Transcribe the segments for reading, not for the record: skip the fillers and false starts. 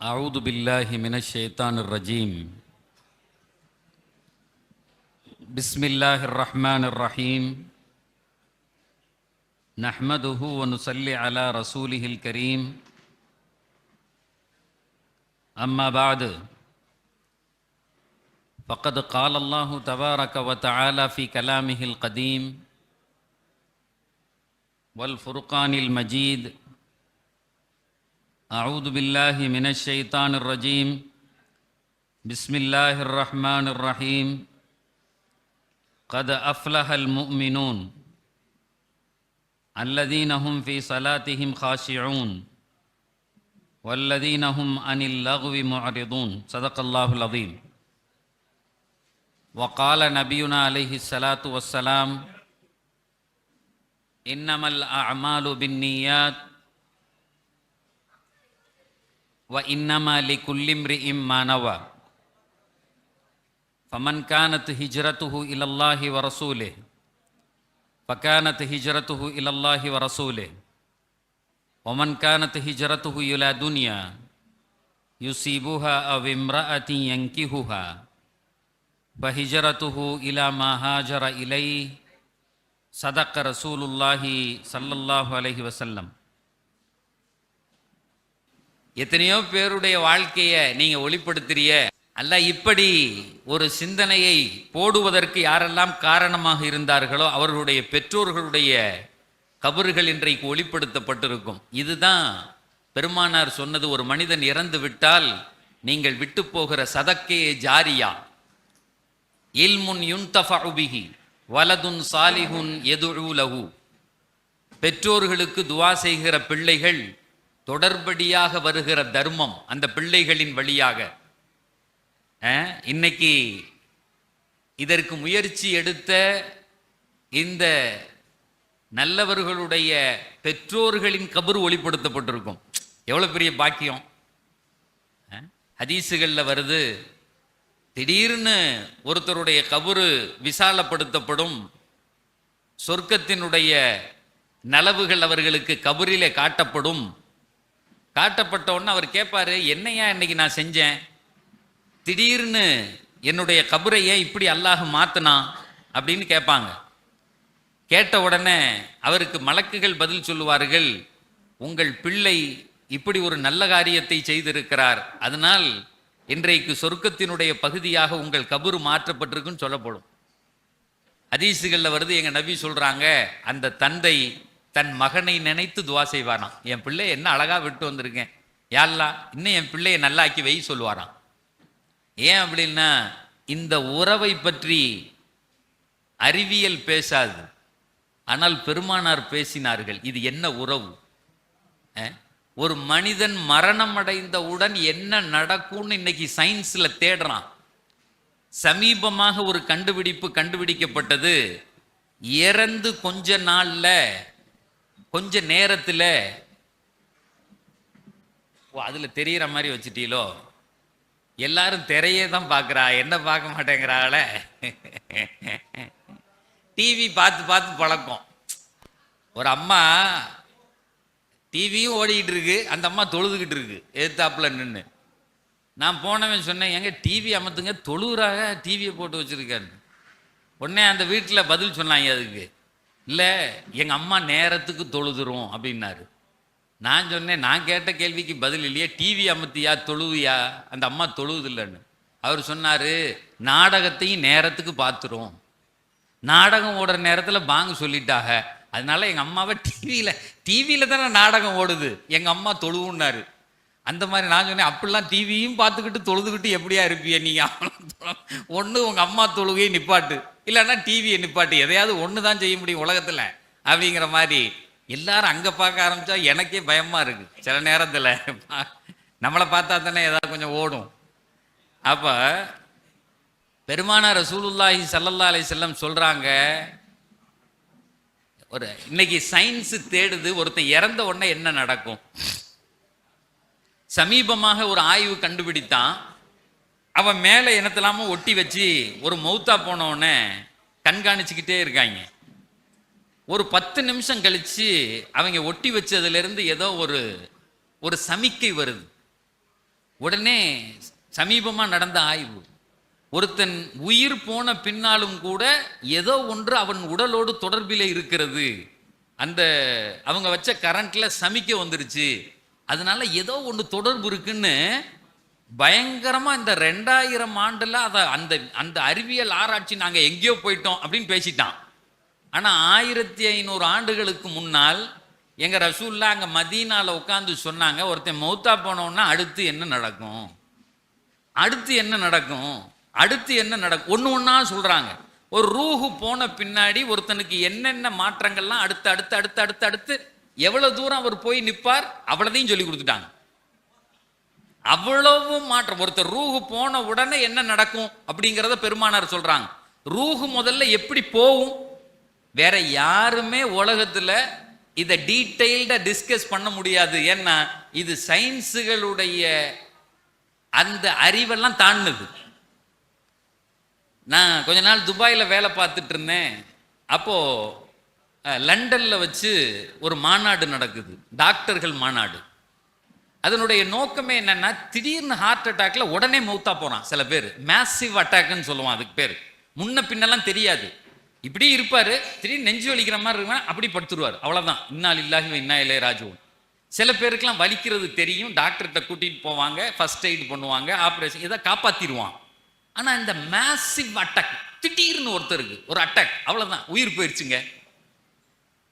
أعوذ بالله من الشيطان الرجيم. بسم الله الرحمن الرحيم. نحمده ونصلي على رسوله الكريم. أما بعد، فقد قال الله تبارك وتعالى في كلامه القديم والفرقان المجيد: أعوذ بالله من الشيطان الرجيم. بسم الله الرحمن الرحيم. قد أفلح المؤمنون الذين هم في صلاتهم خاشعون والذين هم عن اللغو معرضون. صدق الله العظيم. وقال نبينا عليه الصلاة والسلام: إنما الأعمال بالنيات وإنما لكل امرئ ما نوى. فمن كانت هجرته إلى الله ورسوله فكانت هجرته إلى الله ورسوله ومن كانت هجرته إلى دنيا يصيبها أو امرأة ينكحها فهجرته إلى ما هاجر إليه. صدق رسول الله صلى الله عليه وسلم. எத்தனையோ பேருடைய வாழ்க்கையை நீங்க ஒளிப்படுத்துறிய அல்லாஹ் இப்படி ஒரு சிந்தனையை போடுவதற்கு யாரெல்லாம் காரணமாக இருந்தார்களோ அவர்களுடைய பெற்றோர்களுடைய கபறுகள் இன்றைக்கு ஒளிப்படுத்தப்பட்டிருக்கும். இதுதான் பெருமானார் சொன்னது, ஒரு மனிதன் இறந்து விட்டால் நீங்கள் விட்டு போகிற சதக்கே ஜாரியா, இல்முன் யுன்தஃபஉ பிஹி வலதுன் சாலிஹுன் யதுஉ லஹு. பெற்றோர்களுக்கு துஆ செய்கிற பிள்ளைகள், தொடர்படியாக வருகிற தர்மம் அந்த பிள்ளைகளின் வழியாக. இன்னைக்கு இதற்கு முயற்சி எடுத்த இந்த நல்லவர்களுடைய பெற்றோர்களின் கபர் ஒளிப்படுத்தப்பட்டிருக்கும். எவ்வளவு பெரிய பாக்கியம்! ஹதீசுகள்ல வருது, திடீர்னு ஒருத்தருடைய கபரு விசாலப்படுத்தப்படும், சொர்க்கத்தினுடைய நலவுகள் அவர்களுக்கு கபரிலே காட்டப்படும். காட்டப்பட்ட உடனே அவர் கேட்பாரு, என்னையா இன்னைக்கு நான் செஞ்சேன், திடீர்னு என்னுடைய கபரையை இப்படி அல்லாஹ் மாத்தினா அப்படின்னு கேட்பாங்க. கேட்ட உடனே அவருக்கு மலக்குகள் பதில் சொல்லுவார்கள், உங்கள் பிள்ளை இப்படி ஒரு நல்ல காரியத்தை செய்திருக்கிறார், அதனால் இன்றைக்கு சொர்க்கத்தினுடைய பகுதியாக உங்கள் கபரு மாற்றப்பட்டிருக்குன்னு சொல்லப்படும். ஹதீசுகளில் வருது, எங்க நபி சொல்றாங்க, அந்த தந்தை தன் மகனை நினைத்து துவா செய்வாராம். என் பிள்ளை என்ன அழகா விட்டு வந்திருக்கேன், யா அல்லாஹ் இன்னும் என் பிள்ளையை நல்லாக்கி வை சொல்லுவாராம். ஏன் அப்படின்னா, இந்த உறவை பற்றி அறிவியல் பேசாது, ஆனால் பெருமானார் பேசினார்கள். இது என்ன உறவு? ஒரு மனிதன் மரணம் அடைந்தவுடன் என்ன நடக்கும்னு இன்னைக்கு சயின்ஸ்ல தேடுறான். சமீபமாக ஒரு கண்டுபிடிக்கப்பட்டது. இறந்து கொஞ்ச நாள்ல, கொஞ்ச நேரத்துல, அதுல தெரியற மாதிரி வச்சுட்டீங்களோ, எல்லாரும் திரையே தான் பார்க்குறா, என்ன பார்க்க மாட்டேங்கிறாங்கள. டிவி பார்த்து பார்த்து பழக்கம். ஒரு அம்மா டிவியும் ஓடிக்கிட்டு இருக்கு, அந்த அம்மா தொழுதுகிட்டு இருக்கு எதிர்த்தாப்புல நின்று. நான் போனவன் சொன்னேன், எங்க டிவி அமர்த்துங்க, தொழுகிறாக டிவியை போட்டு வச்சிருக்காரு. உடனே அந்த வீட்டில் பதில் சொன்னாங்க அதுக்கு, இல்லை எங்கள் அம்மா நேரத்துக்கு தொழுதுரும் அப்படின்னாரு. நான் சொன்னேன், நான் கேட்ட கேள்விக்கு பதில் இல்லையே, டிவி அமர்த்தியா தொழுவியா, அந்த அம்மா தொழுவுது இல்லைன்னு. அவர் சொன்னார், நாடகத்தையும் நேரத்துக்கு பார்த்துரும், நாடகம் ஓடுற நேரத்தில் பாங்கு சொல்லிட்டாக, அதனால எங்கள் அம்மாவை டிவியில் தானே நாடகம் ஓடுது, எங்கள் அம்மா தொழுவுன்னாரு. அந்த மாதிரி நான் சொன்னேன், அப்படிலாம் டிவியும் பார்த்துக்கிட்டு தொழுதுகிட்டு எப்படியா இருப்பிய நீங்கள்? ஒன்று உங்கள் அம்மா தொழுகையை நிப்பாட்டு, இல்லைன்னா டிவியை நிப்பாட்டு, எதையாவது ஒன்று தான் செய்ய முடியும் உலகத்தில் அப்படிங்கிற மாதிரி. எல்லாரும் அங்கே பார்க்க ஆரம்பித்தா எனக்கே பயமாக இருக்குது. சில நேரத்தில் நம்மளை பார்த்தா தானே ஏதாவது கொஞ்சம் ஓடும். அப்போ பெருமானார் ரசூலுல்லாஹி ஸல்லல்லாஹு அலைஹி வஸல்லம் சொல்கிறாங்க, ஒரு இன்னைக்கு சயின்ஸு தேடுது, ஒருத்தன் இறந்த உடனே என்ன நடக்கும். சமீபமாக ஒரு ஆய்வு கண்டுபிடித்தான். அவன் மேலே என்னத்தெல்லாமோ ஒட்டி வச்சு ஒரு மௌத்தா போனவொடனே கண்காணிச்சுக்கிட்டே இருக்காங்க. ஒரு 10 நிமிஷம் கழிச்சு அவங்க ஒட்டி வச்சதுலேருந்து ஏதோ ஒரு சமிக்கை வருது. உடனே சமீபமா நடந்த ஆய்வு, ஒருத்தன் உயிர் போன பின்னாலும் கூட ஏதோ ஒன்று அவன் உடலோடு தொடர்பிலே இருக்கிறது. அந்த அவங்க வச்ச கரண்ட்ல சமிக்க வந்துருச்சு, அதனால ஏதோ ஒன்று தொடர்பு இருக்குன்னு பயங்கரமா இந்த 2000 ஆண்டுல அதை அந்த அந்த அறிவியல் ஆராய்ச்சி நாங்க எங்கேயோ போயிட்டோம் அப்படின்னு பேசிட்டான். ஆனா 1500 ஆண்டுகளுக்கு முன்னால் எங்க ரசூல்லா அங்க மதீனால உட்கார்ந்து சொன்னாங்க, ஒருத்தன் மௌத்தா போனோம்னா அடுத்து என்ன நடக்கும், அடுத்து என்ன நடக்கும், அடுத்து என்ன நடக்கும், ஒண்ணு ஒண்ணா சொல்றாங்க. ஒரு ரூஹு போன பின்னாடி ஒருத்தனுக்கு என்னென்ன மாற்றங்கள்லாம் அடுத்து அடுத்து அடுத்து அடுத்து அடுத்து எவ்வளவு தூரம் அவர் போய் நிற்பார் அவ்வளதையும் சொல்லி கொடுத்துட்டாங்க. அவ்வளவு மாற்றம். ஒருத்தர் ரூஹு போன உடனே என்ன நடக்கும் அப்படிங்கிறத பெருமானார் சொல்றாங்க. ரூஹு முதல்ல எப்படி போகும், வேற யாருமே உலகத்துல இதை டீட்டெயில்டா டிஸ்கஸ் பண்ண முடியாது. ஏன்னா இது சயின்ஸுகளுடைய அந்த அறிவெல்லாம் தாண்டினது. நான் கொஞ்ச நாள் துபாயில வேலை பார்த்துட்டு இருந்தேன். அப்போ லண்டன்ல வச்சு ஒரு மாநாடு நடக்குது, டாக்டர்கள் மாநாடு. அதனுடைய நோக்கமே என்னன்னா, திடீர்னு ஹார்ட் அட்டாக்ல உடனே மௌத்தா போறான் சில பேர். மேசிவ் அட்டாக்னு சொல்லுவான் அதுக்கு பேர். முன்ன பின்னெல்லாம் தெரியாது, இப்படி இருப்பாரு, திடீர்னு நெஞ்சு வலிக்கிற மாதிரி இருக்குன்னா அப்படி படுத்துருவார், அவ்வளவுதான். இன்னா லில்லாஹி வ இன்னா இலைஹி ராஜிஊன். சில பேருக்குலாம் வலிக்கிறது தெரியும், டாக்டர்கிட்ட கூட்டிட்டு போவாங்க, ஃபர்ஸ்ட் எய்ட் பண்ணுவாங்க, ஆப்ரேஷன் இதை காப்பாத்திடுவான். ஆனா இந்த மேசிவ் அட்டாக், திடீர்னு ஒருத்தருக்கு ஒரு அட்டாக், அவ்வளவுதான், உயிர் போயிடுச்சுங்க.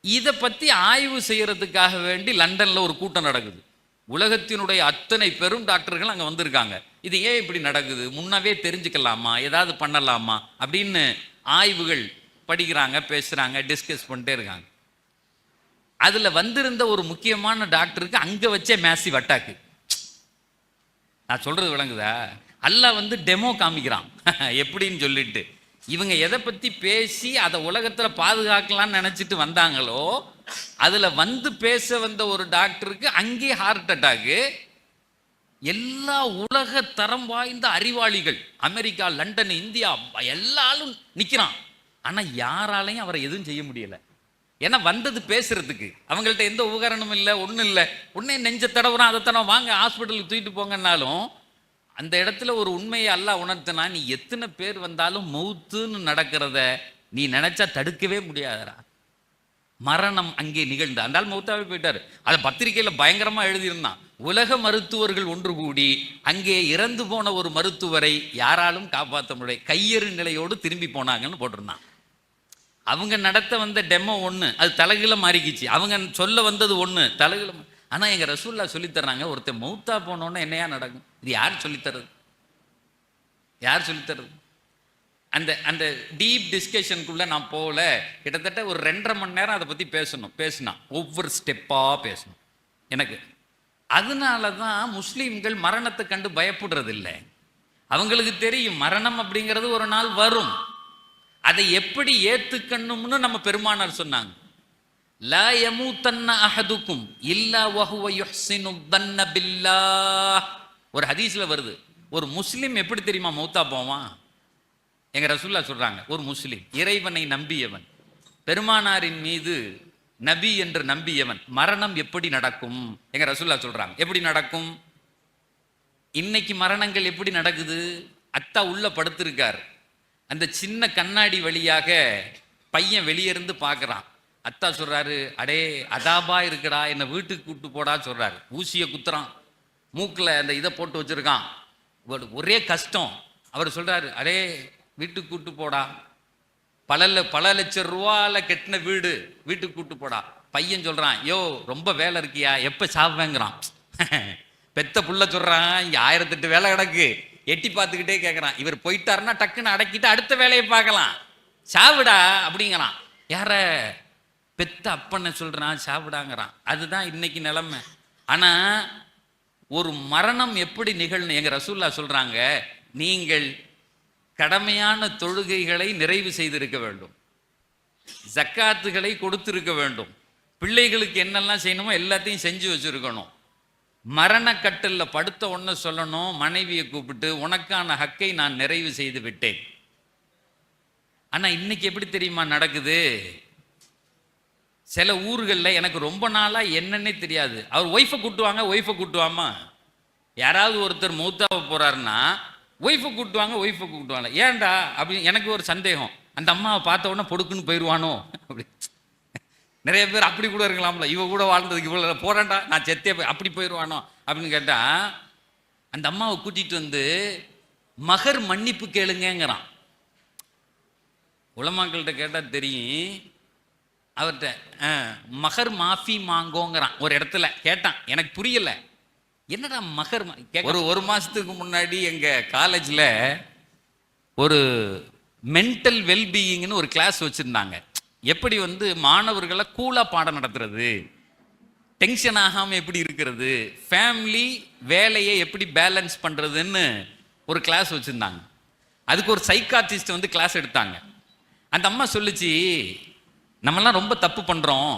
இதை பத்தி ஆய்வு செய்யறதுக்காக வேண்டி லண்டன்ல ஒரு கூட்டம் நடக்குது. உலகத்தினுடைய அத்தனை பெரும் டாக்டர்கள் அங்க வந்திருக்காங்க. இது ஏன் இப்படி நடக்குது, முன்னவே தெரிஞ்சுக்கலாமா, ஏதாவது பண்ணலாமா அப்படின்னு ஆய்வுகள் படிக்கிறாங்க, பேசுறாங்க, டிஸ்கஸ் பண்ணிட்டே இருக்காங்க. அதுல வந்திருந்த ஒரு முக்கியமான டாக்டருக்கு அங்க வச்சே மேசிவ் அட்டாக்கு. நான் சொல்றது விளங்குதா? அல்லாஹ் வந்து டெமோ காமிக்கிறான் எப்படின்னு சொல்லிட்டு. இவங்க எதை பத்தி பேசி அதை உலகத்துல பாதுகாக்கலாம்னு நினைச்சிட்டு வந்தாங்களோ, அதுல வந்து பேச வந்த ஒரு டாக்டருக்கு அங்கே ஹார்ட் அட்டாக்கு. எல்லா உலக தரம் வாய்ந்த அறிவாளிகள், அமெரிக்கா, லண்டன், இந்தியா எல்லாரும் நிக்கிறான். ஆனா யாராலையும் அவரை எதுவும் செய்ய முடியல. ஏன்னா வந்தது பேசுறதுக்கு, அவங்கள்ட்ட எந்த உபகரணமும் இல்லை, ஒன்றும் இல்லை. உடனே நெஞ்ச தடவுறான், அதை தடவை, வாங்க ஹாஸ்பிட்டலுக்கு தூக்கிட்டு போங்கன்னாலும் அந்த இடத்துல ஒரு உண்மையை அல்லாஹ் உணர்த்தினா, நீ எத்தனை பேர் வந்தாலும் மௌத்துன்னு நடக்கிறத நீ நினைச்சா தடுக்கவே முடியாதரா. மரணம் அங்கே நிகழ்ந்து அந்த ஆள் மௌத்தாவே போயிட்டாரு. அதை பத்திரிகையில பயங்கரமா எழுதியிருந்தான். உலக மருத்துவர்கள் ஒன்று கூடி அங்கே இறந்து போன ஒரு மருத்துவரை யாராலும் காப்பாற்ற முடியல, கையெறு நிலையோடு திரும்பி போனாங்கன்னு போட்டிருந்தான். அவங்க நடத்த வந்த டெமோ ஒன்று, அது தலைகீழ மாறிக்கிச்சு. அவங்க சொல்ல வந்தது ஒன்று, தலைகீழ. ஆனா எங்க ரசூல்லா சொல்லித்தர்றாங்க, ஒருத்தர் மௌத்தா போனோன்னு என்னையா நடக்கும். இது யார் சொல்லித்தர்றது, யார் சொல்லித்தர்றது? அந்த அந்த டீப் டிஸ்கஷனுக்குள்ள நான் போகல. கிட்டத்தட்ட ஒரு 2.5 மணி நேரம் அதை பத்தி பேசினா ஒவ்வொரு ஸ்டெப்பா பேசணும் எனக்கு. அதனால தான் முஸ்லீம்கள் மரணத்தை கண்டு பயப்படுறது இல்லை. அவங்களுக்கு தெரியும் மரணம் அப்படிங்கிறது ஒரு நாள் வரும். அதை எப்படி ஏத்துக்கணும்னு நம்ம பெருமானார் சொன்னாங்க. லா யமூதன்ன அஹதுக்கும் இல்லா வஹுவ யுஹ்சினு தன்ன பில்லாஹ். ஒரு ஹதீஸ்ல வருது, ஒரு முஸ்லிம் எப்படி தெரியுமா மௌத்தா போவான்? எங்க ரசூல்லா சொல்றாங்க, ஒரு முஸ்லிம் இறைவனை நம்பியவன், பெருமானாரின் மீது நபி என்று நம்பியவன், மரணம் எப்படி நடக்கும்? எங்க ரசூல்லா சொல்றாங்க, எப்படி நடக்கும்? இன்னைக்கு மரணங்கள் எப்படி நடக்குது? அத்தா உள்ள படுத்திருக்கார், அந்த சின்ன கண்ணாடி வழியாக பையன் வெளியிருந்து பார்க்கறான். அத்தா சொல்றாரு, அடே அதாபா இருக்குடா, என்னை வீட்டுக்கு கூட்டு போடா சொல்றாரு. ஊசியை குத்துறான், மூக்குல அந்த இதை போட்டு வச்சிருக்கான், ஒரே கஷ்டம். அவர் சொல்றாரு, அடே வீட்டுக்கு கூட்டு போடா, பல லட்சம் ரூபால கெட்டின வீடு, வீட்டுக்கு கூட்டு போடா. பையன் சொல்றான், யோ ரொம்ப வேலை இருக்கியா, எப்ப சாப்பிடுவேங்கிறான். பெத்த புள்ள சொல்றான், இங்க 1008 வேலை கிடக்கு, எட்டி பார்த்துக்கிட்டே கேட்கறான். இவர் போயிட்டாருன்னா டக்குன்னு அடக்கிட்டு அடுத்த வேலையை பார்க்கலாம், சாவிடா அப்படிங்கிறான். யார? பெத்த அப்பனை சொல்றான், சாவிடாங்கிறான். அதுதான் இன்னைக்கு நிலைமை. ஆனா ஒரு மரணம் எப்படி நிகழ்னு எங்க ரசூல்லா சொல்றாங்க, நீங்கள் கடமையான தொழுகைகளை நிறைவு செய்திருக்க வேண்டும், ஜக்காத்துகளை கொடுத்திருக்க வேண்டும், பிள்ளைகளுக்கு என்னெல்லாம் செய்யணுமோ எல்லாத்தையும் செஞ்சு வச்சிருக்கணும். மரணக்கட்டில்ல படுத்த ஒன்று சொல்லணும், மனைவியை கூப்பிட்டு உனக்கான ஹக்கை நான் நிறைவு செய்து விட்டேன். ஆனா இன்னைக்கு எப்படி தெரியுமா நடக்குது? சில ஊர்களில் எனக்கு ரொம்ப நாளா என்னன்னே தெரியாது, அவர் ஒய்ஃபை கூட்டுவாங்க, ஒய்ஃபை கூட்டுவாமா, யாராவது ஒருத்தர் மௌத்தாக போறாருன்னா ஒய்ஃபை கூப்பிட்டுவாங்க, ஒய்ஃபை கூப்பிட்டுவாங்க. ஏன்டா அப்படி எனக்கு ஒரு சந்தேகம், அந்த அம்மாவை பார்த்த உடனே பொடுக்குன்னு போயிடுவானோ அப்படி. நிறைய பேர் அப்படி கூட இருக்கலாம்ல, இவ கூட வாழ்ந்ததுக்கு இவ்வளோ போறேன்டா நான் செத்தே அப்படி போயிடுவானோ அப்படின்னு கேட்டா, அந்த அம்மாவை கூட்டிட்டு வந்து மகர் மன்னிப்பு கேளுங்கிறான். உலமாக்கள்கிட்ட கேட்டால் தெரியும், அவர்கிட்ட மகர் மாஃபி மாங்கோங்கிறான். ஒரு இடத்துல கேட்டான், எனக்கு புரியல, என்னடா மகர். ஒரு மாசத்துக்கு முன்னாடி எங்க காலேஜில் ஒரு மென்டல் வெல்பீயிங்னு ஒரு கிளாஸ் வச்சுருந்தாங்க. எப்படி வந்து மாணவர்களை கூலாக பாடம் நடத்துறது, டென்ஷன் ஆகாமல் எப்படி இருக்கிறது, ஃபேமிலி வேலையை எப்படி பேலன்ஸ் பண்ணுறதுன்னு ஒரு கிளாஸ் வச்சுருந்தாங்க. அதுக்கு ஒரு சைக்காட்ரிஸ்ட் வந்து கிளாஸ் எடுத்தாங்க. அந்த அம்மா சொல்லிச்சு, நம்மலாம் ரொம்ப தப்பு பண்ணுறோம்,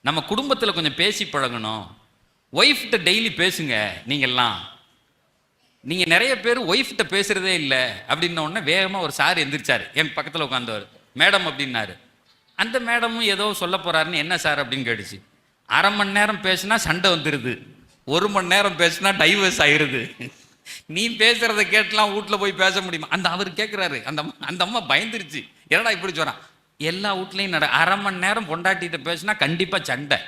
நம்ம குடும்பத்தில் கொஞ்சம் பேசி பழகணும், ஒய்ஃப்கிட்ட டெய்லி பேசுங்க. நீங்கள் நிறைய பேர் ஒய்ஃப்கிட்ட பேசுகிறதே இல்லை அப்படின்ன உடனே வேகமாக ஒரு சார் எந்திரிச்சார், என் பக்கத்தில் உட்காந்தவர். மேடம் அப்படின்னாரு. அந்த மேடமும் ஏதோ சொல்ல போகிறாருன்னு, என்ன சார் அப்படின்னு கேட்டுச்சு. அரை மணி நேரம் பேசுனா சண்டை வந்துடுது, 1 மணி நேரம் பேசுனா டைவர்ஸ் ஆயிடுது, நீ பேசுறத கேட்டுலாம் வீட்டில் போய் பேச முடியுமா? அவர் கேட்குறாரு. அந்த அம்மா பயந்துருச்சு, என்னடா இப்படி சொல்கிறான். எல்லா வீட்லையும் அரை மணி நேரம் பொண்டாட்டிகிட்ட பேசுனா கண்டிப்பாக சண்டை.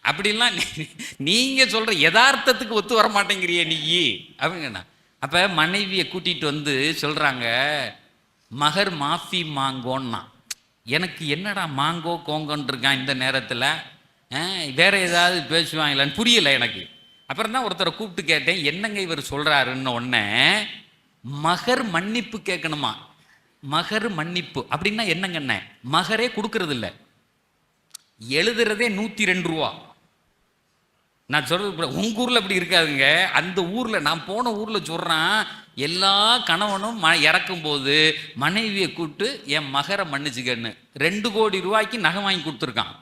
அப்படிலாம் நீங்கள் சொல்கிற யதார்த்தத்துக்கு ஒத்து வர மாட்டேங்கிறியே நீ அப்படிங்கண்ணா. அப்போ மனைவியை கூட்டிகிட்டு வந்து சொல்கிறாங்க, மகர் மாஃபி மாங்கோன்னா. எனக்கு என்னடா மாங்கோ கோங்கன்னு இருக்கான் இந்த நேரத்தில், வேற ஏதாவது பேசுவாங்களான்னு புரியலை எனக்கு. அப்புறம் தான் ஒருத்தரை கூப்பிட்டு கேட்டேன், என்னங்க இவர் சொல்கிறாருன்னு. ஒன்னே மகர் மன்னிப்பு கேட்கணுமா? மகர் மன்னிப்பு அப்படின்னா என்னங்கண்ண? மகரே கொடுக்கறது இல்லை, எழுதுறதே 102 ரூபா. நான் சொல்றது உங்க ஊர்ல அப்படி இருக்காதுங்க. அந்த ஊர்ல, நான் போன ஊர்ல சொல்றேன், எல்லா கணவனும் இறக்கும் போது மனைவியை கூப்பிட்டு என் மகரை மன்னிச்சுக்கன்னு 2 கோடி ரூபாய்க்கு நகை வாங்கி கொடுத்துருக்கான்,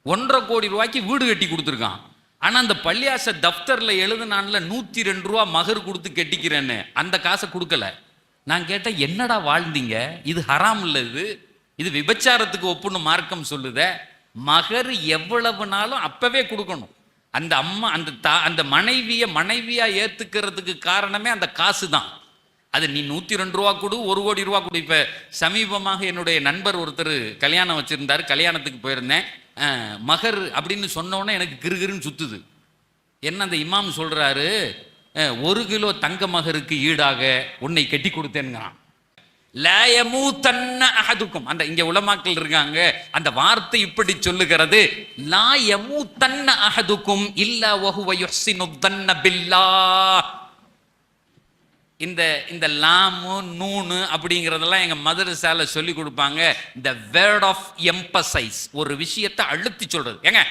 1.5 கோடி ரூபாய்க்கு வீடு கட்டி கொடுத்துருக்கான். ஆனா அந்த பள்ளியாச தப்தர்ல எழுதுனான்ல 102 ரூபா மகர் கொடுத்து கெட்டிக்கிறேன்னு, அந்த காசை கொடுக்கல. நான் கேட்டேன், என்னடா வாழ்ந்தீங்க, இது ஹராம் இல்லை, இது விபச்சாரத்துக்கு ஒப்புன்னு மார்க்கம் சொல்லுத. மகர் எவ்வளவு நாளும் அப்பவே கொடுக்கணும். அந்த அம்மா அந்த மனைவியா ஏத்துக்கிறதுக்கு காரணமே அந்த காசு தான். அது நீ 102 ரூபா கொடு, 1 கோடி ரூபா கொடு. இப்ப சமீபமாக என்னுடைய நண்பர் ஒருத்தர் கல்யாணம் வச்சிருந்தாரு, கல்யாணத்துக்கு போயிருந்தேன். மகர் அப்படின்னு சொன்னோன்னே எனக்கு கிருகிருன்னு சுத்துது. என்ன அந்த இமாம் சொல்றாரு, 1 கிலோ தங்க மகருக்கு ஈடாக உன்னை கட்டி கொடுத்தேன்கிறான். அந்த இங்க உலமாக்கள் இருக்காங்க, அந்த வார்த்தை இப்படி சொல்லுகிறது, லா யமூதன்ன அஹதுக்கும் இல்லா வஹுவ யுஹ்சினு தன்ன பில்லாஹ். இந்த லாமு நூனு அப்படிங்கிறதெல்லாம் எங்க மதரசால சொல்லி கொடுப்பாங்க. இந்த வேர்ட் ஆஃப் எம்பசைஸ், ஒரு விஷயத்தை அழுத்தி சொல்றது. ஏங்க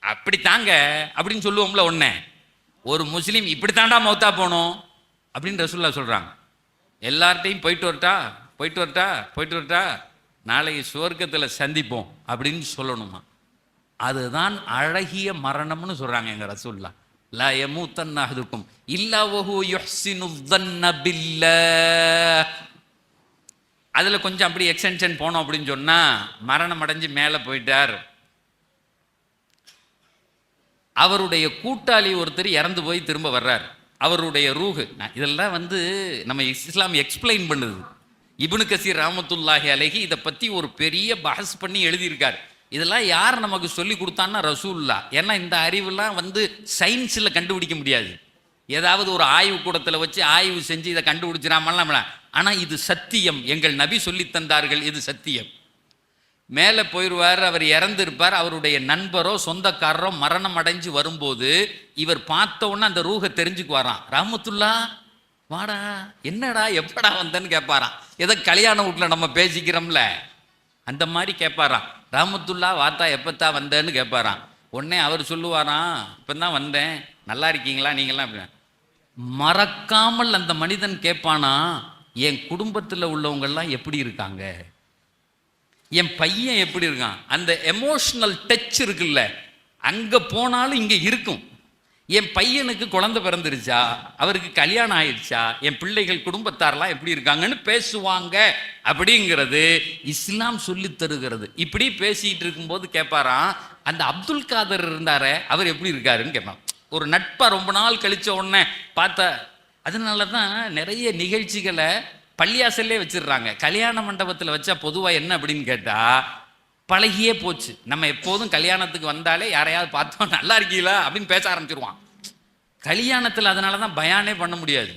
அப்படித்தாங்க அப்படின்னு சொல்லுவோம்ல. ஒண்ணே ஒரு முஸ்லீம் இப்படித்தாண்டா மௌத்தா போகணும் அப்படின்னு ரசூலுல்லாஹ் சொல்றாங்க. எல்லார்ட்டையும் போயிட்டு வரட்டா நாளைக்கு சுவர்க்கத்தில் சந்திப்போம் அப்படின்னு சொல்லணுமா? அதுதான் அழகிய மரணம்னு சொல்றாங்க எங்க ரசூலுல்லாஹ். லா யமூதன்ன அஹதுக்கும் இல்லா வஹு யுஹ்சினு தன்ன பில்லாஹ். அதுல கொஞ்சம் அப்படி எக்ஸ்டென்ஷன் போனோம் அப்படின்னு சொன்னா, மரணம் அடைஞ்சு மேலே போயிட்டார், அவருடைய கூட்டாளி ஒருத்தர் இறந்து போய் திரும்ப வர்றார், அவருடைய ரூஹு. இதெல்லாம் வந்து நம்ம இஸ்லாம் எக்ஸ்பிளைன் பண்ணுது. இப்னு கசீர் ரஹ்மத்துல்லாஹி அலைஹி இதை பற்றி ஒரு பெரிய பஹஸ் பண்ணி எழுதியிருக்கார். இதெல்லாம் யார் நமக்கு சொல்லி கொடுத்தான்னா ரசூலுல்லாஹ். ஏன்னா இந்த அறிவுலாம் வந்து சயின்ஸில் கண்டுபிடிக்க முடியாது. ஏதாவது ஒரு ஆய்வு கூடத்தில் வச்சு ஆய்வு செஞ்சு இதை கண்டுபிடிச்சிடாமலாம். ஆனால் இது சத்தியம், எங்கள் நபி சொல்லி தந்தார்கள், இது சத்தியம். மேலே போயிடுவார், அவர் இறந்துருப்பார். அவருடைய நண்பரோ சொந்தக்காரரோ மரணம் அடைஞ்சு வரும்போது இவர் பார்த்த உடனே அந்த ரூஹை தெரிஞ்சுக்குவாராம். ரஹ்மத்துல்லாஹ் வாடா, என்னடா எப்படா வந்தேன்னு கேட்பாராம். ஏதோ கல்யாண வீட்டில் நம்ம பேசிக்கிறோம்ல அந்த மாதிரி கேட்பாராம். ரஹ்மத்துல்லாஹ் வாத்தா எப்பத்தான் வந்தேன்னு கேட்பாராம். உடனே அவர் சொல்லுவாராம், இப்போ தான் வந்தேன், நல்லா இருக்கீங்களா நீங்களாம் அப்படின்னா. மறக்காமல் அந்த மனிதன் கேட்பானா, என் குடும்பத்தில் உள்ளவங்கெல்லாம் எப்படி இருக்காங்க, என் பையன் எப்படி இருக்கான். அந்த எமோஷனல் டச் இருக்குல்ல, அங்கே போனாலும் இங்கே இருக்கும். என் பையனுக்கு குழந்தை பிறந்துருச்சா, அவருக்கு கல்யாணம் ஆயிடுச்சா, என் பிள்ளைகள் குடும்பத்தாரெல்லாம் எப்படி இருக்காங்கன்னு பேசுவாங்க. அப்படிங்கிறது இஸ்லாம் சொல்லி தருகிறது. இப்படி பேசிட்டு இருக்கும்போது கேட்பாராம், அந்த அப்துல் காதர் இருந்தார அவர் எப்படி இருக்காருன்னு கேட்பான். ஒரு நட்பா ரொம்ப நாள் கழிச்ச உடனே பார்த்தா. அதனால தான் நிறைய நிகழ்ச்சிகளை பள்ளியாசல்லே வச்சிடுறாங்க. கல்யாண மண்டபத்தில் வச்சா பொதுவாக என்ன அப்படின்னு கேட்டா பழகியே போச்சு. நம்ம எப்போதும் கல்யாணத்துக்கு வந்தாலே யாரையாவது பார்த்தோம் நல்லா இருக்கீங்களா அப்படின்னு பேச ஆரம்பிச்சிருவான். கல்யாணத்தில் அதனால தான் பயானே பண்ண முடியாது.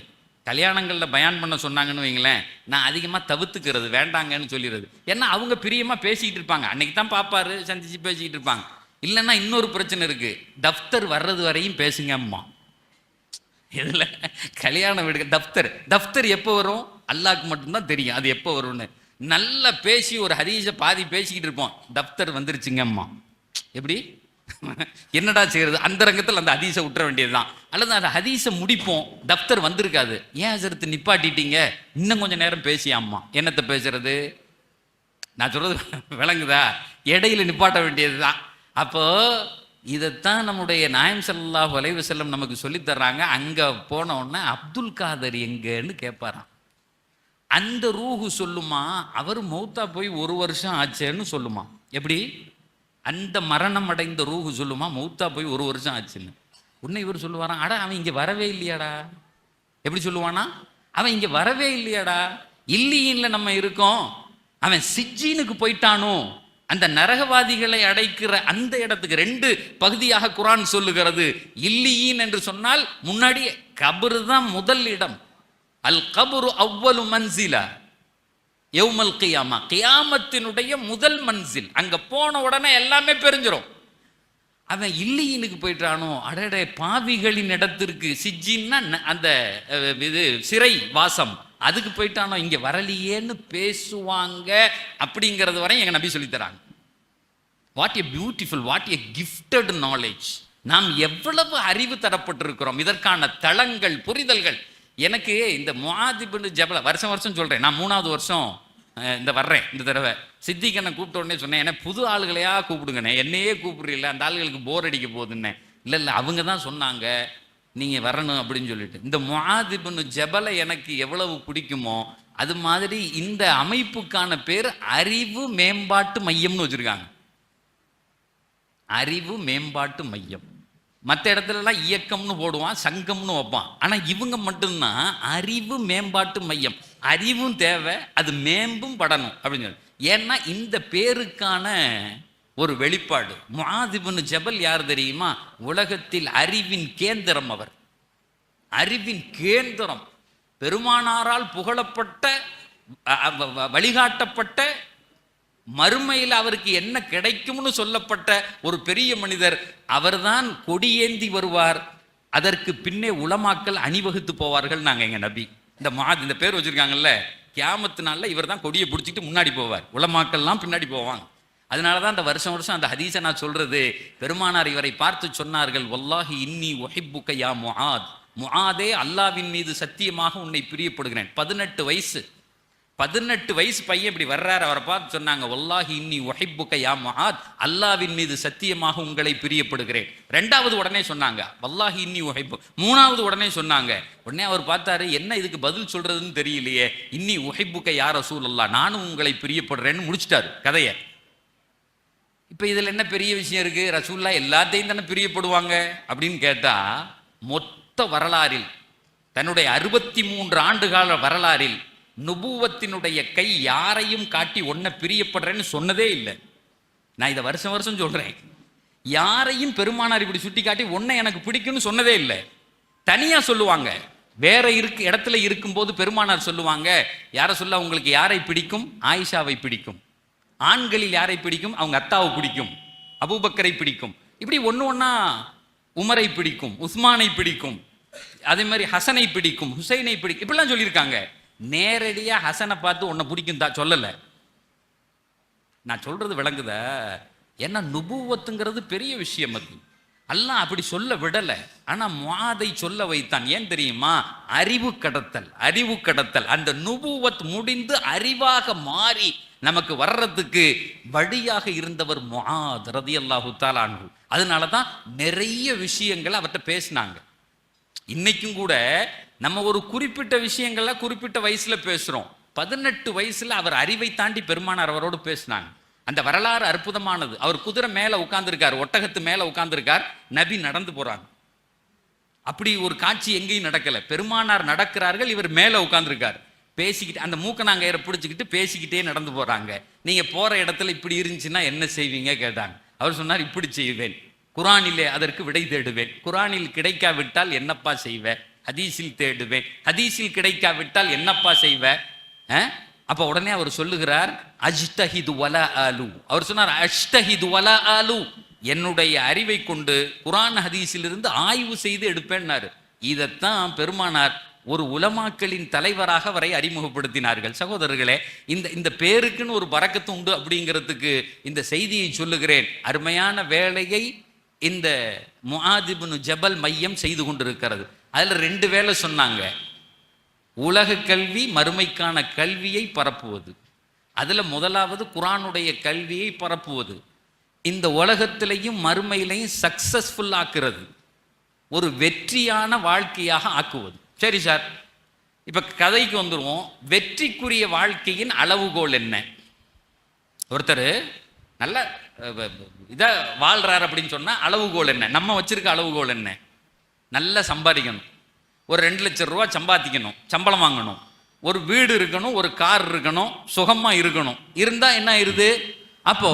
கல்யாணங்களில் பயான் பண்ண சொன்னாங்கன்னு வைங்களேன், நான் அதிகமாக தவிர்த்துக்கிறது, வேண்டாங்கன்னு சொல்லிடுறது. ஏன்னா அவங்க பிரியமாக பேசிக்கிட்டு இருப்பாங்க, அன்னைக்கு தான் பார்ப்பாரு, சந்திச்சு பேசிக்கிட்டு இருப்பாங்க. இல்லைன்னா இன்னொரு பிரச்சனை இருக்கு, தஃப்தர் வர்றது வரையும் பேசுங்க அம்மா. இதில் கல்யாண வீடு தஃப்தர் எப்போ வரும் அல்லாஹ்க்கு மட்டும்தான் தெரியும் அது எப்போ வரும்னு. நல்லா பேசி ஒரு ஹதீஸை பாதி பேசிக்கிட்டு இருப்போம், தஃப்தர் வந்துருச்சுங்க அம்மா. எப்படி என்னடா செய்யறது? அந்த ரங்கத்தில் அந்த ஹதீஸை விட்டுற வேண்டியதுதான். அல்லது அந்த ஹதீஸை முடிப்போம், தஃப்தர் வந்திருக்காது, ஏன் ஹஸரத் நிப்பாட்டிட்டீங்க, இன்னும் கொஞ்சம் நேரம் பேசியாம்மா. என்னத்தை பேசுறது? நான் சொல்றது விளங்குதா? இடையில நிப்பாட்ட வேண்டியதுதான். அப்போ இதைத்தான் நம்முடைய நாயம் ஸல்லல்லாஹு அலைஹி வஸல்லம் நமக்கு சொல்லித் தர்றாங்க. அங்க போன உடனே அப்துல் காதர் எங்கன்னு கேட்பாராம். அந்த ரூஹு சொல்லுமா, அவர் மௌத்தா போய் 1 வருஷம் ஆச்சேன்னு சொல்லுமா. எப்படி? அந்த மரணம் அடைந்த ரூஹு சொல்லுமா, மௌத்தா போய் 1 வருஷம் ஆச்சுன்னு. உன்னை இவர் சொல்லுவாராம், அடா அவன் இங்கே வரவே இல்லையாடா. எப்படி சொல்லுவானா, அவன் இங்கே வரவே இல்லையாடா, இல்லையின்ல நம்ம இருக்கோம், அவன் சிஜ்ஜீனுக்கு போயிட்டானோ, அந்த நரகவாதிகளை அடைக்கிற அந்த இடத்துக்கு 2 பகுதியாக குர்ஆன் சொல்லுகிறது. இல்லியின் என்று சொன்னால் முன்னாடி கபரு தான் முதல் இடம். அல் கபரு அவ்வலு மன்சிலா யௌமல் கியாமா, கியாமத்தினுடைய முதல் மன்சில். அங்க போன உடனே எல்லாமே பெரிஞ்சிரும். அவன் இல்லியினுக்கு போயிட்டானோ, அடடே பாவிகளின் இடத்திற்கு, சிஜ்ஜின்னா அந்த இது சிறை வாசம், அதுக்கு போயிட்டானோ, இங்க வரலையேன்னு பேசுவாங்க. அப்படிங்கிறது வரை எங்க நபி சொல்லி தராங்க. What a beautiful, what a gifted knowledge. நாம் எவ்வளவு அறிவு தரப்பட்டிருக்கிறோம், இதற்கான தளங்கள், புரிதல்கள். எனக்கு இந்த முஆத் இப்னு ஜபல் வருஷம் சொல்றேன், நான் 3வது வருஷம் இந்த வர்றேன். இந்த தடவை சித்திகனை கூப்பிட்ட உடனே சொன்னேன், ஏன்னா புது ஆளுகளையா கூப்பிடுங்கண்ணே, என்னையே கூப்பிடுறீல்ல, அந்த ஆளுகளுக்கு போர் அடிக்க போகுதுன்னே. இல்லை அவங்க தான் சொன்னாங்க நீங்கள் வரணும் அப்படின்னு சொல்லிட்டு. இந்த முஆத் இப்னு ஜபலை எனக்கு எவ்வளவு பிடிக்குமோ அது மாதிரி இந்த அமைப்புக்கான பேர் அறிவு மேம்பாட்டு மையம்னு வச்சுருக்காங்க. அறிவு மேம்பாட்டு மையம். மற்ற இடத்துலலாம் இயக்கம்னு போடுவான், சங்கம்னு வைப்பான். ஆனால் இவங்க மட்டும்தான் அறிவு மேம்பாட்டு மையம். அறிவும் தேவை, அது மேம்பும் படணும் அப்படின்னு சொல்லி. ஏன்னா இந்த பேருக்கான ஒரு வெளிப்பாடு. முஆத் இப்னு ஜபல் யார் தெரியுமா? உலகத்தில் அறிவின் கேந்திரம். அவர் அறிவின் கேந்திரம், பெருமானாரால் புகழப்பட்ட, வழிகாட்டப்பட்ட, மறுமையில் அவருக்கு என்ன கிடைக்கும்னு சொல்லப்பட்ட ஒரு பெரிய மனிதர். அவர்தான் கொடியேந்தி வருவார், அதற்கு பின்னே உலமாக்கள் அணிவகுத்து போவார்கள். நாங்கள் எங்க நபி இந்த முஆத், இந்த பேர் வச்சிருக்காங்கல்ல, கியாமத்து நாள்ல இவர் தான் கொடியை பிடிச்சிட்டு முன்னாடி போவார், உலமாக்கள்லாம் பின்னாடி போவாங்க. அதனால தான் அந்த வருஷம் அந்த ஹதீஸை நான் சொல்றது. பெருமானார் இவரை பார்த்து சொன்னார்கள், வல்லாஹி இன்னி உஹிப்புக யா முஆத், முஆதே அல்லாஹ்வின் மீது சத்தியமாக உன்னை பிரியப்படுகிறேன். 18 வயசு பையன் இப்படி வர்றாரு, அவரை பார்த்து சொன்னாங்க, வல்லாஹி இன்னி உஹிப்புக யா முஆத், அல்லாஹ்வின் மீது சத்தியமாக உங்களை பிரியப்படுகிறேன். 2வது உடனே சொன்னாங்க வல்லாஹி இன்னி உஹிப்பு. 3வது உடனே சொன்னாங்க. உடனே அவர் பார்த்தாரு, என்ன இதுக்கு பதில் சொல்றதுன்னு தெரியலையே, இன்னி உஹிப்புக யா ரசூலல்லாஹ், நானும் உங்களை பிரியப்படுறேன்னு முடிச்சிட்டாரு கதையை. இப்போ இதில் என்ன பெரிய விஷயம் இருக்கு? ரசூல்லா எல்லாத்தையும் தானே பிரியப்படுவாங்க அப்படின்னு கேட்டா, மொத்த வரலாறில், தன்னுடைய 63 ஆண்டுகால வரலாறில் நுபுவத்தினுடைய கை யாரையும் காட்டி ஒன்ன பிரியப்படுறேன்னு சொன்னதே இல்லை. நான் இதை வருஷம் சொல்றேன். யாரையும் பெருமானார் இப்படி சுட்டி காட்டி ஒன்னை எனக்கு பிடிக்கும்னு சொன்னதே இல்லை. தனியா சொல்லுவாங்க, வேற இடத்துல இருக்கும்போது பெருமானார் சொல்லுவாங்க, யாரை சொல்ல, உங்களுக்கு யாரை பிடிக்கும்? ஆயிஷாவை பிடிக்கும். ஆண்களில் யாரை பிடிக்கும்? அவங்க அத்தாவை பிடிக்கும், அபூபக்கரை பிடிக்கும். இப்படி ஒண்ணா உமரை பிடிக்கும், உஸ்மானை பிடிக்கும், அதே மாதிரி ஹசனை பிடிக்கும், ஹுசைனை பிடிக்கும், இப்படிலாம் சொல்லியிருக்காங்க. நேரடியா ஹசனை பார்த்து உன்னை பிடிக்கும் தான் சொல்லலை. நான் சொல்றது விளங்குத? ஏன்னா நுபுவத்துங்கிறது பெரிய விஷயம். அது அல்லாஹ் அப்படி சொல்ல விடலை. ஆனா முஆதை சொல்ல வைத்தான். ஏன் தெரியுமா? அறிவு கடத்தல். அந்த நுபுவத் முடிந்து அறிவாக மாறி நமக்கு வர்றதுக்கு வழியாக இருந்தவர் முஆத் ரலியல்லாஹு தஆலா அன்ஹு. அதனால தான் நிறைய விஷயங்களை அவர்கிட்ட பேசினாங்க. இன்னைக்கும் கூட நம்ம ஒரு குறிப்பிட்ட விஷயங்கள்ல குறிப்பிட்ட வயசுல பேசுறோம். 18 வயசுல அவர் அறிவை தாண்டி பெருமானார் அவரோடு பேசினாங்க. அந்த வரலாறு அற்புதமானது. அவர் குதிரை மேல உட்கார்ந்துருக்கார், ஒட்டகத்து மேல உட்கார்ந்துருக்கார், நபி நடந்து போறாங்க. அப்படி ஒரு காட்சி எங்கேயும் நடக்கல. பெருமானார் நடக்கிறார்கள், இவர் மேலே உட்கார்ந்துருக்கார். பேசிக்கிட்டு அந்த மூக்கனாங்கயிறை பிடிச்சிக்கிட்டு பேசிக்கிட்டே நடந்து போறாங்க. நீங்க போற இடத்துல இப்படி இருந்துச்சுன்னா என்ன செய்வீங்க கேட்டாங்க. அவர் சொன்னார், இப்படி செய்வேன், குரானிலே அதற்கு விடை தேடுவேன், குரானில் கிடைக்காவிட்டால் என்னப்பா செய்வேன், ஹதீஸில் தேடுவேன், ஹதீஸில் கிடைக்காவிட்டால் என்னப்பா செய்வேன். அப்ப உடனே அவர் சொல்லுகிறார், அஜ்தஹிது வலா ஆலு. அவர் சொன்னார், அஜ்தஹிது வலா ஆலு, என்னுடைய அறிவை கொண்டு குரான் ஹதீஸிலிருந்து ஆய்வு செய்து எடுப்பேன்னாரு. இதைத்தான் பெருமானார் ஒரு உலமாக்களின் தலைவராக வரை அறிமுகப்படுத்தினார்கள். சகோதரர்களே, இந்த பேருக்குன்னு ஒரு பரக்கத்து உண்டு அப்படிங்கிறதுக்கு இந்த செய்தியை சொல்லுகிறேன். அருமையான வேலையை இந்த முஆத் இப்னு ஜபல் மையம் செய்து கொண்டிருக்கிறது. அதுல 2 வேலை சொன்னாங்க. உலக கல்வி, மறுமைக்கான கல்வியை பரப்புவது. அதுல முதலாவது குரானுடைய கல்வியை பரப்புவது. இந்த உலகத்திலையும் மறுமையிலையும் சக்சஸ்ஃபுல் ஆக்குறது, ஒரு வெற்றியான வாழ்க்கையாக ஆக்குவது. சரி சார், இப்ப கதைக்கு வந்துருவோம். வெற்றிக்குரிய வாழ்க்கையின் அளவுகோல் என்ன? ஒருத்தர் நல்ல இதை வாழ்றார் அப்படின்னு சொன்னா அளவுகோல் என்ன? நம்ம வச்சிருக்க அளவுகோல் என்ன? நல்லா சம்பாதிக்கணும், ஒரு 2 லட்சம் ரூபா சம்பாதிக்கணும், சம்பளம் வாங்கணும், ஒரு வீடு இருக்கணும், ஒரு கார் இருக்கணும், சுகமா இருக்கணும். இருந்தா என்ன ஆயிருது? அப்போ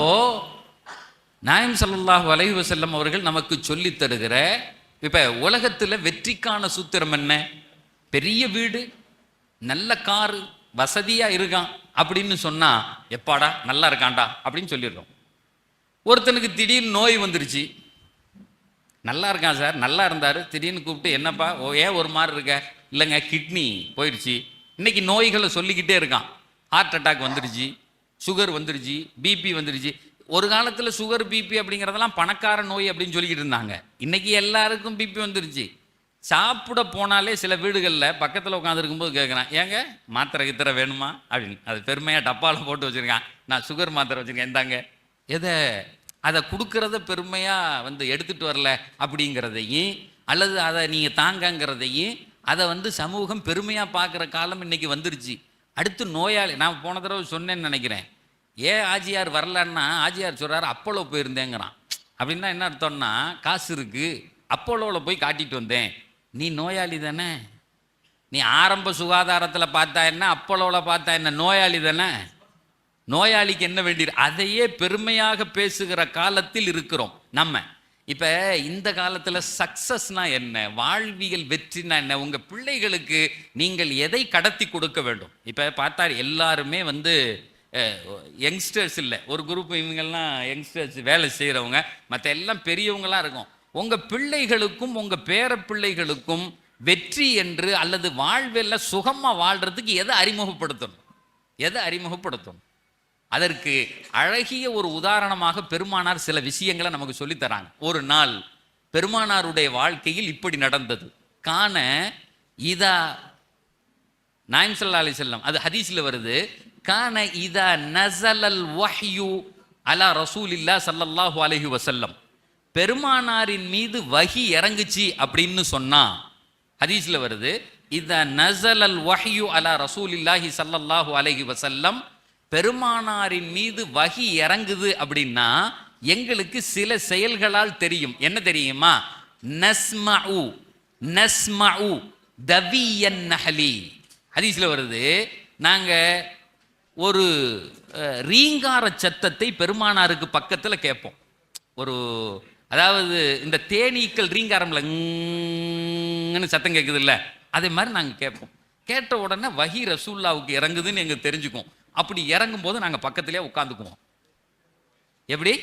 நாயம் ஸல்லல்லாஹு அலைஹி வஸல்லம் அவர்கள் நமக்கு சொல்லி தருகிற இப்ப உலகத்துல வெற்றிக்கான சூத்திரம் என்ன? பெரிய வீடு, நல்ல காரு, வசதியா இருக்கான் அப்படின்னு சொன்னா எப்பாடா நல்லா இருக்கான்டா அப்படின்னு சொல்லிடுறோம். ஒருத்தனுக்கு திடீர்னு நோய் வந்துருச்சு. நல்லா இருக்கான் சார், நல்லா இருந்தாரு, திடீர்னு கூப்பிட்டு என்னப்பா ஏன் ஒரு மாதிரி இருக்க? இல்லைங்க கிட்னி போயிடுச்சு. இன்னைக்கு நோய்களை சொல்லிக்கிட்டே இருக்கான். ஹார்ட் அட்டாக் வந்துருச்சு, சுகர் வந்துருச்சு, பிபி வந்துருச்சு. ஒரு காலத்தில் சுகர் பிபி அப்படிங்கிறதெல்லாம் பணக்கார நோய் அப்படின்னு சொல்லிக்கிட்டு இருந்தாங்க. இன்னைக்கு எல்லாருக்கும் பிபி வந்துருச்சு. சாப்பிட போனாலே சில வீடுகளில் பக்கத்தில் உட்காந்துருக்கும்போது கேட்குறான், ஏங்க மாத்திரை கித்திரை வேணுமா அப்படின்னு. அது பெருமையாக டப்பாவில் போட்டு வச்சுருக்கான், நான் சுகர் மாத்திரை வச்சுருக்கேன், இந்தாங்க. எதை அதை கொடுக்கறத பெருமையாக எடுத்துகிட்டு வரல அப்படிங்கிறதையும், அல்லது அதை நீங்கள் தாங்கங்கிறதையும் அதை சமூகம் பெருமையாக பார்க்குற காலம் இன்னைக்கு வந்துருச்சு. அடுத்து நோயாளி, நான் போன தடவை சொன்னேன்னு நினைக்கிறேன், ஏன் ஆஜியார் வரலன்னா ஆஜியார் சொல்கிறாரு அப்போலோ போயிருந்தேங்கிறான். அப்படின்னா என்ன அர்த்தம்னா, காசு இருக்குது, அப்போலோவில் போய் காட்டிட்டு வந்தேன். நீ நோயாளி தானே, நீ ஆரம்ப சுகாதாரத்தில் பார்த்தா என்ன, அப்போலோவில் பார்த்தா என்ன, நோயாளி தானே. நோயாளிக்கு என்ன வேண்டியது? அதையே பெருமையாக பேசுகிற காலத்தில் இருக்கிறோம் நம்ம. இப்போ இந்த காலத்தில் சக்சஸ்னா என்ன, வாழ்வியல் வெற்றினா என்ன, உங்கள் பிள்ளைகளுக்கு நீங்கள் எதை கடத்தி கொடுக்க வேண்டும்? இப்போ பார்த்தா எல்லாருமே யங்ஸ்டர்ஸ் இல்லை, ஒரு குரூப் இவங்கெல்லாம் யங்ஸ்டர்ஸ் வேலை செய்கிறவங்க, மற்ற எல்லாம் பெரியவங்களாம் இருக்கும். உங்கள் பிள்ளைகளுக்கும் உங்கள் பேர பிள்ளைகளுக்கும் வெற்றி என்று அல்லது வாழ்வில் சுகமாக வாழ்கிறதுக்கு எதை அறிமுகப்படுத்தணும்? எதை அறிமுகப்படுத்தணும்? அதற்கு அழகிய ஒரு உதாரணமாக பெருமானார் சில விஷயங்களை நமக்கு சொல்லித்தராங்க. ஒரு நாள் பெருமானாருடைய வாழ்க்கையில் இப்படி நடந்தது. காண இதா நாயம் ஸல்லல்லாஹு அலைஹி வஸல்லம், அது ஹதீஸ்ல வருது, கான இதா நஸலல் வஹ்யு அலா ரசூலில்லாஹ் ஸல்லல்லாஹு அலைஹி வஸல்லம், பெருமானாரின் மீது வஹி இறங்குச்சு அப்படின்னு சொன்னா, ஹதீஸ்ல வருது, இதா நஸலல் வஹ்யு அலா ரசூலில்லாஹி ஸல்லல்லாஹு அலைஹி வஸல்லம், பெருமானாரின் மீது வஹி இறங்குது அப்படின்னா எங்களுக்கு சில செயல்களால் தெரியும். என்ன தெரியுமா? நஸ்மஉ நஸ்மஉ தவியன் நஹலி, ஹதீஸ்ல வருது, நாங்க ஒரு ரீங்கார சத்தத்தை பெருமானாருக்கு பக்கத்துல கேட்போம். ஒரு அதாவது இந்த தேனீக்கள் ரீங்காரம்ல சத்தம் கேட்குது இல்ல, அதே மாதிரி நாங்க கேட்போம். கேட்ட உடனே வஹி ரசூலுல்லாஹ்வுக்கு இறங்குதுன்னு எங்களுக்கு தெரிஞ்சுக்கும். அப்படி இறங்கும் போது நாங்கள் பக்கத்திலே உட்காந்துக்குவோம். எப்படி?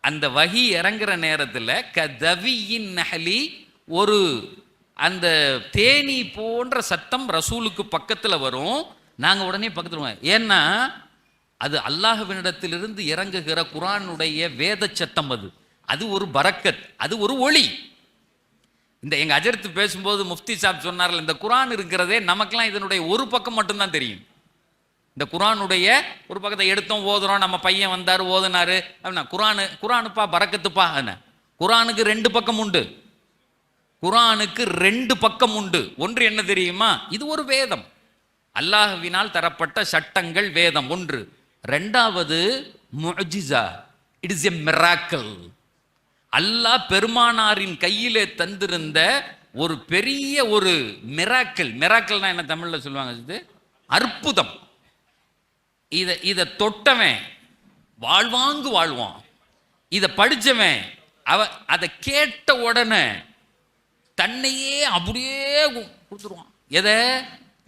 அந்த வஹி இறங்குற நேரத்தில் கதவியின் நஹலி, ஒரு அந்த தேனி போன்ற சத்தம் ரசூலுக்கு பக்கத்தில் வரும். நாங்கள் உடனே பக்கத்தில், ஏன்னா அது அல்லாஹ்வினிடத்திலிருந்து இறங்குகிற குர்ஆனுடைய வேத சத்தம். அது ஒரு பரக்கத், அது ஒரு ஒளி. இந்த எங்கள் அஜர்த்து பேசும்போது முஃப்தி சாப் சொன்னார்கள், இந்த குர்ஆன் இருக்கிறதே நமக்கெல்லாம் இதனுடைய ஒரு பக்கம் மட்டும்தான் தெரியும். இந்த குர்ஆனுடைய ஒரு பக்கத்தை எடுத்தோம் ஓதுறோம், நம்ம பையன் வந்தார் ஓதுனாரு அப்படின்னா குர்ஆனுப்பா பரக்கத்துப்பா. குர்ஆனுக்கு 2 பக்கம் உண்டு. குர்ஆனுக்கு 2 பக்கம் உண்டு. ஒன்று என்ன தெரியுமா? இது ஒரு வேதம், அல்லாஹ்வினால் தரப்பட்ட சட்டங்கள் வேதம் ஒன்று. 2வது முஅ்ஜிஸா, இட் இஸ் எ மிராக்கிள். அல்லாஹ் பெருமானாரின் கையிலே தந்திருந்த ஒரு பெரிய ஒரு மிராக்கல்னா என்ன தமிழ்ல சொல்லுவாங்க, இது அற்புதம். இதை தொட்டவன் வாழ்வாங்கு வாழ்வான். இதை படிச்சவன் அதை கேட்ட உடனே தன்னையே அப்படியே கொடுத்துருவான். எதை?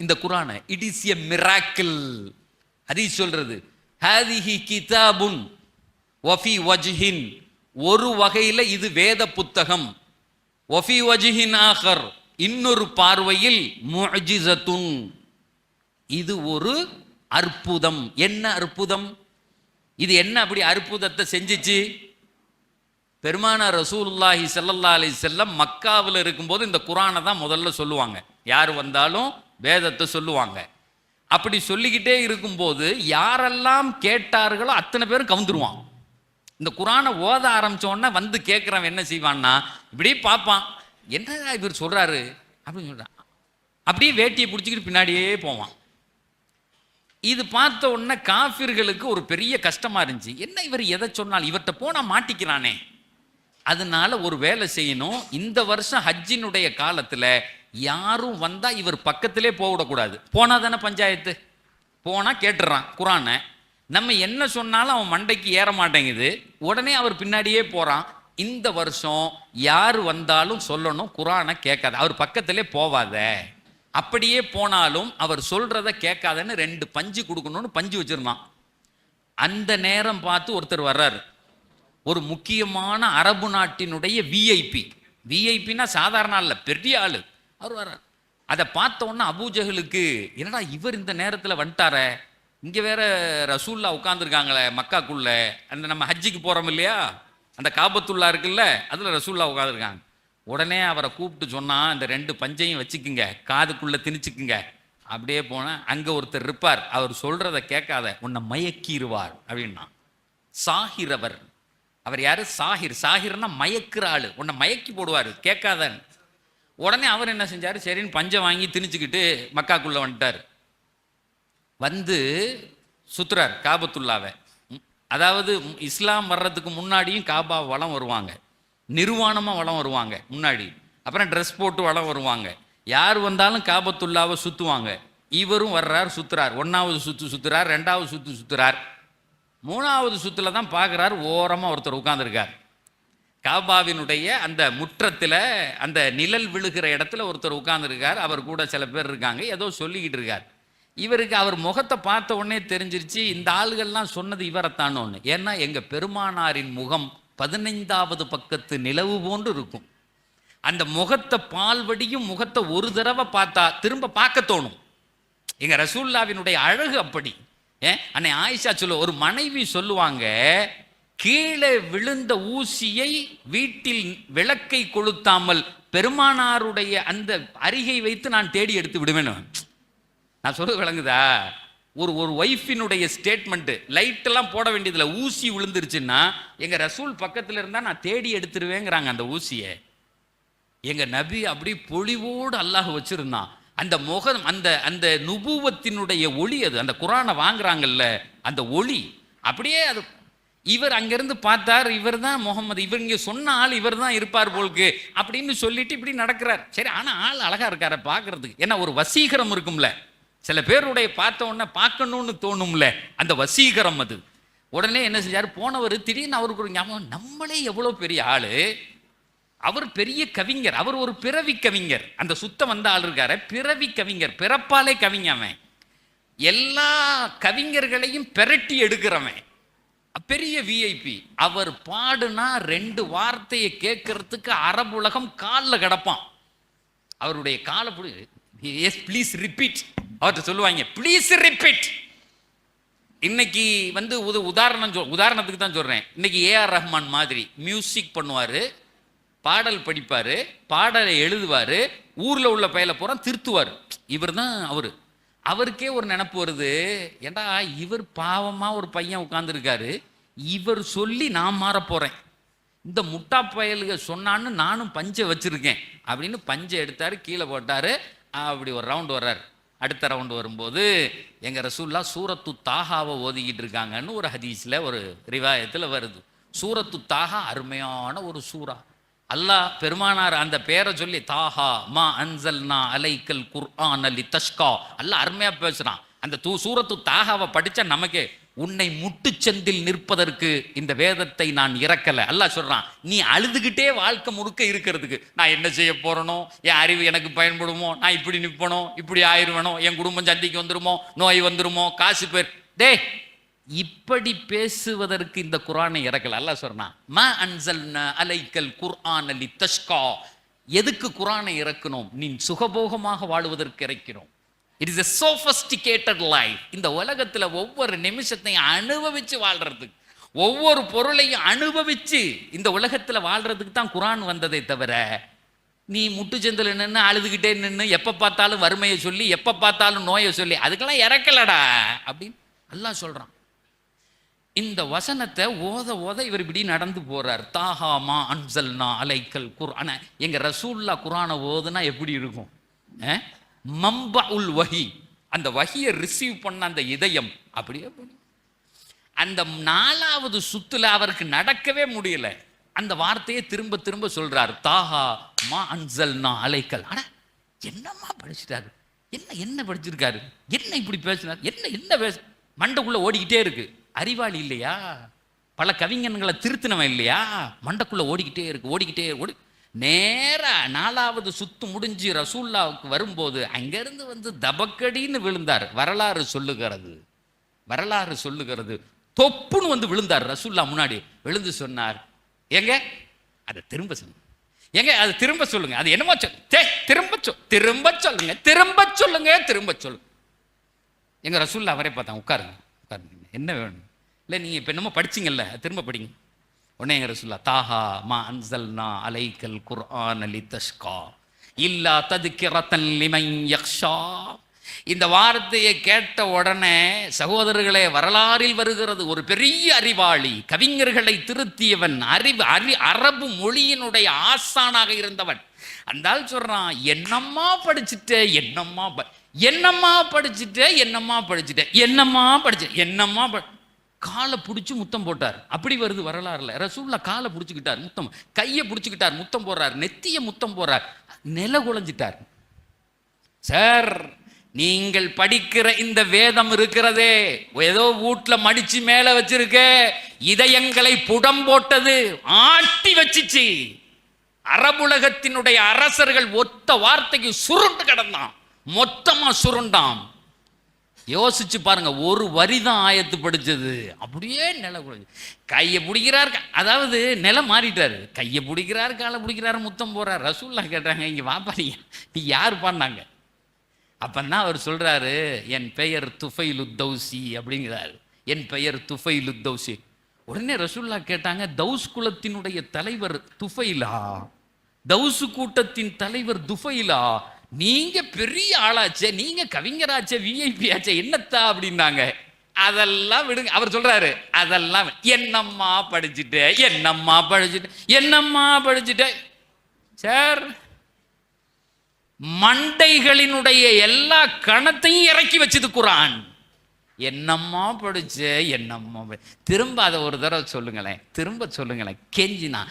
இந்த குர்ஆனை. It is a miracle. ஹதீஸ் சொல்றது, ஹாதிஹி கிதாபுன் வஃபி வஜ்ஹின், ஒரு வகையில் இது வேத புத்தகம், வஃபி வஜ்ஹின் ஆகர், இன்னொரு பார்வையில் முஅஜிஸத்துன், இது ஒரு அற்புதம். என்ன அற்புதம் இது? என்ன அப்படி அற்புதத்தை செஞ்சிச்சு? பெருமானார் ரசூலுல்லாஹி ஸல்லல்லாஹு அலைஹி வஸல்லம் மக்காவில் இருக்கும்போது இந்த குர்ஆனை தான் முதல்ல சொல்லுவாங்க. யார் வந்தாலும் வேதத்தை சொல்லுவாங்க. அப்படி சொல்லிக்கிட்டே இருக்கும்போது யாரெல்லாம் கேட்டார்களோ அத்தனை பேரும் கவுந்துருவான். இந்த குர்ஆனை ஓத ஆரம்பிச்சோன்னா வந்து கேட்குறவன் என்ன செய்வான்னா, இப்படி பார்ப்பான், என்ன இவர் சொல்றாரு அப்படின்னு சொல்றான். அப்படியே வேட்டியை பிடிச்சிக்கிட்டு பின்னாடியே போவான். இது பார்த்த உடனே காஃபிர்களுக்கு ஒரு பெரிய கஷ்டமா இருந்துச்சு. என்ன இவர் எதை சொன்னாலும் இவர்கிட்ட போனா மாட்டிக்கிறானே. அதனால ஒரு வேலை செய்யணும், இந்த வருஷம் ஹஜ்ஜினுடைய காலத்துல யாரும் வந்தா இவர் பக்கத்திலே போகக்கூடாது. போனா தானே பஞ்சாயத்து, போனா கேட்டுறான் குர்ஆனை, நம்ம என்ன சொன்னாலும் அவன் மண்டைக்கு ஏற மாட்டேங்குது, உடனே அவர் பின்னாடியே போறான். இந்த வருஷம் யார் வந்தாலும் சொல்லணும் குர்ஆனை கேட்காத, அவர் பக்கத்திலே போவாத, அப்படியே போனாலும் அவர் சொல்றத கேட்காதன்னு 2 பஞ்சு கொடுக்கணும்னு பஞ்சு வச்சிருந்தான். அந்த நேரம் பார்த்து ஒருத்தர் வர்றாரு, ஒரு முக்கியமான அரபு நாட்டினுடைய விஐபினா சாதாரண ஆள், பெரிய ஆளு. அவர் வர்றார். அதை பார்த்த உடனே அபூஜஹலுக்கு, என்னடா இவர் இந்த நேரத்தில் வந்துட்டார, இங்கே வேற ரசூல்லா உட்காந்துருக்காங்களே மக்காக்குள்ள, அந்த நம்ம ஹஜ்ஜிக்கு போறோம் இல்லையா, அந்த காபத்துல்லா இருக்குல்ல, அதில் ரசூல்லா உட்காந்துருக்காங்க. உடனே அவரை கூப்பிட்டு சொன்னா, இந்த 2 பஞ்சையும் வச்சுக்குங்க, காதுக்குள்ள திணிச்சுக்குங்க. அப்படியே போனால் அங்கே ஒருத்தர் இருப்பார், அவர் சொல்றதை கேட்காத, உன்னை மயக்கிடுவார் அப்படின்னா. சாஹிர் அவர் யாரு? சாஹிர்னா மயக்கிற ஆளு, உன்னை மயக்கி போடுவார் கேட்காதன்னு. உடனே அவர் என்ன செஞ்சாரு, சரின்னு பஞ்சை வாங்கி திணிச்சுக்கிட்டு மக்காக்குள்ள வந்துட்டார். வந்து சுத்துறார் காபத்துல்லாவை. அதாவது இஸ்லாம் வர்றதுக்கு முன்னாடியும் காபா வலம் வருவாங்க, நிர்வாணமாக வலம் வருவாங்க முன்னாடி, அப்புறம் ட்ரெஸ் போட்டு வலம் வருவாங்க. யார் வந்தாலும் காபத்துல்லாவை சுற்றுவாங்க. இவரும் வர்றார், சுற்றுறார். 1வது சுற்று சுற்றுறார், 2வது சுற்று சுற்றுறார், 3வது சுற்றுல தான் பார்க்குறார், ஓரமாக ஒருத்தர் உட்கார்ந்துருக்கார். காபாவினுடைய அந்த முற்றத்தில் அந்த நிழல் விழுகிற இடத்துல ஒருத்தர் உட்கார்ந்துருக்கார். அவர் கூட சில பேர் இருக்காங்க, ஏதோ சொல்லிக்கிட்டு இருக்கார். இவருக்கு அவர் முகத்தை பார்த்த உடனே தெரிஞ்சிருச்சு, இந்த ஆளுகள்லாம் சொன்னது இவரைத்தானு ஒன்று. ஏன்னா எங்கள் பெருமானாரின் முகம் 15வது பக்கத்து நிலவு போன்று இருக்கும். அந்த முகத்தை பால்வடியும் முகத்தை ஒரு தடவை பார்த்தா திரும்ப பார்க்க தோணும். எங்க ரசூல்லாவினுடைய அழகு அப்படி. அன்னை ஆயிஷா சொல்ல, ஒரு மனைவி சொல்லுவாங்க, கீழே விழுந்த ஊசியை வீட்டில் விளக்கை கொளுத்தாமல் பெருமானாருடைய அந்த அருகை வைத்து நான் தேடி எடுத்து விடுவேன். நான் சொல்றது விளங்குதா? ஒரு ஒய்ஃபினுடைய ஸ்டேட்மெண்ட். லைட்டெல்லாம் போட வேண்டியதில்லை, ஊசி விழுந்துருச்சுன்னா எங்க ரசூல் பக்கத்தில் இருந்தால் நான் தேடி எடுத்துருவேங்கிறாங்க அந்த ஊசியை. எங்க நபி அப்படி பொலிவோடு அல்லாஹ் வச்சிருந்தான். அந்த முகம், அந்த நுபுவத்தினுடைய ஒளி, அது அந்த குர்ஆனை வாங்குறாங்கல்ல அந்த ஒளி அப்படியே. அது இவர் அங்கிருந்து பார்த்தார், இவர் தான் முகமது, இவர் இங்கே சொன்ன ஆள் இவர் தான் இருப்பார் போலுக்கு அப்படின்னு சொல்லிட்டு இப்படி நடக்கிறார். சரி, ஆனால் ஆள் அழகா இருக்கார பார்க்கறதுக்கு. ஏன்னா ஒரு வசீகரம் இருக்கும்ல, சில பேருடைய பார்த்த உடனே பார்க்கணும்னு தோணும்ல, அந்த வசீகரம் அது. உடனே என்ன செஞ்சார், போனவர் திடீர்னு அவருக்கு ஒரு ஞாபகம், நம்மளே எவ்வளோ பெரிய ஆளு, அவர் பெரிய கவிஞர், அவர் ஒரு பிறவி கவிஞர். அந்த சுத்தம் வந்த ஆள் இருக்கார பிறவி கவிஞர், பிறப்பாலே கவிஞவன், எல்லா கவிஞர்களையும் பெரட்டி எடுக்கிறவன், பெரிய விஐபி. அவர் பாடுனா 2 வார்த்தையை கேட்கறதுக்கு அரபு உலகம் காலில் கிடப்பான். அவருடைய காலை புடி, எஸ் ப்ளீஸ் ரிப்பீட், அவர்கிட்ட சொல்லுவாங்க ப்ளீஸ் ரிப்பீட். இன்னைக்கு வந்து உதாரணத்துக்கு தான் சொல்றேன். இன்னைக்கு ஏஆர் ரஹ்மான் மாதிரி மியூசிக் பண்ணுவாரு, பாடல் படிப்பாரு, பாடலை எழுதுவாரு, ஊர்ல உள்ள பயில பூரா திருத்துவார். இவர் தான் அவருக்கே ஒரு நினப்பு வருது, ஏண்டா இவர் பாவமா ஒரு பையன் உட்கார்ந்துருக்காரு, இவர் சொல்லி நான் மாற போறேன், இந்த முட்டா பயலுக சொன்னான்னு நானும் பஞ்சை வச்சிருக்கேன் அப்படின்னு பஞ்சை எடுத்தாரு, கீழே போட்டாரு. அப்படி ஒரு ரவுண்டு வர்றாரு. அடுத்த ரவுண்டு வரும்போது எங்க ரசூல்லா சூரத்து தாஹாவை ஓதிக்கிட்டு இருக்காங்கன்னு ஒரு ஹதீஸ்ல ஒரு ரிவாயத்தில் வருது. சூரத்து தாஹா அருமையான ஒரு சூறா. அல்லாஹ் பெருமானார் அந்த பேரை சொல்லி தாஹா மா அன்சல்னா அலைக்கல் குர்ஆன் அலி தஷ்கா அல்லாஹ் அருமையா பேசுறான். அந்த சூரத்து தாகாவை படிச்சா நமக்கே உன்னை முட்டுச்சந்தில் நிற்பதற்கு இந்த வேதத்தை நான் இறக்கல. அல்லாஹ் சொல்றான், நீ அழுதுகிட்டே வாழ்க்கை முழுக்க இருக்கிறதுக்கு நான் என்ன செய்ய போறனோ, என் அறிவு எனக்கு பயன்படுமோ, நான் இப்படி நிற்பனோ, இப்படி ஆயிருவனோ, என் குடும்பம் சந்திக்கு வந்துருமோ, நோய் வந்துருமோ, காசு பேர் டே இப்படி பேசுவதற்கு இந்த குர்ஆனை இறக்கல. அல்லாஹ் சொல்றான், மா அன்சல்னா அலைக்கல் குர்ஆன் அலி தஷ்கா. எதுக்கு குர்ஆனை இறக்கணும்? நீ சுகபோகமாக வாழுவதற்கு இறக்கிறோம். It is a sophisticated life. இந்த உலகத்துல ஒவ்வொரு நிமிஷத்தையும் அனுபவிச்சு வாழ்றதுக்கு, ஒவ்வொரு பொருளையும் அனுபவிச்சு இந்த உலகத்துல வாழ்றதுக்கு தான் குர்ஆன் வந்ததே தவிர நீ முட்டுச்சந்தில் நின்று அழுதுகிட்டே நின்று எப்ப பார்த்தாலும் வறுமையை சொல்லி எப்ப பார்த்தாலும் நோயை சொல்லி அதுக்கெல்லாம் இறக்கலடா அப்படின்னு அல்லாஹ் சொல்றான். இந்த வசனத்தை ஓத ஓத இவர் இப்படி நடந்து போறார். தாஹா மா அன்சல்னா அலைக்கல் குர்ஆன. எங்க ரசூல்லா குர்ஆனை ஓதுனா எப்படி இருக்கும்? மம்பஉல் வஹி, அந்த வஹியை ரிசீவ் பண்ண அந்த இதயம் அப்படியே அந்த 4வது சுத்துல அவருக்கு நடக்கவே முடியல. அந்த வார்த்தையை திரும்ப திரும்ப சொல்றார். தாஹா மா அன்சல்னா அலைக்கல். ஆனா என்னம்மா படிச்சுட்டாரு, என்ன படிச்சிருக்காரு, என்ன இப்படி பேசினார், என்ன பேச மண்டைக்குள்ள ஓடிக்கிட்டே இருக்கு. அறிவாளி இல்லையா? பல கவிஞன்களை திருத்தினவன் இல்லையா? மண்டைக்குள்ள ஓடிக்கிட்டே நேரா 4வது சுத்து முடிஞ்சு ரசூல்லாவுக்கு வரும்போது அங்கிருந்து வந்து தபக்கடின்னு விழுந்தார். வரலாறு சொல்லுகிறது தொப்புன்னு வந்து விழுந்தார் ரசூல்லா முன்னாடி. விழுந்து சொன்னார், எங்க அதை திரும்ப சொல்லுங்க, எங்க அதை திரும்ப சொல்லுங்க, அது என்னமோ திரும்ப சொல்லுங்க. எங்க ரசூல்லா அவரே பார்த்தாங்க, உட்காருங்க என்ன வேணும், இல்லை நீங்க இப்ப என்னமோ படிச்சிங்கல்ல திரும்ப படிங்க. உடனே எங்க ரசூல்லா தாஹா மா அன்சல்னா அலைக்கல் குர்ஆன் அலி தஷ்கா இல்லா தத்கிரத்தன் லிமன் யக்ஷா. இந்த வார்த்தையை கேட்ட உடனே சகோதரர்களே, வரலாறில் வருகிறது ஒரு பெரிய அறிவாளி, கவிஞர்களை திருத்தியவன், அரபு மொழியினுடைய ஆசானாக இருந்தவன். அந்த ஆள் சொல்றான், என்னம்மா படிச்சுட்ட, காலை பிடிச்சி முத்தம் போட்டார். அப்படி வருது வரலாறுல. ரசூல்லா காலை பிடிச்சிக்கிட்டார், முத்தம், கையை பிடிச்சிக்கிட்டார், முத்தம் போடுறார், நெத்திய முத்தம் போடுறார், நில குலைஞ்சிட்டார். சார், நீங்கள் படிக்கிற இந்த வேதம் இருக்கிறதே ஏதோ வீட்டுல மடிச்சு மேல வச்சிருக்க, இதயங்களை புடம் போட்டது, ஆட்டி வச்சிச்சு. அரபுலகத்தினுடைய அரசர்கள் ஒத்த வார்த்தைக்கு சுருண்டு கிடந்தான், மொத்தமா சுருண்டான். யோசிச்சு பாருங்க, ஒரு வரிதான் ஆயத்து படிச்சது, அப்படியே நில குலைஞ்சு. கையை பிடிக்கிறார், அதாவது நிலம் மாறிட்டாரு, கையை பிடிக்கிறார், காலை பிடிக்கிறாரு, முத்தம் போறார். ரசூல்லா கேட்டாங்க, இங்க வாப்பா நீ யார் பாண்டாங்க. அப்பன்னா அவர் சொல்றாரு, என் பெயர் துஃபைலு தௌசி அப்படிங்கிறாரு, என் பெயர் துஃபைலு தௌசி. உடனே ரசூல்லா கேட்டாங்க, தௌஸ் குலத்தினுடைய தலைவர் துஃபைலா, தௌசு கூட்டத்தின் தலைவர் துஃபைலா, நீங்க பெரிய ஆளாச்சே, நீங்க கவிஞராச்சே, விஐபி ஆச்சே, என்னத்தா அப்படின்னாங்க. அதெல்லாம் விடுங்க. அவர் சொல்றாரு, அதெல்லாம் என்னம்மா படிச்சுட்டேன் சார். மண்டைகளினுடைய எல்லா கணத்தையும் இறக்கி வச்சது குர்ஆன். என்னம்மா திரும்ப அதை ஒரு தடவை சொல்லுங்களேன், கெஞ்சினா.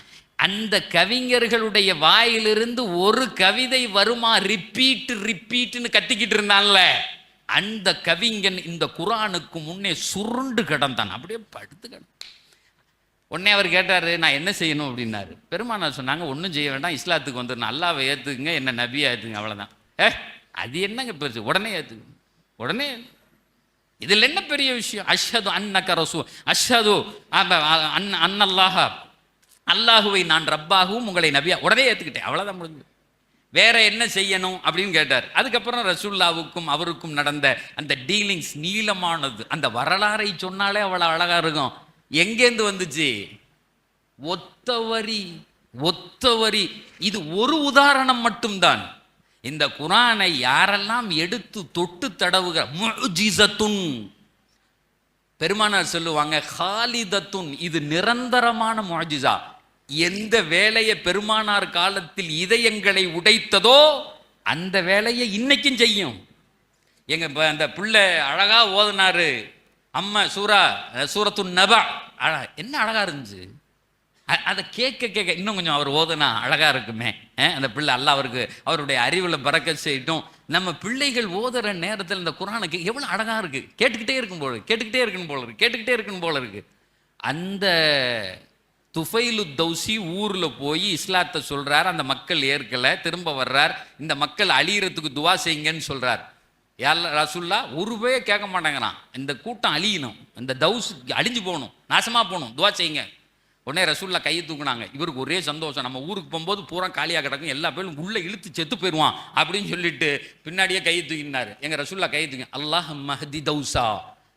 அந்த கவிஞர்களுடைய வாயிலிருந்து ஒரு கவிதை வருமா, ரிப்பீட்னு கத்திக்கிட்டு இருந்தான்ல, அந்த கவிஞன் இந்த குர்ஆனுக்கு முன்னே சுருண்டு கிடந்தான், அப்படியே படுத்து கிடந்தான். உடனே அவர் கேட்டாரு, நான் என்ன செய்யணும் அப்படின்னாரு. பெருமானார் சொன்னாங்க, ஒன்றும் செய்ய வேண்டாம், இஸ்லாத்துக்கு வந்துடணும், அல்லாவை ஏற்றுக்குங்க, என்ன நபியா ஏற்றுங்க, அவ்வளோதான். அது என்னங்க பெருசு, உடனே ஏற்றுங்க, உடனே. இதில் என்ன பெரிய விஷயம்? அஷ்ஹது அன்னக ரசூல், அஷ்ஹது அன்னல்லாஹ, அல்லாஹுவை நான் ரப்பாகவும் உங்களை நபியா, உடனே ஏற்றுக்கிட்டேன், அவ்வளோதான் முடிஞ்சு. வேற என்ன செய்யணும் அப்படின்னு கேட்டார். அதுக்கப்புறம் ரசூல்லாவுக்கும் அவருக்கும் நடந்த அந்த டீலிங்ஸ் நீளமானது. அந்த வரலாறை சொன்னாலே அவ்வளோ அழகா இருக்கும். எங்கேருந்து வந்துச்சு? ஒத்த வரி. இது ஒரு உதாரணம் மட்டும்தான். இந்த குர்ஆனை யாரெல்லாம் எடுத்து தொட்டு தடவுகிற முஜிசத்துன், பெருமானார் சொல்லுவாங்க, ஹாலிதத்துன், இது நிரந்தரமான முஜிசா. எந்த வேலையை பெருமானார் காலத்தில் இதயங்களை உடைத்ததோ அந்த வேலையை இன்னைக்கும் செய்யும். எங்க அந்த பிள்ளை அழகா ஓதுனாரு, அம்மா சூரத்துன் நபா, என்ன அழகா இருந்துச்சு. அதை கேட்க கேட்க இன்னும் கொஞ்சம் அவர் ஓதுனா அழகா இருக்குமே, அந்த பிள்ளை அல்லாஹ் அவருக்கு அவருடைய அறிவில் பறக்க செய்யட்டும். நம்ம பிள்ளைகள் ஓதுற நேரத்தில் இந்த குர்ஆனுக்கு எவ்வளோ அழகா இருக்கு, கேட்டுக்கிட்டே இருக்கும் போல கேட்டுக்கிட்டே இருக்கணும் போல இருக்கு, கேட்டுக்கிட்டே இருக்கணும் போல இருக்கு. அந்த துஃபைலு தௌசி ஊர்ல போய் இஸ்லாத்தை சொல்றார். அந்த மக்கள் ஏற்கல, திரும்ப வர்றார். இந்த மக்கள் அழியறதுக்கு துவா செய்யுங்கன்னு சொல்றார். யார் ரசூல்லா ஒரு பேய கேட்க மாட்டேங்கிறான். இந்த கூட்டம் அழியணும், இந்த தௌஸ் அழிஞ்சு போகணும், நாசமா போகணும், துவா செய்யுங்க. உடனே ரசூல்லா கையை தூக்குனாங்க. இவருக்கு ஒரே சந்தோஷம், நம்ம ஊருக்கு போகும்போது பூரா காலியாக கிடக்கும், எல்லா பேரும் உள்ள இழுத்து செத்து போயிடுவான் அப்படின்னு சொல்லிட்டு பின்னாடியே கையை தூக்கினாரு. எங்க ரசூல்லா கையை தூக்கி அல்லாஹ் மஹதி தௌசா,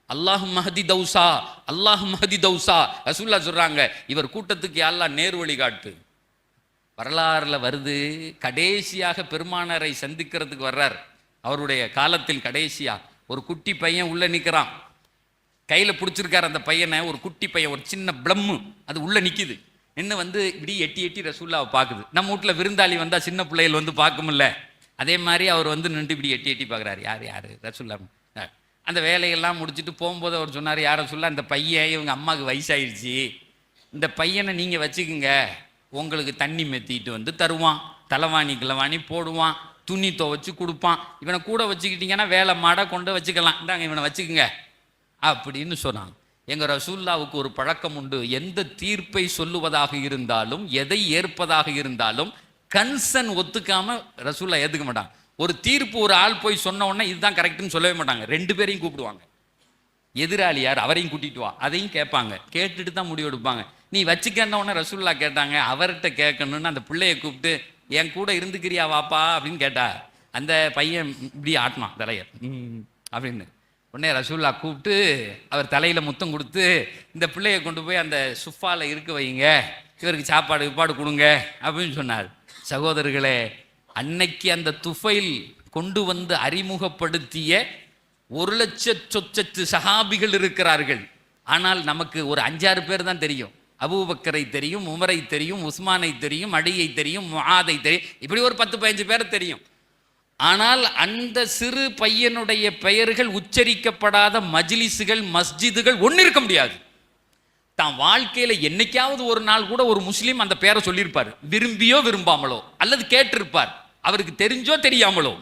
அல்லாஹ் மஹதி தௌசா, அல்லாஹ் மஹதி தௌசா. ரசூல்லா சொல்றாங்க, இவர் கூட்டத்துக்கு அல்லாஹ் நேர் வழி காட்டு. வரலாறுல வருது, கடைசியாக பெருமானாரை சந்திக்கிறதுக்கு வர்றார். அவருடைய காலத்தில் கடைசியா ஒரு குட்டி பையன் உள்ள நிற்கிறான். கையில் பிடிச்சிருக்காரு அந்த பையனை. ஒரு குட்டி பையன், ஒரு சின்ன பிளம்மு, அது உள்ள நிற்கிது. நின்று வந்து இப்படி எட்டி எட்டி ரசூல்லாவை பார்க்குது. நம்ம வீட்டில் விருந்தாளி வந்தால் சின்ன பிள்ளைகள் வந்து பார்க்கும்ல, அதே மாதிரி அவர் வந்து நின்று இப்படி எட்டி எட்டி பார்க்குறாரு. யார் யார் ரசூல்லா. அந்த வேலையெல்லாம் முடிச்சுட்டு போகும்போது அவர் சொன்னார், யார் ரசூல்லா, இந்த பையன் இவங்க அம்மாவுக்கு வயசாயிடுச்சு, இந்த பையனை நீங்கள் வச்சுக்குங்க, உங்களுக்கு தண்ணி மெத்திட்டு வந்து தருவான், தலைவாணி கிளவாணி போடுவான், துணி துவைச்சு கொடுப்பான், இவனை கூட வச்சுக்கிட்டிங்கன்னா வேலை மாட கொண்டு வச்சுக்கலாம், இந்தாங்க இவனை வச்சுக்குங்க அப்படின்னு சொன்னாங்க. எங்கள் ரசூல்லாவுக்கு ஒரு பழக்கம் உண்டு, எந்த தீர்ப்பை சொல்லுவதாக இருந்தாலும் எதை ஏற்பதாக இருந்தாலும் கன்சன் ஒத்துக்காம ரசூல்லா ஏற்றுக்க மாட்டாங்க. ஒரு தீர்ப்பு ஒரு ஆள் போய் சொன்ன உடனே இதுதான் கரெக்டுன்னு சொல்லவே மாட்டாங்க. ரெண்டு பேரையும் கூப்பிடுவாங்க. எதிராளி யார் அவரையும் கூட்டிட்டு வா, அதையும் கேட்பாங்க. கேட்டுட்டு தான் முடிவு எடுப்பாங்க. நீ வச்சுக்கன்ன உடனே ரசூல்லா கேட்டாங்க, அவர்கிட்ட கேட்கணும்னு அந்த பிள்ளைய கூப்பிட்டு என் கூட இருந்துக்கிறியா வாப்பா அப்படின்னு கேட்டா, அந்த பையன் இப்படி ஆட்டினான் தலைய அப்படின்னு. உடனே ரசூல்லா கூப்பிட்டு அவர் தலையில் முத்தம் கொடுத்து, இந்த பிள்ளையை கொண்டு போய் அந்த சுஃபாவில் இருக்க வைங்க, இவருக்கு சாப்பாடு கொடுங்க அப்படின்னு சொன்னார். சகோதரர்களே, அன்னைக்கு அந்த துஃபைல் கொண்டு வந்து அறிமுகப்படுத்திய 1,00,000 சொச்சத்து சஹாபிகள் இருக்கிறார்கள். ஆனால் நமக்கு ஒரு 5-6 பேர் தான் தெரியும். அபூபக்கரை தெரியும், உமரை தெரியும், உஸ்மானை தெரியும், அலியை தெரியும், முஆதை தெரியும், இப்படி ஒரு 10-15 பேர் தெரியும். ஆனால் அந்த சிறு பையனுடைய பெயர்கள் உச்சரிக்கப்படாத மஜ்லிஸுகள், மஸ்ஜிதுகள் ஒன்று இருக்க முடியாது. தான் வாழ்க்கையில என்னைக்காவது ஒரு நாள் கூட ஒரு முஸ்லீம் அந்த பேரை சொல்லியிருப்பார், விரும்பியோ விரும்பாமலோ, அல்லது கேட்டிருப்பார், அவருக்கு தெரிஞ்சோ தெரியாமலோ.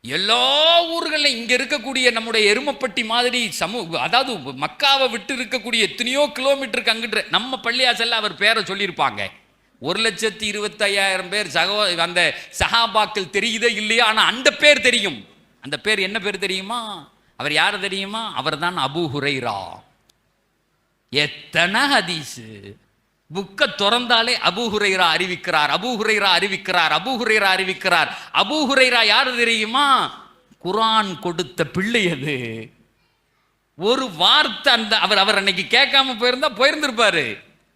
எல்லா ஊர்களிலும் இங்க இருக்கக்கூடிய நம்முடைய எருமப்பட்டி மாதிரி அதாவது மக்காவை விட்டு இருக்கக்கூடிய எத்தனையோ கிலோமீட்டருக்கு அங்கிட்டு நம்ம பள்ளியாசல்ல அவர் பேரை சொல்லியிருப்பாங்க. 1,25,000 பேர் அந்த சஹாபாக்கள் தெரியுதே இல்லையா, ஆனா அந்த பேர் தெரியும். அந்த பேர் என்ன பேர் தெரியுமா? அவர் யார் தெரியுமா? அவர் தான் அபூ ஹுரைரா. எத்தனை ஹதீஸ் புக்க திறந்தாலே அபூ ஹுரைரா அறிவிக்கிறார், அபூ ஹுரைரா அறிவிக்கிறார், அபூ ஹுரைரா அறிவிக்கிறார். அபூ ஹுரைரா யார் தெரியுமா? குர்ஆன் கொடுத்த பிள்ளை. அது ஒரு வார்த்தை அந்த அவர் அன்னைக்கு கேட்காம போயிருந்திருப்பாரு.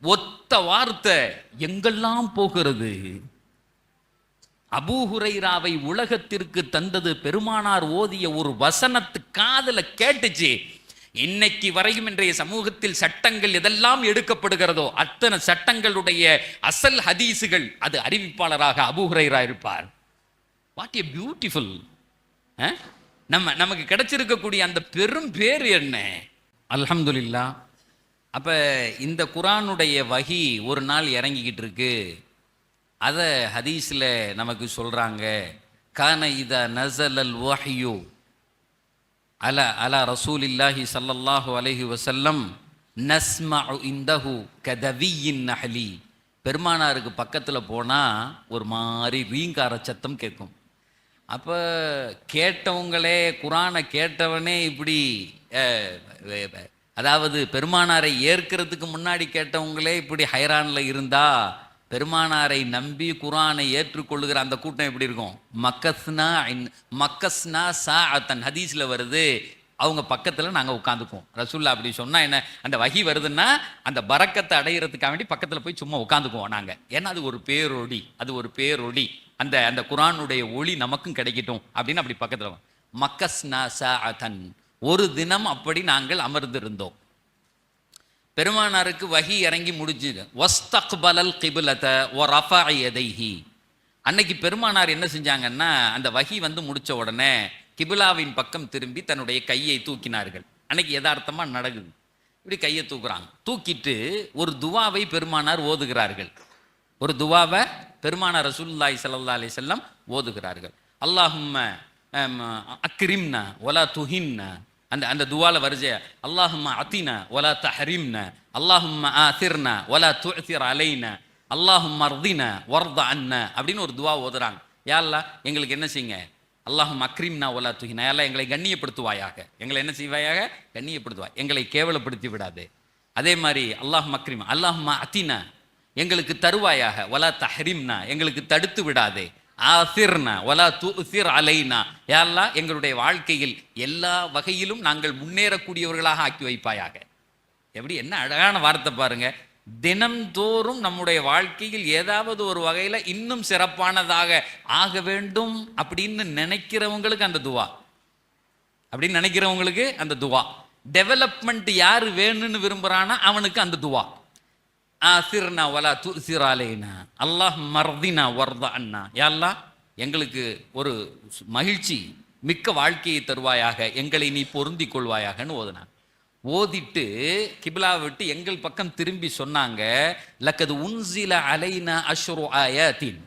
ஒத்த வார்த்தை எங்கெல்லாம் போகிறது. அபூ ஹுரைராவை உலகத்திற்கு தந்தது பெருமானார் ஓதிய ஒரு வசனத்து காதுல கேட்டுச்சு. இன்னைக்கு வரையும் இன்றைய சமூகத்தில் சட்டங்கள் எதெல்லாம் எடுக்கப்படுகிறதோ அத்தனை சட்டங்களுடைய அசல் ஹதீசுகள் அது அறிவிப்பாளராக அபூ ஹுரைரா இருப்பார். What a beautiful. நமக்கு கிடைச்சிருக்கக்கூடிய அந்த பெரும் பேர் என்ன? அல்ஹம்துலில்லாஹ். அப்ப இந்த குர்ஆனுடைய வஹி ஒரு நாள் இறங்கிக்கிட்டு இருக்கு. அதை ஹதீஸ்ல நமக்கு சொல்றாங்க. கான இதா நஸலல் வஹ்யு அலா ரசூலில்லாஹி ஸல்லல்லாஹு அலைஹி வஸல்லம் நஸ்மஉ இந்தஹு கதவியின் நஹ்லி. பெருமானாருக்கு பக்கத்துல போனா ஒரு மாதிரி ரீங்கார சத்தம் கேட்கும். அப்ப கேட்டவங்களே, குர்ஆனை கேட்டவனே இப்படி அதாவது பெருமானாரை ஏற்கிறதுக்கு முன்னாடி கேட்டவங்களே இப்படி ஹைரான்ல இருந்தா, பெருமானாரை நம்பி குர்ஆனை ஏற்றுக்கொள்ளுகிற அந்த கூட்டம் எப்படி இருக்கும்? மக்கஸ்னா சாஅத்தன் ஹதீஸ்ல வருது. அவங்க பக்கத்துல நாங்க உட்காந்துக்குவோம். ரசூல்லா அப்படி சொன்னா என்ன, அந்த வஹி வருதுன்னா அந்த பரக்கத்தை அடையிறதுக்காக வேண்டி பக்கத்துல போய் சும்மா உட்காந்துக்குவோம் நாங்க. ஏன்னா அது ஒரு பேரொடி, அது ஒரு பேரொடி. அந்த குர்ஆனுடைய ஒளி நமக்கும் கிடைக்கட்டும் அப்படின்னு அப்படி பக்கத்துல மக்கஸ்னா சாஅத்தன், ஒரு தினம் அப்படி நாங்கள் அமர்ந்திருந்தோம். பெருமானாருக்கு வஹி இறங்கி முடிஞ்சுது. வஸ்தக்பலல் கிப்லத வ ரஃபஅ யதைஹி. அன்னைக்கு பெருமானார் என்ன செஞ்சாங்கன்னா, அந்த வஹி வந்து முடிச்ச உடனே கிபிலாவின் பக்கம் திரும்பி தன்னுடைய கையை தூக்கினார்கள். அன்னைக்கு யதார்த்தமா நடக்குது. இப்படி கையை தூக்குறாங்க. தூக்கிட்டு ஒரு துவாவை பெருமானார் ஓதுகிறார்கள். ஒரு துவாவை பெருமானார் ரசூலுல்லாஹி ஸல்லல்லாஹு அலைஹி வஸல்லம் ஓதுகிறார்கள். அல்லாஹும்ம அக்ரிம்னா வலா துஹின்னா, அந்த அந்த துவால வருஜே அல்லாஹும்ம அத்தினா வலா தஹரிம்னா, அல்லாஹும்ம ஆதிர்னா வலா துஅதிர் அலைனா, அல்லாஹும்ம அர்தினா வர்த அன்னா அப்படின்னு ஒரு துவா ஓதுறாங்க. யா அல்லாஹ் எங்களுக்கு என்ன செய்யுங்க, அல்லாஹும்ம அக்ரிம்னா வலா துஹினா, யா அல்லாஹ் எங்களை கண்ணியப்படுத்துவாயாக, எங்களை என்ன செய்வாயாக, கண்ணியப்படுத்துவாய், எங்களை கேவலப்படுத்தி விடாதே. அதே மாதிரி அல்லாஹும்ம அக்ரிம் அல்லாஹும்ம அத்தினா, எங்களுக்கு தருவாயாக, வலா தஹரிம்னா எங்களுக்கு தடுத்து விடாதே, ஆசிர்னா வலா துசிர் அலைனா, யா அல்லாஹ் எங்களுடைய வாழ்க்கையில் எல்லா வகையிலும் நாங்கள் முன்னேறக்கூடியவர்களாக ஆக்கி வைப்பாயாக. எப்படி என்ன அழகான வார்த்தை பாருங்க. தினம்தோறும் நம்முடைய வாழ்க்கையில் ஏதாவது ஒரு வகையில் இன்னும் சிறப்பானதாக ஆக வேண்டும் அப்படின்னு நினைக்கிறவங்களுக்கு அந்த துவா, அப்படின்னு நினைக்கிறவங்களுக்கு அந்த துவா. டெவலப்மெண்ட் யாரு வேணும்னு விரும்புறானா அவனுக்கு அந்த துவா. ஆசிர்னா வலா துசிர் அலைனா, அல்லாஹ் மர்தினா வர்த அன்னா, யா அல்லாஹ் எங்களுக்கு ஒரு மகிழ்ச்சி மிக்க வாழ்க்கையை தருவாயாக, எங்களை நீ பொருந்தி கொள்வாயாகன்னு ஓதுனாங்க. ஓதிட்டு கிபிலாவை விட்டு எங்கள் பக்கம் திரும்பி சொன்னாங்க, லக்கது உன்சில அலைனா அஷ்ரு ஆயாத்தின்,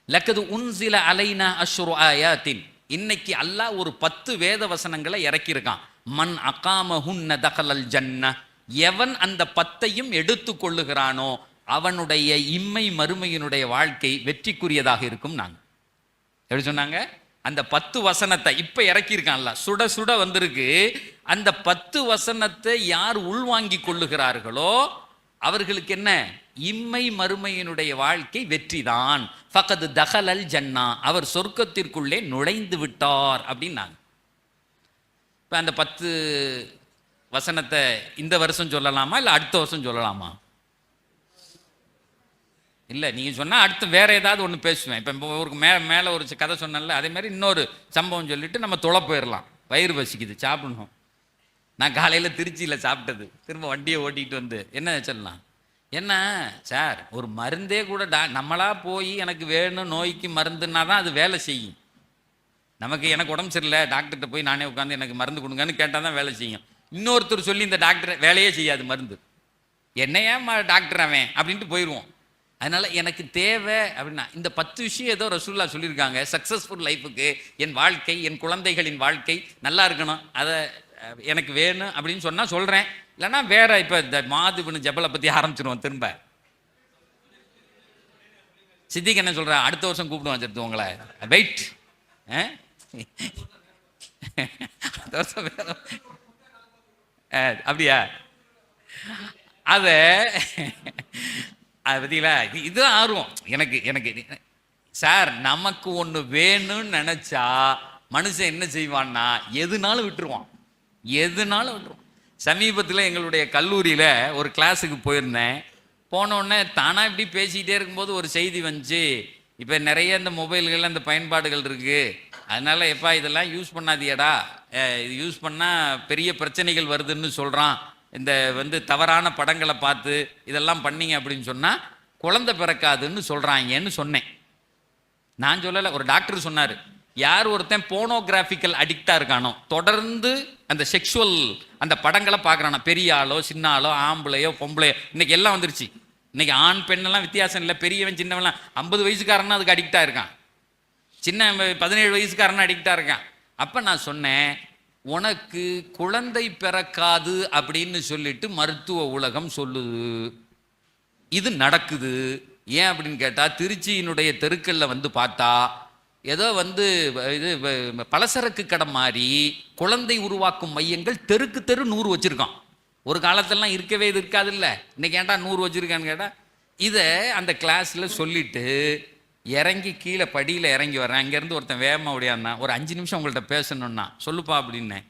லக்கது உன்சில அலைனா அஷ்ரு ஆயாத்தின், இன்னைக்கு அல்லாஹ் ஒரு 10 வேத வசனங்களை இறக்கியிருக்கான். மன் அகாமஹுன்ன தகலல் ஜன்ன, எவன் அந்த 10ஐயும் எடுத்து கொள்ளுகிறானோ அவனுடைய இம்மை மறுமையினுடைய வாழ்க்கை வெற்றிக்குரியதாக இருக்கும். நாங்க எப்படி சொன்னாங்க, அந்த 10 வசனத்தை இப்ப இறக்கியிருக்கான்ல, சுட சுட வந்திருக்கு. அந்த 10 வசனத்தை யார் உள்வாங்கி கொள்ளுகிறார்களோ அவர்களுக்கு என்ன, இம்மை மறுமையினுடைய வாழ்க்கை வெற்றிதான். ஃபகத் தகலல் ஜன்னா, அவர் சொர்க்கத்திற்குள்ளே நுழைந்து விட்டார் அப்படின்னாங்க. இப்ப அந்த 10 வசனத்தை இந்த வருஷம் சொல்லலாமா இல்லை அடுத்த வருஷம் சொல்லலாமா? இல்லை, நீங்கள் சொன்னால் அடுத்து வேற ஏதாவது ஒன்று பேசுவேன். இப்போ ஒரு மேலே ஒரு கதை சொன்னேன்ல, அதே மாதிரி இன்னொரு சம்பவம் சொல்லிட்டு நம்ம தொலை போயிடலாம். வயிறு பசிக்குது, சாப்பிடணும். நான் காலையில் திருச்சியில் சாப்பிட்டது, திரும்ப வண்டியை ஓட்டிகிட்டு வந்து என்ன சொல்லலாம், என்ன சார் ஒரு மருந்தே கூட நம்மளா போய் எனக்கு வேணும் நோய்க்கு மருந்துன்னா தான் அது வேலை செய்யும். எனக்கு உடம்பு சரியில்லை, டாக்டர்கிட்ட போய் நானே உட்காந்து எனக்கு மருந்து கொடுங்கன்னு கேட்டால் தான் வேலை செய்யும். இன்னொருத்தர் சொல்லி இந்த டாக்டர் வேலையே செய்யாது, மருந்து என்னையா டாக்டர் அவன் அப்படின்ட்டு போயிடுவோம். அதனால எனக்கு தேவை அப்படின்னா இந்த 10 விஷயம் ஏதோ ரசூலுல்லாஹ் சொல்லியிருக்காங்க. சக்ஸஸ்ஃபுல் லைஃபுக்கு என் வாழ்க்கை, என் குழந்தைகளின் வாழ்க்கை நல்லா இருக்கணும், அதை எனக்கு வேணும் அப்படின்னு சொன்னால் சொல்கிறேன். இல்லைன்னா வேற இப்போ இந்த மாதுபின் ஜபலை பற்றி ஆரம்பிச்சிருவோம். திரும்ப சித்திக்கு என்ன சொல்கிறேன், அடுத்த வருஷம் கூப்பிடுவோம் சேர்த்து உங்களை, வெயிட் அடுத்த வருஷம் வேற அப்படியா, அதை பார்த்தீங்களா, இது ஆர்வம் எனக்கு சார். நமக்கு ஒன்று வேணும்னு நினச்சா மனுஷன் என்ன செய்வான்னா எதுனாலும் விட்டுருவான். சமீபத்தில் எங்களுடைய கல்லூரியில் ஒரு கிளாஸுக்கு போயிருந்தேன். போனோடனே தானாக இப்படி பேசிக்கிட்டே இருக்கும்போது ஒரு செய்தி வந்துச்சு, இப்போ நிறைய இந்த மொபைல்களில் இந்த பயன்பாடுகள் இருக்குது, அதனால் எப்பா இதெல்லாம் யூஸ் பண்ணாதியடா, இது யூஸ் பண்ணால் பெரிய பிரச்சனைகள் வருதுன்னு சொல்கிறான். இந்த தவறான படங்களை பார்த்து இதெல்லாம் பண்ணீங்க அப்படின்னு சொன்னால் குழந்தை பிறக்காதுன்னு சொல்கிறாங்கன்னு சொன்னேன். நான் சொல்லலை, ஒரு டாக்டர் சொன்னார். யார் ஒருத்தன் போனோகிராஃபிக்கல் அடிக்டாக இருக்கானோ, தொடர்ந்து அந்த செக்ஷுவல் அந்த படங்களை பார்க்குறானோ, பெரிய ஆளோ சின்ன ஆளோ ஆம்பளையோ பொம்பளையோ, இன்னைக்கு எல்லாம் வந்துருச்சு. இன்னைக்கு ஆண் பெண்ணெல்லாம் வித்தியாசம் இல்லை, பெரியவன் சின்னவன்லாம் 50 வயசுக்காரனா அதுக்கு அடிக்டாக இருக்கான், சின்ன 17 வயசுக்காரனா அடிக்டாக இருக்கான். அப்போ நான் சொன்னேன், உனக்கு குழந்தை பிறக்காது அப்படின்னு சொல்லிட்டு மருத்துவ உலகம் சொல்லுது, இது நடக்குது. ஏன் அப்படின்னு கேட்டால், திருச்சியினுடைய தெருக்களில் வந்து பார்த்தா ஏதோ இது பலசரக்கு கடை மாதிரி குழந்தை உருவாக்கும் மையங்கள் தெருக்கு தெரு 100 வச்சுருக்கான். ஒரு காலத்திலலாம் இருக்கவே இது இருக்காது இல்லை, இன்னைக்கு ஏன்டா 100 வச்சுருக்கான்னு கேட்டால், இதை அந்த கிளாஸில் சொல்லிட்டு இறங்கி கீழே படியில் இறங்கி வரேன். அங்கேருந்து ஒருத்தன் வேகமாக ஓடியான்னா, ஒரு 5 நிமிஷம் உங்கள்கிட்ட பேசணுன்னா சொல்லுப்பா அப்படின்னேன்.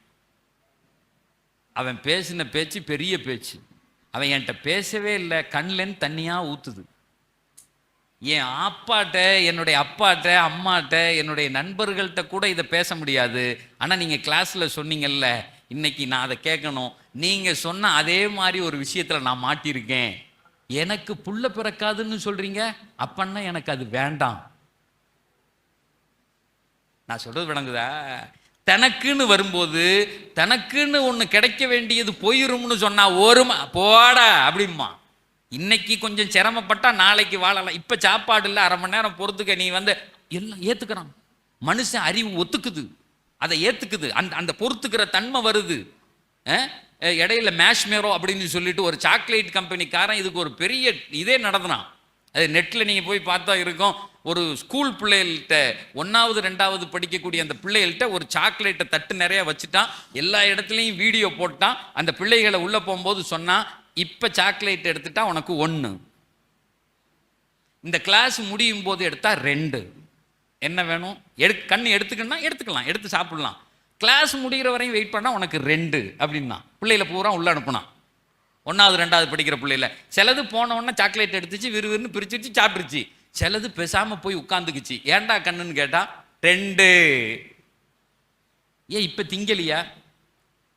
அவன் பேசின பேச்சு பெரிய பேச்சு. அவன் என்கிட்ட பேசவே இல்லை, கண்லேருந்து தண்ணியாக ஊற்றுது. என் அப்பாட்ட, என்னுடைய அப்பாட்ட, அம்மாட்ட, என்னுடைய நண்பர்கள்ட்ட கூட இதை பேச முடியாது. ஆனால் நீங்கள் கிளாஸில் சொன்னீங்கல்ல, இன்னைக்கு நான் அதை கேட்கணும். நீங்கள் சொன்ன அதே மாதிரி ஒரு விஷயத்தில் நான் மாட்டியிருக்கேன். எனக்கு புள்ள பிறக்காதுன்னு சொல்றீங்க, அப்பன்னா எனக்கு அது வேண்டாம். நான் சொல்றது விளங்குதா? தனக்குன்னு வரும்போது தனக்குன்னு ஒன்று கிடைக்க வேண்டியது போயிரும்னு சொன்னா ஓருமா போடா அப்படிமா. இன்னைக்கு கொஞ்சம் சிரமப்பட்டா நாளைக்கு வாழலாம். இப்ப சாப்பாடு இல்லை, அரை மணி நேரம் பொறுத்துக்க, நீ வந்து எல்லாம் ஏத்துக்கிறான். மனுஷன் அறிவு ஒத்துக்குது, அதை ஏத்துக்குது, அந்த அந்த பொறுத்துக்கிற தன்மை வருது. இடையில மேஷ்மேரோ அப்படின்னு சொல்லிட்டு ஒரு சாக்லேட் கம்பெனிக்காரன் இதுக்கு ஒரு பெரிய இதே நடத்தினான். அது நெட்டில் நீங்கள் போய் பார்த்தா இருக்கும். ஒரு ஸ்கூல் பிள்ளைகள்கிட்ட 1வது 2வது படிக்கக்கூடிய அந்த பிள்ளைகள்கிட்ட ஒரு சாக்லேட்டை தட்டு நிறைய வச்சுட்டான். எல்லா இடத்துலையும் வீடியோ போட்டான். அந்த பிள்ளைகளை உள்ளே போகும்போது சொன்னான், இப்போ சாக்லேட் எடுத்துட்டா உனக்கு 1, இந்த கிளாஸ் முடியும் போது எடுத்தா 2, என்ன வேணும் கண்ணு எடுத்துக்கணும்னா எடுத்துக்கலாம், எடுத்து சாப்பிடலாம். கிளாஸ் முடிகிற வரையும் வெயிட் பண்ணால் உனக்கு 2 அப்படின்னா பிள்ளைகளை பூரா உள்ளே அனுப்புனான். 1வது 2வது படிக்கிற பிள்ளைல சிலது போன உடனே சாக்லேட் எடுத்துச்சு, விறுவிறுன்னு பிரிச்சுச்சு, சாப்பிட்டுருச்சு. சிலது பேசாம போய் உட்காந்துக்குச்சு. ஏன்டா கண்ணுன்னு கேட்டா 2. ஏன் இப்ப திங்கலியா?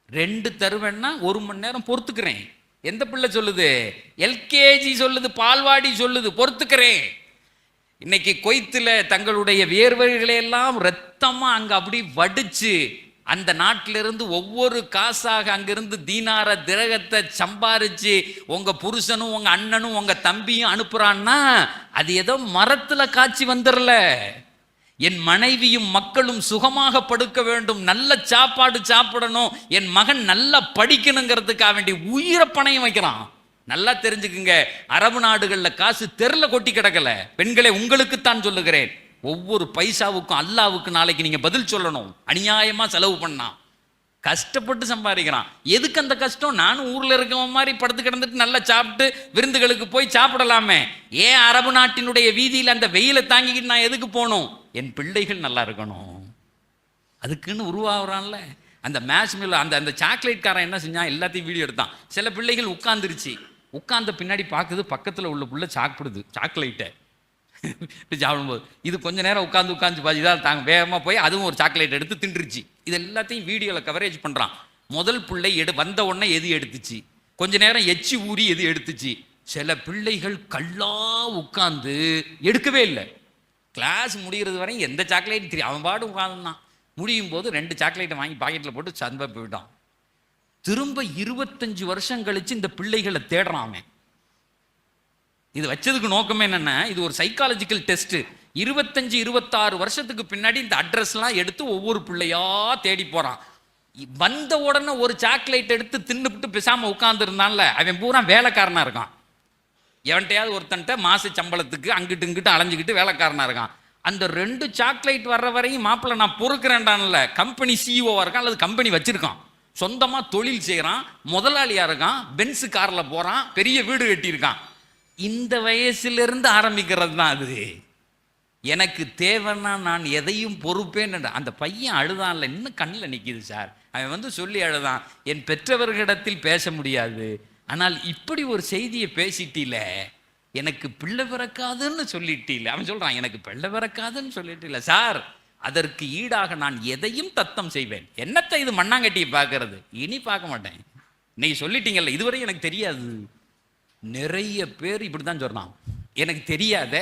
2 தருவேன்னா 1 மணி நேரம் பொறுத்துக்கிறேன். எந்த பிள்ளை சொல்லுது? எல்கேஜி சொல்லுது, பால்வாடி சொல்லுது, பொறுத்துக்கிறேன். இன்னைக்கு கொய்த்துல தங்களுடைய வியர்வைகளையெல்லாம் ரத்தமா அங்க அப்படி வடிச்சு அந்த நாட்டிலிருந்து ஒவ்வொரு காசாக அங்கிருந்து தீனார திரகத்தை சம்பாரிச்சு உங்க புருஷனும் உங்க அண்ணனும் உங்க தம்பியும் அனுப்புறான்னா அது ஏதோ மரத்துல காய்ச்சி வந்துடல. என் மனைவியும் மக்களும் சுகமாக படுக்க வேண்டும், நல்ல சாப்பாடு சாப்பிடணும், என் மகன் நல்லா படிக்கணுங்கிறதுக்காக வேண்டி உயிரை பணையம் வைக்கிறான். நல்லா தெரிஞ்சுக்குங்க, அரபு நாடுகள்ல காசு தெருல கொட்டி கிடக்கல. பெண்களை உங்களுக்குத்தான் சொல்லுகிறேன், ஒவ்வொரு பைசாவுக்கும் அல்லாவுக்கு நாளைக்கு நீங்க பதில் சொல்லணும். அநியாயமா செலவு பண்ணா கஷ்டப்பட்டு சம்பாதிக்கிறான். எதுக்கு அந்த கஷ்டம்? நானும் ஊர்ல இருக்கவன் மாதிரி படுத்து கிடந்துட்டு நல்லா சாப்பிட்டு விருந்துகளுக்கு போய் சாப்பிடலாமே. ஏன் அரபு நாட்டினுடைய வீதியில் அந்த வெயிலை தாங்கிக்கிட்டு நான் எதுக்கு போகணும்? என் பிள்ளைகள் நல்லா இருக்கணும், அதுக்குன்னு உருவாகிறான்ல. அந்த மேஷ் மில் அந்த அந்த சாக்லேட் காரன் என்ன செஞ்சான்? எல்லாத்தையும் வீடியோ எடுத்தான். சில பிள்ளைகள் உட்காந்துருச்சு, உட்கார்ந்த பின்னாடி பார்க்குது பக்கத்தில் உள்ள புள்ள சாப்பிடுது சாக்லேட்டை சாப்பிடும்போது. இது கொஞ்ச நேரம் உட்காந்து பாதி தான் தாங்க வேகமாக போய் அதுவும் ஒரு சாக்லேட் எடுத்து தின்றுச்சு. இது எல்லாத்தையும் வீடியோவில் கவரேஜ் பண்ணுறான். முதல் பிள்ளை வந்த உடனே எது எடுத்துச்சு, கொஞ்ச நேரம் எச்சி ஊறி எது எடுத்துச்சு. சில பிள்ளைகள் கல்லா உட்காந்து எடுக்கவே இல்லை. கிளாஸ் முடிகிறது வரையும் எந்த சாக்லேட் தெரியும், அவன் பாடு உட்காந்துதான். முடியும் போது 2 சாக்லேட்டை வாங்கி பாக்கெட்டில் போட்டு சன்பா போயிட்டான். திரும்ப 25 வருஷம் கழிச்சு இந்த பிள்ளைகளை தேடுறான் அவன். இது வச்சதுக்கு நோக்கமே என்னன்னா, இது ஒரு சைக்காலஜிக்கல் டெஸ்ட். 25-26 வருஷத்துக்கு பின்னாடி இந்த அட்ரஸ்லாம் எடுத்து ஒவ்வொரு பிள்ளையா தேடி போறான். வந்த உடனே ஒரு சாக்லேட் எடுத்து தின்னுபிட்டு பேசாம உட்கார்ந்து இருந்தான்ல, அவன் பூரா வேலைக்காரனா இருக்கான். எவன்கிட்டயாவது ஒருத்தன்ட்ட மாச சம்பளத்துக்கு அங்கிட்டு இங்கிட்டு அலைஞ்சுக்கிட்டு வேலைக்காரனா இருக்கான். அந்த 2 சாக்லேட் வர்ற வரையும் மாப்பிள்ள நான் பொறுக்கிறேன்டான்ல. கம்பெனி சிஇஓவா இருக்கான் அல்லது கம்பெனி வச்சிருக்கான், சொந்தமா தொழில் செய்யறான், முதலாளியா இருக்கான், பென்ஸ் கார்ல போறான், பெரிய வீடு கட்டியிருக்கான். இந்த வயசுல ஆரம்பிக்கிறது தான் அது. எனக்கு தேவைன்னா நான் எதையும் பொறுப்பேன். அந்த பையன் அழுதான்ல, இன்னும் கண்ணில் நிற்கிது சார். அவன் சொல்லி அழுதான், என் பெற்றவர்களிடத்தில் பேச முடியாது, ஆனால் இப்படி ஒரு செய்தியை பேசிட்டீல, எனக்கு பிள்ளை பிறக்காதுன்னு சொல்லிட்டீல. அவன் சொல்றான், எனக்கு பிள்ளை பிறக்காதுன்னு சொல்லிட்டீல சார், அதற்கு ஈடாக நான் எதையும் தத்தம் செய்வேன். என்னத்தை இது மண்ணாங்கட்டியை பார்க்கறது, இனி பார்க்க மாட்டேன். இன்னைக்கு சொல்லிட்டீங்கல்ல, இதுவரை எனக்கு தெரியாது. நிறைய பேர் இப்படிதான் சொல்றான், எனக்கு தெரியாத,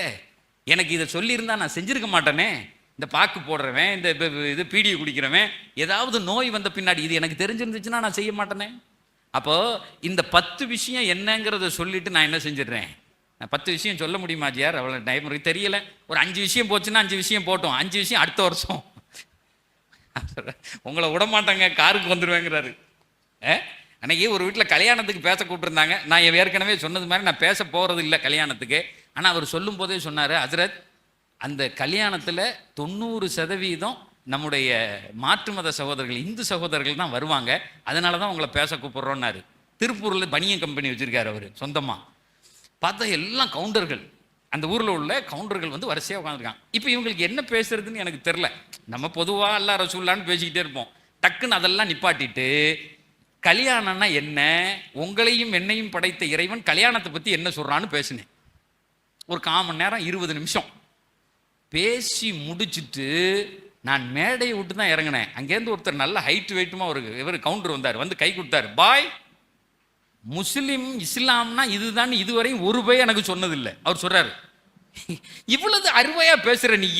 எனக்கு இதை சொல்லியிருந்தா நான் செஞ்சிருக்க மாட்டேனே. இந்த பாக்கு போடுறவன், இந்த இது பீடியை குடிக்கிறவன், ஏதாவது நோய் வந்த பின்னாடி இது எனக்கு தெரிஞ்சிருந்துச்சுன்னா நான் செய்ய மாட்டேனே. அப்போ இந்த 10 விஷயம் என்னங்கிறத சொல்லிட்டு நான் என்ன செஞ்சிடுறேன், நான் 10 விஷயம் சொல்ல முடியுமா ஜியார்? அவ்வளோ டைம் இருக்கு தெரியல. ஒரு 5 விஷயம் போச்சுன்னா 5 விஷயம் போட்டோம், 5 விஷயம் அடுத்த வருஷம். உங்களை விட மாட்டாங்க, காருக்கு வந்துடுவேங்கிறாரு. அன்னைக்கு ஒரு வீட்டில் கல்யாணத்துக்கு பேச கூப்பிட்டுருந்தாங்க. நான் ஏற்கனவே சொன்னது மாதிரி நான் பேச போகிறது இல்லை கல்யாணத்துக்கு. ஆனால் அவர் சொல்லும் போதே சொன்னார், ஹஸ்ரத் அந்த கல்யாணத்தில் 90% நம்முடைய மாற்று மத சகோதரர்கள், இந்து சகோதரர்கள் தான் வருவாங்க, அதனால தான் உங்களை பேச கூப்பிட்றோன்னாரு. திருப்பூரில் பனியன் கம்பெனி வச்சுருக்காரு அவர் சொந்தமாக. பார்த்தா எல்லாம் கவுண்டர்கள், அந்த ஊரில் உள்ள கவுண்டர்கள் வரிசையாக உட்காந்துருக்காங்க. இப்போ இவங்களுக்கு என்ன பேசுறதுன்னு எனக்கு தெரில. நம்ம பொதுவாக அல்லா ரசூல்லான்னு பேசிக்கிட்டே இருப்போம். டக்குன்னு அதெல்லாம் நிப்பாட்டிட்டு, கல்யாணம்னா என்ன, உங்களையும் என்னையும் படைத்த இறைவன் கல்யாணத்தை பற்றி என்ன சொல்கிறான்னு பேசினேன். ஒரு 1/4 மணி நேரம் 20 நிமிஷம் பேசி முடிச்சுட்டு நான் மேடையை விட்டு தான் இறங்கினேன். அங்கேருந்து ஒருத்தர் நல்ல ஹைட் வெயிட்டுமா இவர் கவுண்டர் வந்தார், கை கொடுத்தாரு. பாய், முஸ்லிம் இஸ்லாம்னா இதுதான் இதுவரையும் ஒரு பய எனக்கு சொன்னதில்லை. அவர் சொல்றாரு, இவ்வளவு அருமையா பேசுற நீ,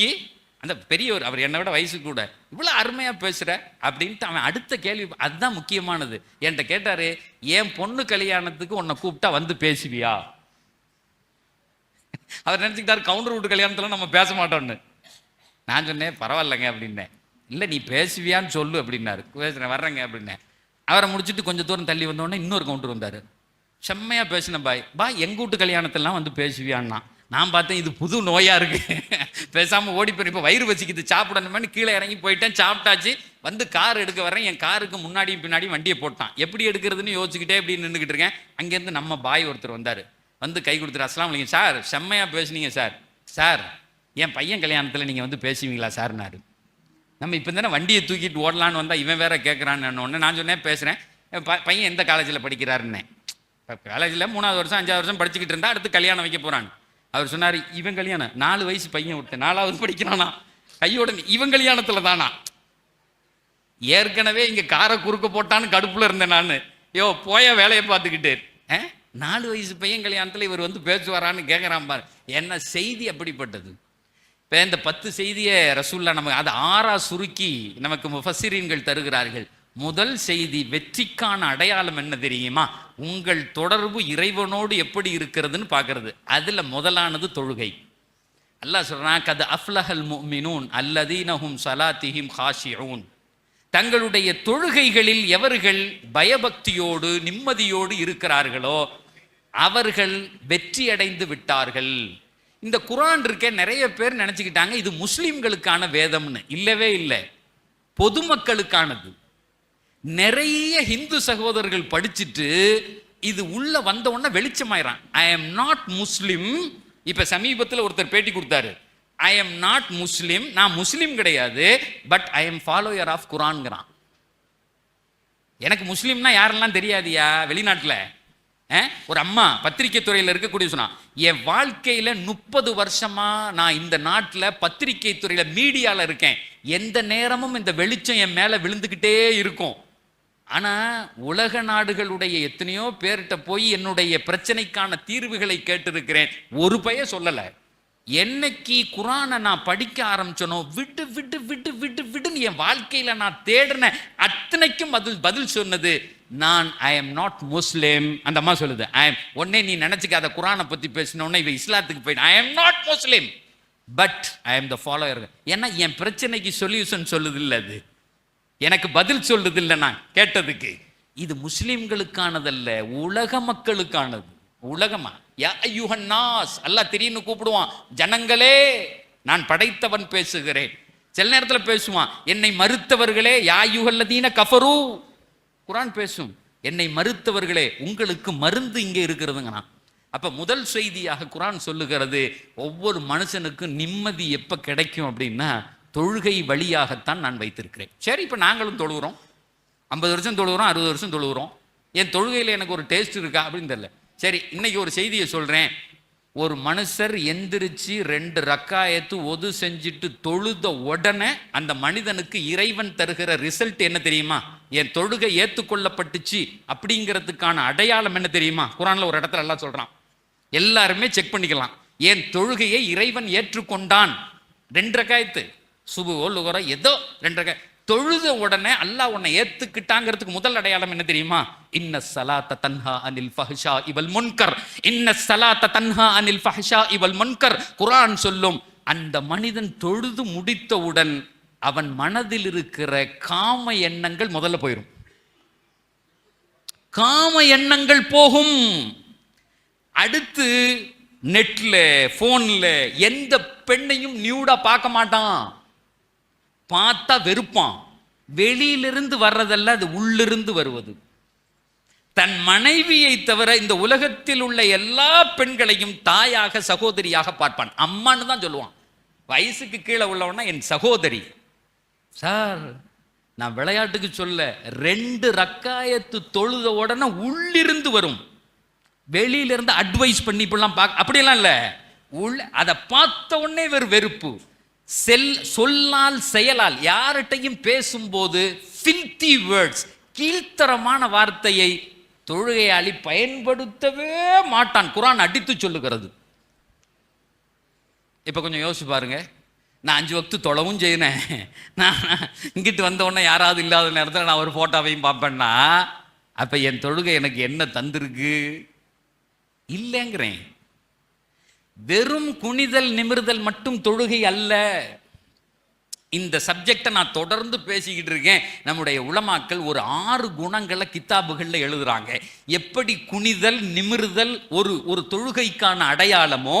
அந்த பெரியவர், அவர் என்னை விட வயசு கூட, இவ்வளோ அருமையாக பேசுகிற அப்படின்ட்டு அவன் அடுத்த கேள்வி, அதுதான் முக்கியமானது. என்கிட்ட கேட்டார், என் பொண்ணு கல்யாணத்துக்கு உன்னை கூப்பிட்டா வந்து பேசுவியா? அவர் நினச்சிக்கிட்டார் கவுண்டர் வீட்டு கல்யாணத்தில் நம்ம பேச மாட்டோம்னு. நான் சொன்னேன் பரவாயில்லைங்க அப்படின்னேன். இல்லை நீ பேசுவியான்னு சொல்லு அப்படின்னாரு. பேசுகிறேன் வர்றேங்க அப்படின்னேன். அவரை முடிச்சுட்டு கொஞ்சம் தூரம் தள்ளி வந்தோடனே இன்னொரு கவுண்டர் வந்தார். செம்மையாக பேசின பாய் எங்கள் வீட்டு கல்யாணத்திலாம் வந்து பேசுவியான்னா. நான் பார்த்தேன் இது புது நோயாக இருக்குது, பேசாமல் ஓடி போய் இப்போ வயிறு வச்சுக்கிது சாப்பிடணுமேனு கீழே இறங்கி போயிட்டேன். சாப்பிட்டாச்சு, வந்து கார் எடுக்க வர்றேன். என் காருக்கு முன்னாடியும் பின்னாடியும் வண்டியை போட்டான். எப்படி எடுக்கிறதுன்னு யோசிச்சுக்கிட்டே இப்படி நின்றுக்கிட்டு இருக்கேன். அங்கேருந்து நம்ம பாய் ஒருத்தர் வந்தார். வந்து கை கொடுத்துரு, அஸ்லாம் வலைக்கும் சார், செம்மையாக பேசுனீங்க சார். சார் என் பையன் கல்யாணத்தில் நீங்கள் வந்து பேசுவீங்களா சார்னாரு. நம்ம இப்போ தானே வண்டியை தூக்கிட்டு ஓடலான்னு வந்தால் இவன் வேற கேட்குறான்னு ஒன்று. நான் சொன்னேன் பேசுகிறேன். பையன் எந்த காலேஜில் படிக்கிறாருன்னே. இப்போ காலேஜில் 3வது வருஷம் 5வது வருஷம் படிச்சுக்கிட்டு இருந்தால் அடுத்து கல்யாணம் வைக்க போகிறான்னு. அவர் சொன்னார் இவன் கல்யாணம் 4 வயசு பையன் விட்டு 4வது படிக்கிறானா, கையோட இவன் கல்யாணத்தில் தானா. ஏற்கனவே இங்கே காரை குறுக்க போட்டான்னு கடுப்பில் இருந்தேன் நான். யோ போய வேலையை பார்த்துக்கிட்டு 4 வயசு பையன் கல்யாணத்தில் இவர் வந்து பேசுவாரான்னு கேட்குறான் பாரு. என்ன செய்தி அப்படிப்பட்டது. இப்போ இந்த 10 செய்தியை ரசூல்லா நமக்கு அது 6ஆ சுருக்கி நமக்கு முஃபஸ்ஸிரீன்கள் தருகிறார்கள். முதல் செய்தி, வெற்றிக்கான அடையாளம் என்ன தெரியுமா? உங்கள் தொடர்பு இறைவனோடு எப்படி இருக்கிறதுன்னு பார்க்கறது. அதில் முதலானது தொழுகை. அல்லாஹ் சொல்றான், கத் அஃப்லஹல் முஃமினூன் அல்லதீன ஹும் ஸலாத்திஹிம் காஷிஊன். தங்களுடைய தொழுகைகளில் எவர்கள் பயபக்தியோடு நிம்மதியோடு இருக்கிறார்களோ அவர்கள் வெற்றி அடைந்து விட்டார்கள். இந்த குர்ஆன் இருக்க நிறைய பேர் நினைச்சுக்கிட்டாங்க இது முஸ்லிம்களுக்கான வேதம்னு. இல்லவே இல்லை, பொதுமக்களுக்கானது. நிறைய ஹிந்து சகோதரர்கள் படிச்சுட்டு இது உள்ள வந்த உடனே வெளிச்சமாயிரான். ஐ எம் நாட் முஸ்லிம். இப்ப சமீபத்தில் ஒருத்தர் பேட்டி கொடுத்தாரு, ஐ எம் நாட் முஸ்லிம், நான் முஸ்லிம் கிடையாது, but I am follower of குர்ஆன்ங்கிறான். எனக்கு முஸ்லிம்னா யாரெல்லாம் தெரியாதியா வெளிநாட்டில். ஒரு அம்மா பத்திரிகை துறையில் இருக்கக்கூடிய சொன்னா, என் வாழ்க்கையில 30 வருஷமா நான் இந்த நாட்டில் பத்திரிகை துறையில மீடியால இருக்கேன். எந்த நேரமும் இந்த வெளிச்சம் என் மேல விழுந்துகிட்டே இருக்கும். ஆனா உலக நாடுகளுடைய எத்தனையோ பேர்கிட்ட போய் என்னுடைய பிரச்சனைக்கான தீர்வுகளை கேட்டிருக்கிறேன், ஒரு பைய சொல்லல. என்னைக்கு குர்ஆனை நான் படிக்க ஆரம்பிச்சனோ விட்டு விட்டு விட்டு விட்டு விட்டுன்னு என் வாழ்க்கையில நான் தேடின அத்தனைக்கும் பதில் சொன்னது நான் ஐ எம் நாட் முஸ்லிம். அந்த அம்மா சொல்லுது, ஐ எம் ஒன்னே நீ நினைச்சுக்காத குர்ஆனை பத்தி பேசினோன்னே இவ இஸ்லாத்துக்கு போயிட்டு I am not Muslim but I am the follower. ஏன்னா என் பிரச்சனைக்கு சொல்யூஷன் சொல்லுது இல்லை, அது எனக்கு பதில் சொல்லுது இல்லை நான் கேட்டதுக்கு. இது முஸ்லிம்களுக்கானதல்ல, உலக மக்களுக்கானது. உலகமா யா அய்யுஹன் நாஸ், அல்லாஹ் திடீர்னு கூப்பிடுவான், ஜனங்களே நான் படைத்தவன் பேசுகிறேன். சில நேரத்தில் பேசுவான், என்னை மறுத்தவர்களே யா அய்யுஹல்லதீன கஃபரு. குர்ஆன் பேசும், என்னை மறுத்தவர்களே உங்களுக்கு மருந்து இங்கே இருக்கிறதுங்கண்ணா. அப்ப முதல் செய்தியாக குர்ஆன் சொல்லுகிறது, ஒவ்வொரு மனுஷனுக்கும் நிம்மதி எப்ப கிடைக்கும் அப்படின்னா தொழுகை வழியாகத்தான் நான் வைத்திருக்கிறேன். சரி, இப்ப நாங்களும் தொழுகிறோம், 50 வருஷம் தொழுகிறோம், 60 வருஷம் தொழுகிறோம். என் தொழுகையில் எனக்கு ஒரு டேஸ்ட் இருக்கா அப்படின்னு தெரியல. சரி, இன்னைக்கு ஒரு செய்தியை சொல்றேன். ஒரு மனுஷர் எந்திரிச்சு 2 ரக்காயத்து ஒது செஞ்சுட்டு தொழுத உடனே அந்த மனிதனுக்கு இறைவன் தருகிற ரிசல்ட் என்ன தெரியுமா? என் தொழுகை ஏற்றுக்கொள்ளப்பட்டுச்சு அப்படிங்கிறதுக்கான அடையாளம் என்ன தெரியுமா? குர்ஆன்ல ஒரு இடத்துல எல்லாம் சொல்றான், எல்லாருமே செக் பண்ணிக்கலாம். என் தொழுகையை இறைவன் ஏற்றுக்கொண்டான். 2 ரக்காயத்து சுபுவோ லுகரோ ஏதோ 2 ரக்காய் தொழுத உடனே அல்லாஹ் உன்னை ஏத்துக்கிட்டாங்கிறதுக்கு முதல் அடையாளம் என்ன தெரியுமா? இன்ன ஸலாத்த தன்ஹா அனில் ஃபஹ்ஷா இவல் முன்கர். இன்ன ஸலாத்த தன்ஹா அனில் ஃபஹ்ஷா இவல் முன்கர். குர்ஆன் சொல்லும், அந்த மனிதன் தொழுது முடித்தவுடன் அவன் மனதில் இருக்கிற காம எண்ணங்கள் முதல்ல போயிடும். காம எண்ணங்கள் போகும். அடுத்து நெட்ல போன்ல எந்த பெண்ணையும் நியூடா பார்க்க மாட்டான், பார்த்தா வெறுப்பான். வெளியிலிருந்து வர்றதல்ல, அது உள்ளிருந்து வருவது. தன் மனைவியை தவிர இந்த உலகத்தில் உள்ள எல்லா பெண்களையும் தாயாக சகோதரியாக பார்ப்பான். அம்மான்னு தான் சொல்லுவான். வயசுக்கு கீழே உள்ளவனா என் சகோதரி. சார், நான் விளையாட்டுக்கு சொல்ல, 2 ரக்காயத்து தொழுத உடனே உள்ளிருந்து வரும். வெளியிலிருந்து அட்வைஸ் பண்ணி இப்படிலாம் பார்க்க அப்படியெல்லாம் இல்லை. அதை பார்த்த உடனே வெறுப்பு. சொல்லால் செயலால் யார்கிட்டையும் பேசும்போது ஃபில்தி வேர்ட்ஸ், கீழ்த்தரமான வார்த்தையை தொழுகையாளி பயன்படுத்தவே மாட்டான். குர்ஆன் அடித்து சொல்லுகிறது. இப்ப கொஞ்சம் யோசிச்சு பாருங்க, நான் 5 வக்து தொழவும் செய்யினேன், நான் இங்கிட்டு வந்த உடனே யாராவது இல்லாத நேரத்தில் நான் ஒரு ஃபோட்டோவையும் பார்ப்பேன்னா அப்போ என் தொழுகை எனக்கு என்ன தந்திருக்கு? இல்லைங்கிறேன். வெறும் குனிதல் நிமிர்தல் மட்டும் தொழுகை அல்ல. இந்த சப்ஜெக்டை நான் தொடர்ந்து பேசிக்கிட்டு இருக்கேன். நம்முடைய உலமாக்கள் ஒரு 6 குணங்களை கித்தாபுகளில் எழுதுறாங்க. எப்படி குனிதல் நிமிர்தல் ஒரு தொழுகைக்கான அடையாளமோ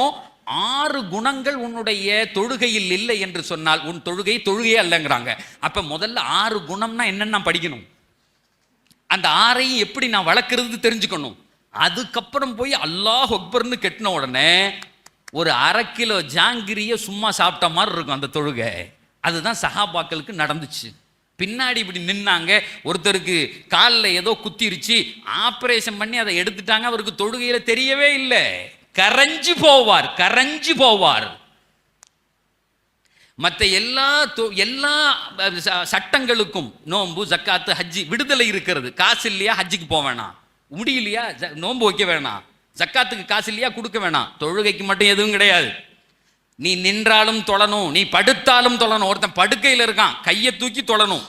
6 குணங்கள் உன்னுடைய தொழுகையில் இல்லை என்று சொன்னால் உன் தொழுகையே அல்லங்கிறாங்க. அப்ப முதல்ல 6 குணம்னா என்னன்னு நான் படிக்கணும். அந்த 6ஐயும் எப்படி நான் வளர்க்கறது தெரிஞ்சுக்கணும். அதுக்கப்புறம் போய் அல்லாஹ் அக்பர்னு கெட்டின உடனே ஒரு 1/2 கிலோ ஜாங்கிரிய சும்மா சாப்பிட்ட மாதிரி இருக்கும் அந்த தொழுகை. அதுதான் சஹாபாக்களுக்கு நடந்துச்சு. பின்னாடி இப்படி நின்னாங்க, ஒருத்தருக்கு காலில் ஏதோ குத்திருச்சு, ஆப்ரேஷன் பண்ணி அதை எடுத்துட்டாங்க. அவருக்கு தொழுகையில தெரியவே இல்லை, கரைஞ்சு போவார். மற்ற எல்லா சட்டங்களுக்கும் நோன்பு ஜக்காத்து ஹஜ்ஜி விடுதலை இருக்கிறது. காசு இல்லையா ஹஜ்ஜிக்கு போக வேணாம், முடியலையா நோன்பு வைக்க வேணாம், ஜக்காத்துக்கு காசு இல்லையா கொடுக்க வேணாம். தொழுகைக்கு மட்டும் எதுவும் கிடையாது. நீ நின்றாலும் தொழணும், நீ படுத்தாலும் தொழணும். ஒருத்தன் படுக்கையில் இருக்கான், கையை தூக்கி தொழணும்.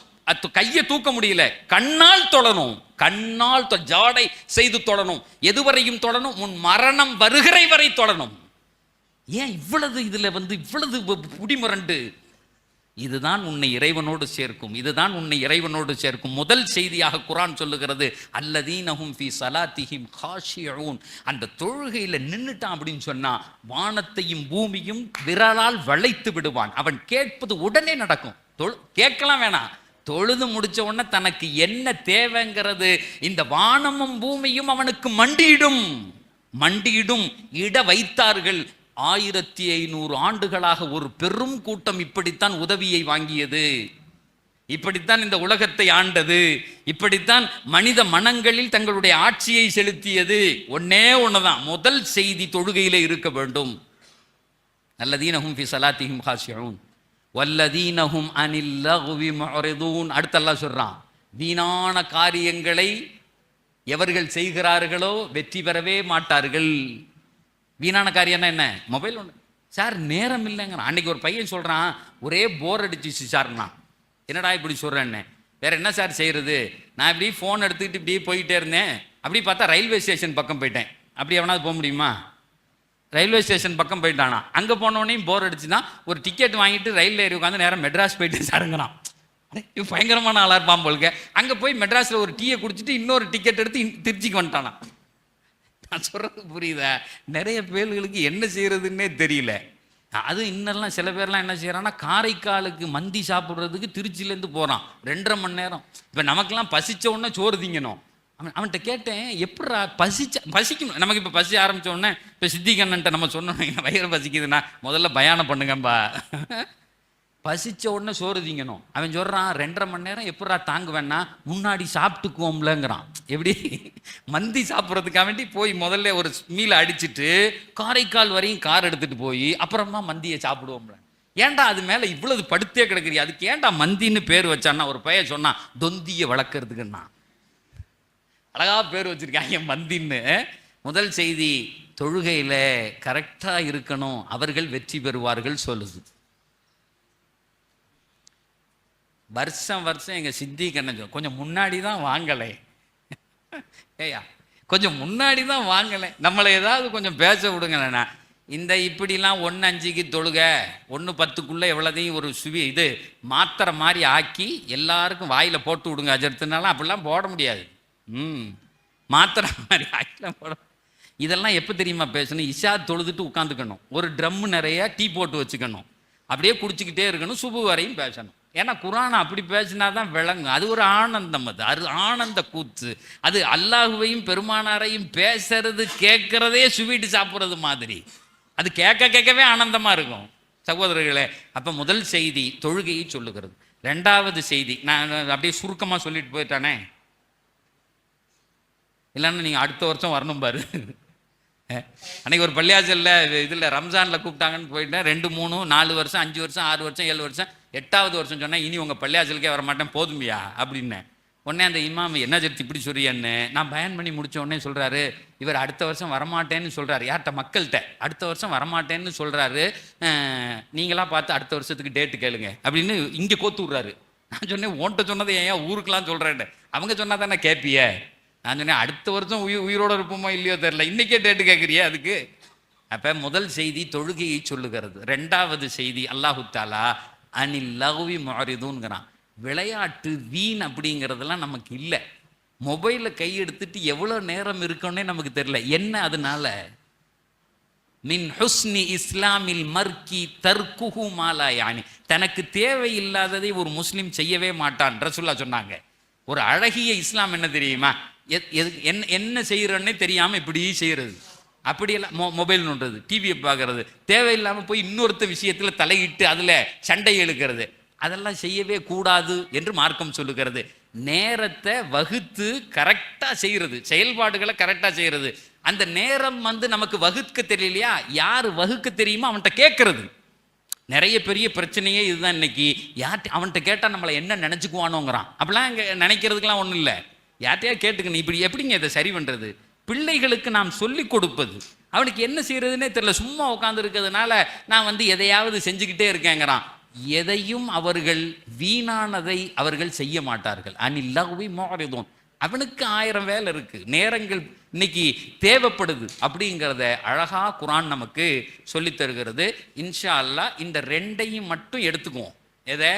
கையை தூக்க முடியல, கண்ணால் தொழணும். கண்ணால் ஜாடை செய்து தொழணும். எதுவரையும் தொழணும்? உன் மரணம் வருகிற வரை தொழணும். ஏன் இவ்வளவு இதுல இவ்வளவு குடிமுரண்டு? இதுதான் உன்னை இறைவனோடு சேர்க்கும். முதல் செய்தியாக குர்ஆன் சொல்லுகிறது, அல்லதீனஹும் ஃபீ ஸலாத்திஹிம் காஷியூன். அந்த தொழுகையில நின்னுட்டான் அப்படின்னு சொன்னா வானத்தையும் பூமியும் விரலால் வளைத்து விடுவான். அவன் கேட்பது உடனே நடக்கும். கேட்கலாம் வேணாம், தொழுது முடிச்ச உடனே தனக்கு என்ன தேவைங்கிறது இந்த வானமும் பூமியும் அவனுக்கு மண்டியிடும் இட வைத்தார்கள். 1500 ஆண்டுகளாக ஒரு பெரும் கூட்டம் இப்படித்தான் உதவியை வாங்கியது, இப்படித்தான் இந்த உலகத்தை ஆண்டது, இப்படித்தான் மனித மனங்களில் தங்களுடைய ஆட்சியை செலுத்தியது. ஒண்ணுதான், முதல் செய்தி தொழுகையிலே இருக்க வேண்டும். அல்லதீனஹும் ஃபீ ஸலாத்திஹிம் காஷியூன் வல்லதீனஹும் அனில் லக்வி முஅரிதூன். அடுத்து அல்லாஹ் சொல்றான், வீணான காரியங்களை எவர்கள் செய்கிறார்களோ வெற்றி பெறவே மாட்டார்கள். வீணான காரியம்னா என்ன? மொபைல் ஒன்று சார், நேரம் இல்லைங்கிறான். அன்னைக்கு ஒரு பையன் சொல்கிறான், ஒரே போர் அடிச்சிச்சு சார்னா. என்னடா இப்படி சொல்கிறேன்னு, வேற என்ன சார் செய்கிறது? நான் இப்படி ஃபோன் எடுத்துக்கிட்டு இப்படி போயிட்டே இருந்தேன், அப்படி பார்த்தா ரயில்வே ஸ்டேஷன் பக்கம் போயிட்டேன். அப்படி எவனாவது போக முடியுமா? ரயில்வே ஸ்டேஷன் பக்கம் போயிட்டானா. அங்கே போனவனையும் போர் அடிச்சுன்னா ஒரு டிக்கெட் வாங்கிட்டு ரயிலில் ஏறி உட்காந்து நேரம் மெட்ராஸ் போயிட்டு சாருங்கிறான். இப்போ பயங்கரமான ஆளாக இருப்பான் போலுக்க. அங்கே போய் மெட்ராஸில் ஒரு டீயை குடிச்சிட்டு இன்னொரு டிக்கெட் எடுத்து திருச்சிக்கு வந்துட்டானா. நான் சொல்றது புரியுதா? நிறைய பேர்களுக்கு என்ன செய்யறதுன்னே தெரியல. அது இன்னெல்லாம் சில பேர்லாம் என்ன செய்யறான்னா, காரைக்காலுக்கு மந்தி சாப்பிட்றதுக்கு திருச்சியிலேருந்து போகிறான் 2.5 மணி நேரம். இப்போ நமக்கெல்லாம் பசிச்ச உடனே சோறு திங்கணும். அவன்கிட்ட கேட்டேன், எப்படா பசிக்கணும் நமக்கு. இப்போ பசி ஆரம்பித்த உடனே இப்போ சித்திகண்ணன்ட்ட நம்ம சொன்னோம், வயிறு பசிக்குதுன்னா முதல்ல பயானம் பண்ணுங்கம்பா. பசிச்ச உடனே சோறு திங்கணும். அவன் சொல்கிறான், 2.5 மணி நேரம் எப்படா தாங்குவேன்னா, முன்னாடி சாப்பிட்டுக்குவோம்லங்கிறான். எப்படி? மந்தி சாப்பிட்றதுக்காக வேண்டி போய் முதல்ல ஒரு மீலை அடிச்சுட்டு காரைக்கால் வரையும் கார் எடுத்துகிட்டு போய் அப்புறமா மந்தியை சாப்பிடுவோம்ல. ஏன்டா அது மேலே இவ்வளவு படுத்தே கிடக்குறியா? அதுக்கு ஏன்டா மந்தின்னு பேர் வச்சான்னா, ஒரு பையன் சொன்னான், தொந்தியை வளர்க்கறதுக்குன்னா. அழகா பேர் வச்சிருக்காங்க மந்தின்னு. முதல் செய்தி, தொழுகையில் கரெக்டாக இருக்கணும், அவர்கள் வெற்றி பெறுவார்கள் சொல்லுது. வருஷம் எங்கள் சித்திக்கு என்ன, கொஞ்சம் முன்னாடி தான் வாங்கலை ஏயா, கொஞ்சம் முன்னாடி தான் வாங்கலை, நம்மளை ஏதாவது கொஞ்சம் பேச விடுங்களேண்ணா. இந்த இப்படிலாம் 1:05க்கு தொழுக, 1:10க்குள்ளே எவ்வளோதையும் ஒரு இது மாத்திரை மாதிரி ஆக்கி எல்லாருக்கும் வாயில் போட்டு விடுங்க அஜர்த்துனாலும் அப்படிலாம் போட முடியாது. மாத்திரை மாதிரி ஆக்கிலாம் போட. இதெல்லாம் எப்போ தெரியுமா பேசணும்? இஷா தொழுதுட்டு உட்காந்துக்கணும், ஒரு ட்ரம்மு நிறைய டீ போட்டு வச்சுக்கணும், அப்படியே குடிச்சிக்கிட்டே இருக்கணும், சுபு வரையும் பேசணும். ஏன்னா குர்ஆன் அப்படி பேசினா தான் விளங்கும். அது ஒரு ஆனந்தம், அது ஆனந்த கூத்து. அது அல்லாஹுவையும் பெருமானாரையும் பேசுறது கேட்கறதே ஸ்வீட்டு சாப்பிட்றது மாதிரி. அது கேட்கவே ஆனந்தமா இருக்கும் சகோதரர்களே. அப்போ முதல் செய்தி தொழுகையை சொல்லுகிறது. 2வது செய்தி நான் அப்படியே சுருக்கமாக சொல்லிட்டு போயிட்டானே, இல்லைன்னா நீங்கள் அடுத்த வருஷம் வரணும் பாரு. அன்றைக்கி ஒரு பள்ளியாச்சல்ல இதில் ரம்ஜானில் கூப்பிட்டாங்கன்னு போயிட்டேன். 2, 3, 4 வருஷம் 5 வருஷம் 6 வருஷம் 7 வருஷம் 8வது வருஷம் சொன்னேன், இனி உங்கள் பள்ளியாச்சலுக்கே வர மாட்டேன் போதுமையா அப்படின்னேன். உடனே அந்த இமாம் என்ன ஜெர்த்தி இப்படி சொல்றியான்னு நான் பயன் பண்ணி முடிச்ச உடனே சொல்றாரு, இவர் அடுத்த வருஷம் வரமாட்டேன்னு சொல்றாரு. யார்கிட்ட? மக்கள்கிட்ட. அடுத்த வருஷம் வரமாட்டேன்னு சொல்றாரு, நீங்களா பார்த்து அடுத்த வருஷத்துக்கு டேட்டு கேளுங்க அப்படின்னு இங்கே கோத்து விட்றாரு. நான் சொன்னேன், ஓன்ட்ட சொன்னதை ஏன் ஊருக்கெல்லாம் சொல்றேன்? அவங்க சொன்னா தானே கேட்பிய. நான் சொன்னேன், அடுத்த வருஷம் உயிரோட இருப்போமோ இல்லையோ தெரியல, இன்னைக்கே டேட்டு கேட்குறியா அதுக்கு? அப்ப முதல் செய்தி தொழுகையை சொல்லுகிறது. ரெண்டாவது செய்தி அல்லாஹு தாலா அனில் லகுவி மாறிதுங்கிறான். விளையாட்டு வீண் அப்படிங்கிறதெல்லாம் நமக்கு இல்லை. மொபைலை கை எடுத்துட்டு எவ்வளோ நேரம் இருக்கணும்னே நமக்கு தெரியல. என்ன அதனால? மின் ஹுஸ்னி இஸ்லாமில் மர்க்கி தர்குஹு மாலா யானி, தனக்கு தேவையில்லாததை ஒரு முஸ்லீம் செய்யவே மாட்டான் ரசூலுல்லாஹ் சொன்னாங்க. ஒரு அழகிய இஸ்லாம் என்ன தெரியுமா? என்ன செய்யறோன்னே தெரியாம இப்படி செய்யறது, அப்படியெல்லாம் மொபைல் நோண்டுறது, டிவியை பார்க்கறது, தேவையில்லாமல் போய் இன்னொருத்த விஷயத்தில் தலையிட்டு அதில் சண்டை எழுக்கிறது, அதெல்லாம் செய்யவே கூடாது என்று மார்க்கம் சொல்லுகிறது. நேரத்தை வகுத்து கரெக்டாக செய்கிறது, செயல்பாடுகளை கரெக்டாக செய்கிறது. அந்த நேரம் நமக்கு வகுக்க தெரியலையா? யார் வகுக்க தெரியுமோ அவன்கிட்ட கேட்கறது. நிறைய பெரிய பிரச்சனையே இதுதான் இன்னைக்கு. அவன்கிட்ட கேட்டால் நம்மளை என்ன நினச்சிக்குவானோங்கிறான். அப்படிலாம் இங்கே நினைக்கிறதுக்கெலாம் ஒன்றும் இல்லை. யார்ட்டையா கேட்டுக்கணும், இப்படி எப்படிங்க இதை சரி பண்ணுறது? பிள்ளைகளுக்கு நாம் சொல்லி கொடுப்பது. அவனுக்கு என்ன செய்யறதுன்னே தெரியல, சும்மா உட்காந்து இருக்கிறதுனால நான் எதையாவது செஞ்சுக்கிட்டே இருக்கேங்கிறான். எதையும் அவர்கள் வீணானதை அவர்கள் செய்ய மாட்டார்கள். அனில்லகுவி மாறிதோன், அவனுக்கு 1000 வேலை இருக்கு, நேரங்கள் இன்னைக்கு தேவைப்படுது அப்படிங்கிறத அழகா குரான் நமக்கு சொல்லி தருகிறது. இன்ஷா அல்லாஹ் இந்த ரெண்டையும் மட்டும் எடுத்துக்குவோம். எதை?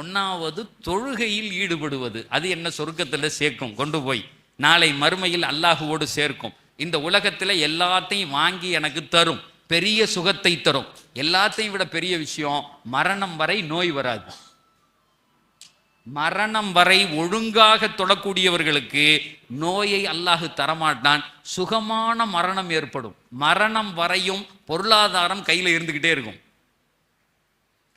ஒன்னாவது தொழுகையில் ஈடுபடுவது. அது என்ன சொர்க்கத்தில் சேர்க்கும், கொண்டு போய் நாளை மறுமையில் அல்லாஹுவோடு சேர்க்கும். இந்த உலகத்தில் எல்லாத்தையும் வாங்கி எனக்கு தரும், பெரிய சுகத்தை தரும். எல்லாத்தையும் விட பெரிய விஷயம், மரணம் வரை நோய் வராது. மரணம் வரை ஒழுங்காக தொடக்கூடியவர்களுக்கு நோயை அல்லாஹு தரமாட்டான். சுகமான மரணம் ஏற்படும். மரணம் வரையும் பொருளாதாரம் கையில் இருந்துகிட்டே இருக்கும்,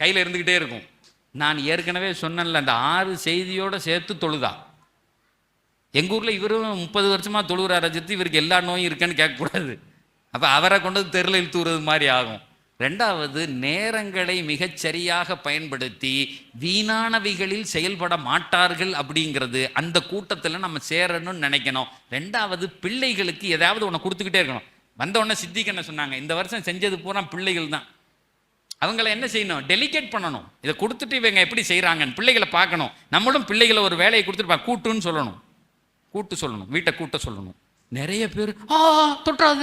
கையில் இருந்துகிட்டே இருக்கும். நான் ஏற்கனவே சொன்னேன்ல, அந்த 6 செய்தியோட சேர்த்து தொழுதா. எங்கள் ஊரில் இவரும் 30 வருஷமாக தொழுகிறார் ரஜித்து, இவருக்கு எல்லா நோயும் இருக்குன்னு கேட்கக்கூடாது. அப்போ அவரை கொண்டு தெருல இழுத்துறது மாதிரி ஆகும். ரெண்டாவது, நேரங்களை மிகச்சரியாக பயன்படுத்தி வீணானவைகளில் செயல்பட மாட்டார்கள் அப்படிங்கிறது. அந்த கூட்டத்தில் நம்ம சேரணும்னு நினைக்கணும். ரெண்டாவது, பிள்ளைகளுக்கு ஏதாவது ஒன்று கொடுத்துக்கிட்டே இருக்கணும். வந்தவுடனே சித்திக்கு என்ன சொன்னாங்க, இந்த வருஷம் செஞ்சது பூரா பிள்ளைகள் தான். அவங்கள என்ன செய்யணும்? டெலிகேட் பண்ணணும். இதை கொடுத்துட்டு இவங்க எப்படி செய்கிறாங்கன்னு பிள்ளைகளை பார்க்கணும். நம்மளும் பிள்ளைகளை ஒரு வேலையை கொடுத்துட்டு கூட்டுன்னு சொல்லணும், கூட்டு சொல்லணும், வீட்டை கூட்ட சொல்லணும். நிறைய பேர் தொட்டாத,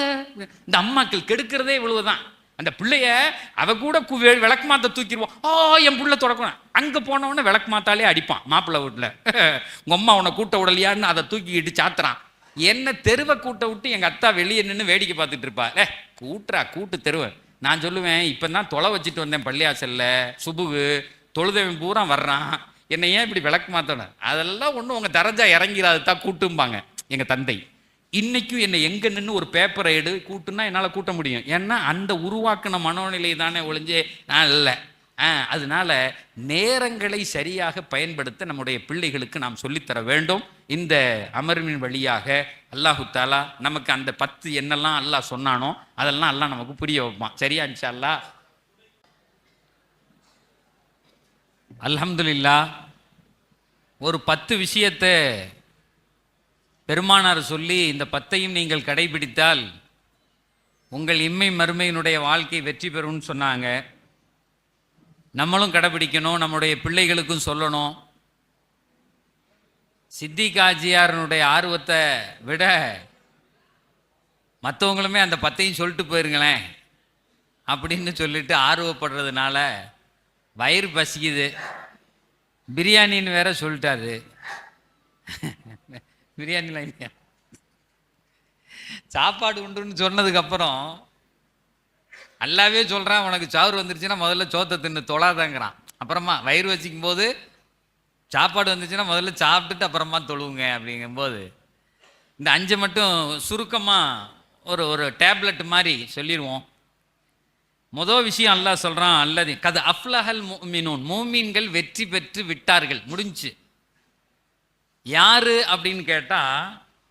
இந்த அம்மாக்கள் கெடுக்கிறதே இவ்வளவுதான். அந்த பிள்ளைய அவ கூட விளக்கு மாத்த தூக்கிடுவோம். என் பிள்ளை தொடக்கணும். அங்கே போனவொடனே விளக்கு மாத்தாலே அடிப்பான் மாப்பிள்ளை வீட்டில். உங்கள் அம்மா உன்னை கூட்ட விடலையான்னு அதை தூக்கிக்கிட்டு சாத்துறான். என்ன தெருவை கூட்ட விட்டு எங்கள் அத்தா வெளியே நின்று வேடிக்கை பார்த்துட்டு இருப்பா. கூட்டுறா, கூட்டு தெருவை. நான் சொல்லுவேன், இப்போ தான் தொலை வச்சுட்டு வந்தேன் பள்ளியாசல்ல, சுபுகு தொழுதவன் பூரா வர்றான், என்னை ஏன் இப்படி விளக்கு மாத்தணும்? அதெல்லாம் ஒன்றும் உங்கள் தரஜா இறங்கிறாது தான் கூட்டும்பாங்க எங்கள் தந்தை. இன்னைக்கும் என்னை எங்கே நின்று ஒரு பேப்பரை எடு கூட்டுன்னா என்னால் கூட்ட முடியும். ஏன்னா அந்த உருவாக்கின மனோநிலை தானே ஒழிஞ்சே நான் இல்லை. அதனால நேரங்களை சரியாக பயன்படுத்த நம்முடைய பிள்ளைகளுக்கு நாம் சொல்லித்தர வேண்டும். இந்த அமர்வின் வழியாக அல்லாஹு தாலா நமக்கு அந்த 10 என்னெல்லாம் அல்லாஹ் சொன்னானோ அதெல்லாம் அல்லாஹ் நமக்கு புரிய வைப்பான். சரியா இன்ஷா அல்லாஹ்? அல்ஹம்துலில்லாஹ். ஒரு 10 விஷயத்தை பெருமானார் சொல்லி, இந்த 10ஐயும் நீங்கள் கடைபிடித்தால் உங்கள் இம்மை மறுமையினுடைய வாழ்க்கை வெற்றி பெறும்னு சொன்னாங்க. நம்மளும் கடைபிடிக்கணும், நம்முடைய பிள்ளைகளுக்கும் சொல்லணும். சித்திக் ஆஜியாரனுடைய ஆர்வத்தை விட மற்றவங்களுமே அந்த 10ஐயும் சொல்லிட்டு போயிருங்களேன் அப்படின்னு சொல்லிட்டு ஆர்வப்படுறதுனால வயிறு பசிக்குது, பிரியாணின்னு வேற சொல்லிட்டாரு. பிரியாணிலாம் இல்லையா, சாப்பாடு உண்டுன்னு சொன்னதுக்கப்புறம் அல்லாவே சொல்கிறான், உனக்கு சவுறு வந்துருச்சுன்னா முதல்ல சோத்தை தின்னு தொழாதாங்கிறான். அப்புறமா வயிறு வச்சிக்கும் போது சாப்பாடு வந்துச்சுன்னா முதல்ல சாப்பிட்டுட்டு அப்புறமா தொழுவுங்க அப்படிங்கும்போது இந்த 5 மட்டும் சுருக்கமாக ஒரு டேப்லெட் மாதிரி சொல்லிடுவோம். முதல் விஷயம் அல்லாஹ் சொல்கிறான், அல்லது கது அஃப்லஹல் முஃமினூன், மூமீன்கள் வெற்றி பெற்று விட்டார்கள், முடிஞ்சு. யாரு அப்படின்னு கேட்டால்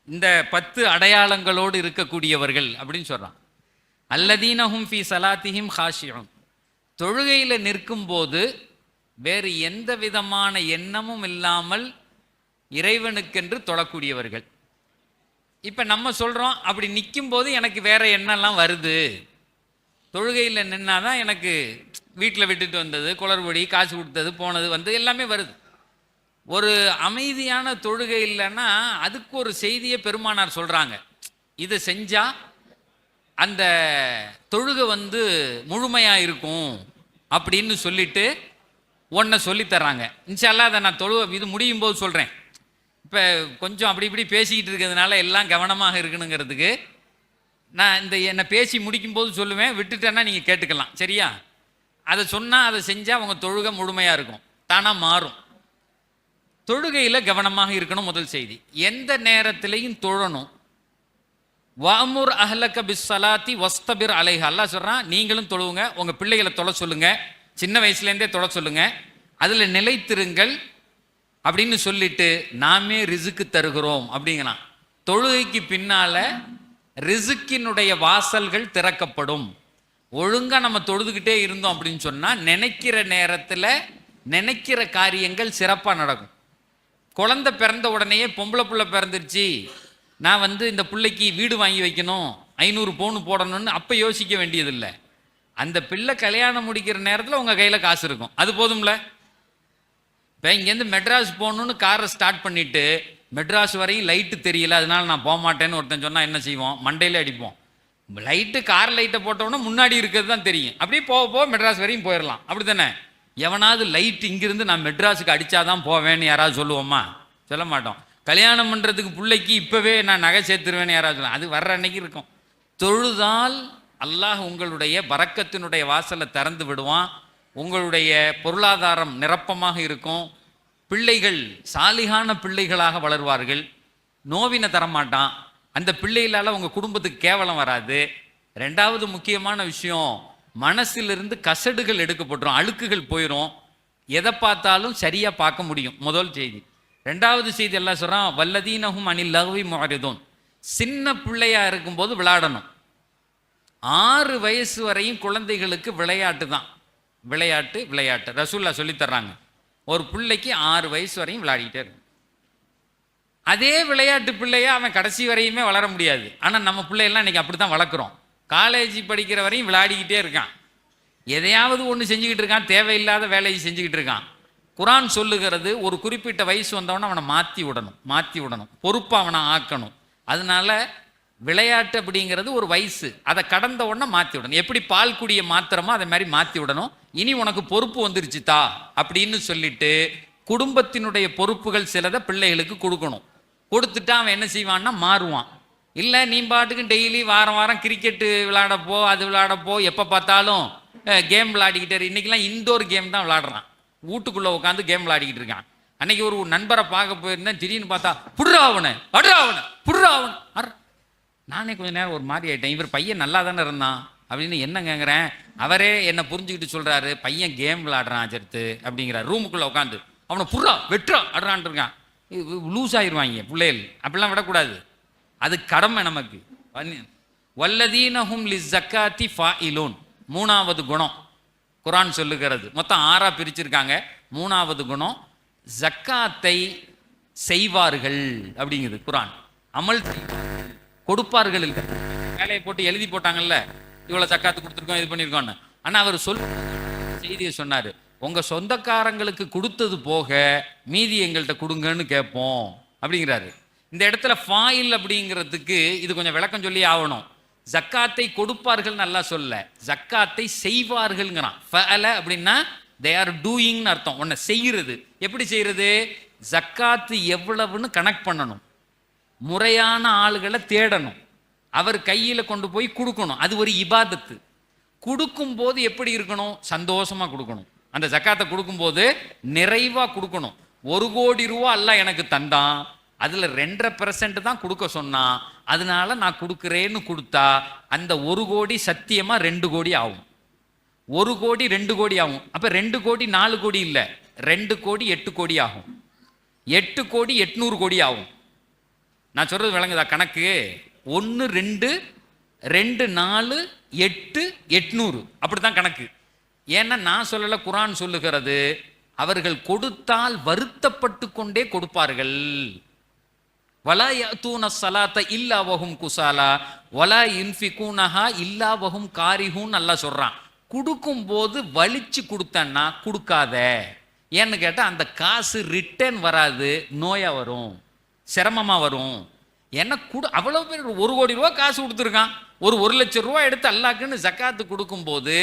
இந்த 10 அடையாளங்களோடு இருக்கக்கூடியவர்கள் அப்படின்னு சொல்கிறான். அல்லதீனஹும் ஃபி சலாத்திஹிம் ஹாஷியூன், தொழுகையில் நிற்கும் போது வேறு எந்த விதமான எண்ணமும் இல்லாமல் இறைவனுக்கென்று தொழக்கூடியவர்கள். இப்போ நம்ம சொல்கிறோம், அப்படி நிற்கும் போது எனக்கு வேற எண்ணெல்லாம் வருது. தொழுகையில் நின்னாதான் எனக்கு வீட்டில் விட்டுட்டு வந்தது, குளறுபடி, காசு கொடுத்தது, போனது, வந்து எல்லாமே வருது. ஒரு அமைதியான தொழுகை இல்லைன்னா அதுக்கு ஒரு செய்தியை பெருமானார் சொல்கிறாங்க. இதை செஞ்சால் அந்த தொழுகை வந்து முழுமையாக இருக்கும் அப்படின்னு சொல்லிட்டு ஒன்றை சொல்லித்தராங்க. இன்ஷா அல்லாஹ் அதை நான் இது முடியும் போது சொல்கிறேன். இப்போ கொஞ்சம் அப்படி இப்படி பேசிக்கிட்டு இருக்கிறதுனால எல்லாம் கவனமாக இருக்கணுங்கிறதுக்கு நான் என்னை பேசி முடிக்கும்போது சொல்லுவேன். விட்டுட்டேன்னா நீங்கள் கேட்டுக்கலாம், சரியா? அதை சொன்னால் அதை செஞ்சால் அவங்க தொழுகை முழுமையாக இருக்கும், தானாக மாறும். தொழுகையில் கவனமாக இருக்கணும். முதல் செய்தி, எந்த நேரத்திலையும் தொழணும். வஅமுர் அஹ்லக பிஸ்ஸலாத்தி வஸ்தபிர் அலைஹா. அல்லாஹ் சொல்கிறான், நீங்களும் தொழுவுங்க, உங்கள் பிள்ளைகளை தொழ சொல்லுங்கள், சின்ன வயசுலேருந்தே தொழ சொல்லுங்கள், அதில் நிலைத்திருங்கள் அப்படின்னு சொல்லிட்டு நாமே ரிசுக்கு தருகிறோம் அப்படிங்கிறான். தொழுகைக்கு பின்னால் ரிசுக்கினுடைய வாசல்கள் திறக்கப்படும். ஒழுங்காக நம்ம தொழுதுகிட்டே இருந்தோம் அப்படின்னு சொன்னால் நினைக்கிற நேரத்தில் நினைக்கிற காரியங்கள் சிறப்பாக நடக்கும். குழந்தை பிறந்த உடனேயே பொம்பளை பிள்ளை பிறந்துருச்சு, நான் வந்து இந்த பிள்ளைக்கு வீடு வாங்கி வைக்கணும், 500 பவுன் போடணும்னு அப்போ யோசிக்க வேண்டியதில்லை. அந்த பிள்ளை கல்யாணம் முடிக்கிற நேரத்தில் உங்கள் கையில் காசு இருக்கும், அது போதும்ல. இப்போ இங்கேருந்து மெட்ராஸ் போகணுன்னு காரை ஸ்டார்ட் பண்ணிவிட்டு மெட்ராஸ் வரையும் லைட்டு தெரியல, அதனால நான் போக மாட்டேன்னு ஒருத்தன் சொன்னால் என்ன செய்வோம்? மண்டையில் அடிப்போம். லைட்டு, கார் லைட்டை போட்டோன்னா முன்னாடி இருக்கிறது தான் தெரியும், அப்படியே போக போக மெட்ராஸ் வரையும் போயிடலாம், அப்படி தானே? எவனாவது லைட் இங்கிருந்து நான் மெட்ராஸுக்கு அடித்தாதான் போவேன்னு யாராவது சொல்லுவோமா? சொல்ல மாட்டோம். கல்யாணம் பண்ணுறதுக்கு பிள்ளைக்கு இப்போவே நான் நகை சேர்த்துருவேன்னு யாராவது சொல்லுவேன், அது வர்ற அன்னைக்கு இருக்கும். தொழுதால் அல்லாஹ் உங்களுடைய பரக்கத்தினுடைய வாசலை திறந்து விடுவான். உங்களுடைய பொருளாதாரம் நிரப்பமாக இருக்கும். பிள்ளைகள் சாலிகான பிள்ளைகளாக வளருவார்கள். நோவினை தரமாட்டான். அந்த பிள்ளைகளால் உங்கள் குடும்பத்துக்கு கேவலம் வராது. ரெண்டாவது முக்கியமான விஷயம், மனசிலிருந்து கசடுகள் எடுக்கப்பட்டுரும், அழுக்குகள் போயிடும், எதை பார்த்தாலும் சரியாக பார்க்க முடியும். முதல் செய்தி. ரெண்டாவது செய்தி எல்லாம் சொல்கிறான், வல்லதீனஹும் அனில் லஹ்வி முஅரிதுன். சின்ன பிள்ளையாக இருக்கும்போது விளையாடணும். 6 வயசு வரையும் குழந்தைகளுக்கு விளையாட்டு தான். விளையாட்டு விளையாட்டு ரசூல்லா சொல்லித்தர்றாங்க. ஒரு பிள்ளைக்கு 6 வயசு வரையும் விளையாடிக்கிட்டே இருக்கும். அதே விளையாட்டு பிள்ளையா அவன் கடைசி வரையுமே வளர முடியாது. ஆனால் நம்ம பிள்ளையெல்லாம் இன்றைக்கி அப்படி தான் வளர்க்குறோம். காலேஜ் படிக்கிற வரையும் விளையாடிக்கிட்டே இருக்கான், எதையாவது ஒன்று செஞ்சுக்கிட்டு இருக்கான், தேவையில்லாத வேலையை செஞ்சுக்கிட்டு இருக்கான். குரான் சொல்லுகிறது, ஒரு குறிப்பிட்ட வயசு வந்தவொடனே அவனை மாற்றி விடணும், பொறுப்பாக அவனை ஆக்கணும். அதனால விளையாட்டு அப்படிங்கிறது ஒரு வயசு, அதை கடந்த உடனே மாற்றி விடணும். எப்படி பால் குடியை மாத்திரமோ அதை மாதிரி மாற்றி விடணும். இனி உனக்கு பொறுப்பு வந்துருச்சுதா அப்படின்னு சொல்லிட்டு குடும்பத்தினுடைய பொறுப்புகள் சிலதை பிள்ளைகளுக்கு கொடுக்கணும். கொடுத்துட்டா அவன் என்ன செய்வான்னா மாறுவான். இல்லை நீ பாட்டுக்கு டெய்லி வாரம் வாரம் கிரிக்கெட்டு விளையாடப்போ, அது விளையாடப்போ, எப்போ பார்த்தாலும் கேம் விளையாடிக்கிட்டே. இன்றைக்கெலாம் இன்டோர் கேம் தான் விளையாடுறான், வீட்டுக்குள்ளே உட்காந்து கேம் விளையாடிக்கிட்டு இருக்கான். அன்னைக்கு ஒரு நண்பரை பார்க்க போயிருந்தேன், திடீர்னு பார்த்தா புடுறாவனை புடுறாவன். நானே கொஞ்சம் நேரம் ஒரு மாதிரி ஆகிட்டேன். இவர் பையன் நல்லா தானே இருந்தான் அப்படின்னு என்ன கேட்குறேன். அவரே என்னை புரிஞ்சுக்கிட்டு சொல்கிறாரு, பையன் கேம் விளையாடுறான் சேர்த்து அப்படிங்கிறார். ரூமுக்குள்ளே உட்காந்து அவனை புடுறா வெட்டுறா அடுறான் இருக்கான். லூஸ் ஆகிடுவாங்க பிள்ளைகள், அப்படிலாம் விடக்கூடாது, அது கடமை நமக்கு. வல்லதீனஹும் லிஸ்ஸக்காத்தி ஃபாயிலூன். 3வது குணம் குரான் சொல்லுகிறது. மொத்தம் 6ஆ பிரிச்சிருக்காங்க. 3வது குணம் ஜக்காத்தை செய்வார்கள் அப்படிங்குது குரான். அமல் கொடுப்பார்கள் இல்லை, வேலையை போட்டு எழுதி போட்டாங்கல்ல, இவ்வளோ ஜக்காத்து கொடுத்துருக்கோம், இது பண்ணியிருக்கோன்னு. ஆனால் அவர் செய்தியை சொன்னார், உங்கள் சொந்தக்காரங்களுக்கு கொடுத்தது போக மீதி எங்கள்கிட்ட கொடுங்கன்னு கேட்போம் அப்படிங்கிறாரு. இந்த இடத்துல ஃபாயில் அப்படிங்கிறதுக்கு இது கொஞ்சம் விளக்கம் சொல்லி ஆகணும். ஜக்காத்தை கொடுப்பார்கள் நல்லா சொல்ல, ஜக்காத்தை செய்வார்கள்ங்கிறான். ஃபஅல அப்படின்னா தே ஆர் டூயிங்னு அர்த்தம், ஒன்றை செய்கிறது. எப்படி செய்கிறது? ஜக்காத்து எவ்வளவுன்னு கனெக்ட் பண்ணணும், முறையான ஆளுகளை தேடணும், அவர் கையில் கொண்டு போய் கொடுக்கணும். அது ஒரு இபாதத்து. கொடுக்கும்போது எப்படி இருக்கணும்? சந்தோஷமாக கொடுக்கணும். அந்த ஜக்காத்தை கொடுக்கும்போது நிறைவாக கொடுக்கணும். 1 கோடி ரூபா அல்லாஹ் எனக்கு தந்தான், அதில் 2.5% தான் கொடுக்க சொன்னான், அதனால நான் கொடுக்குறேன்னு கொடுத்தா அந்த 1 கோடி சத்தியமாக 2 கோடி ஆகும். 1 கோடி 2 கோடி ஆகும். அப்போ 2 கோடி 4 கோடி இல்லை, 2 கோடி 8 கோடி ஆகும். 8 கோடி 800 கோடி ஆகும். நான் சொல்கிறது விளங்குதா கணக்கு? 1 2 2 4 8 800 அப்படி தான் கணக்கு. ஏன்னா நான் சொல்லலை, குரான் சொல்லுகிறது. அவர்கள் கொடுத்தால் வருத்தப்பட்டு கொண்டே கொடுப்பார்கள். வலா யஅதூன ஸலாத்த இல்லா வஹும் குஸாலா வலா யுன்ஃபிகூனஹா இல்லா வஹும் காரிஹூன் அல்லாஹ் சொல்றான். கொடுக்கும்போது வலிச்சு கொடுத்தன்னா கொடுக்காத. ஏன்னு கேட்டால் அந்த காசு ரிட்டர்ன் வராது, நோயா வரும், சிரமமா வரும். ஏன்னா அவ்வளோ பேர் 1 கோடி ரூபா காசு கொடுத்துருக்கான், ஒரு 1,00,000 ரூபா எடுத்து அல்லாஹ்க்குன்னு ஜக்காத்து கொடுக்கும்போது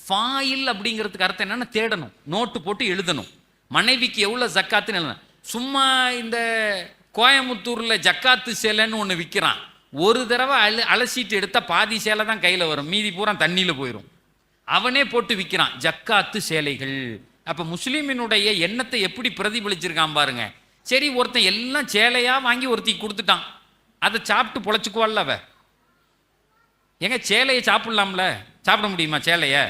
ஃபாயில் அப்படிங்கிறதுக்கு அர்த்தம் என்னன்னா தேடணும், நோட்டு போட்டு எழுதணும், மனைவிக்கு எவ்வளோ ஜக்காத்துன்னு எழுதணும். சும்மா இந்த கோயம்புத்தூரில் ஜக்காத்து சேலைன்னு ஒன்று விற்கிறான், ஒரு தடவை அலசிட்டு எடுத்தால் பாதி சேலை தான் கையில் வரும், மீதி பூரா தண்ணியில் போயிடும். அவனே போட்டு விற்கிறான் ஜக்காத்து சேலைகள். அப்போ முஸ்லீமினுடைய எண்ணத்தை எப்படி பிரதிபலிச்சிருக்கான் பாருங்க. சரி, ஒருத்தன் எல்லாம் சேலையாக வாங்கி ஒருத்தி கொடுத்துட்டான், அதை சாப்பிட்டு பொழைச்சிக்குவாள்ல அவ. எங்க சேலையை சாப்பிடலாம்ல? சாப்பிட முடியுமா சேலையை?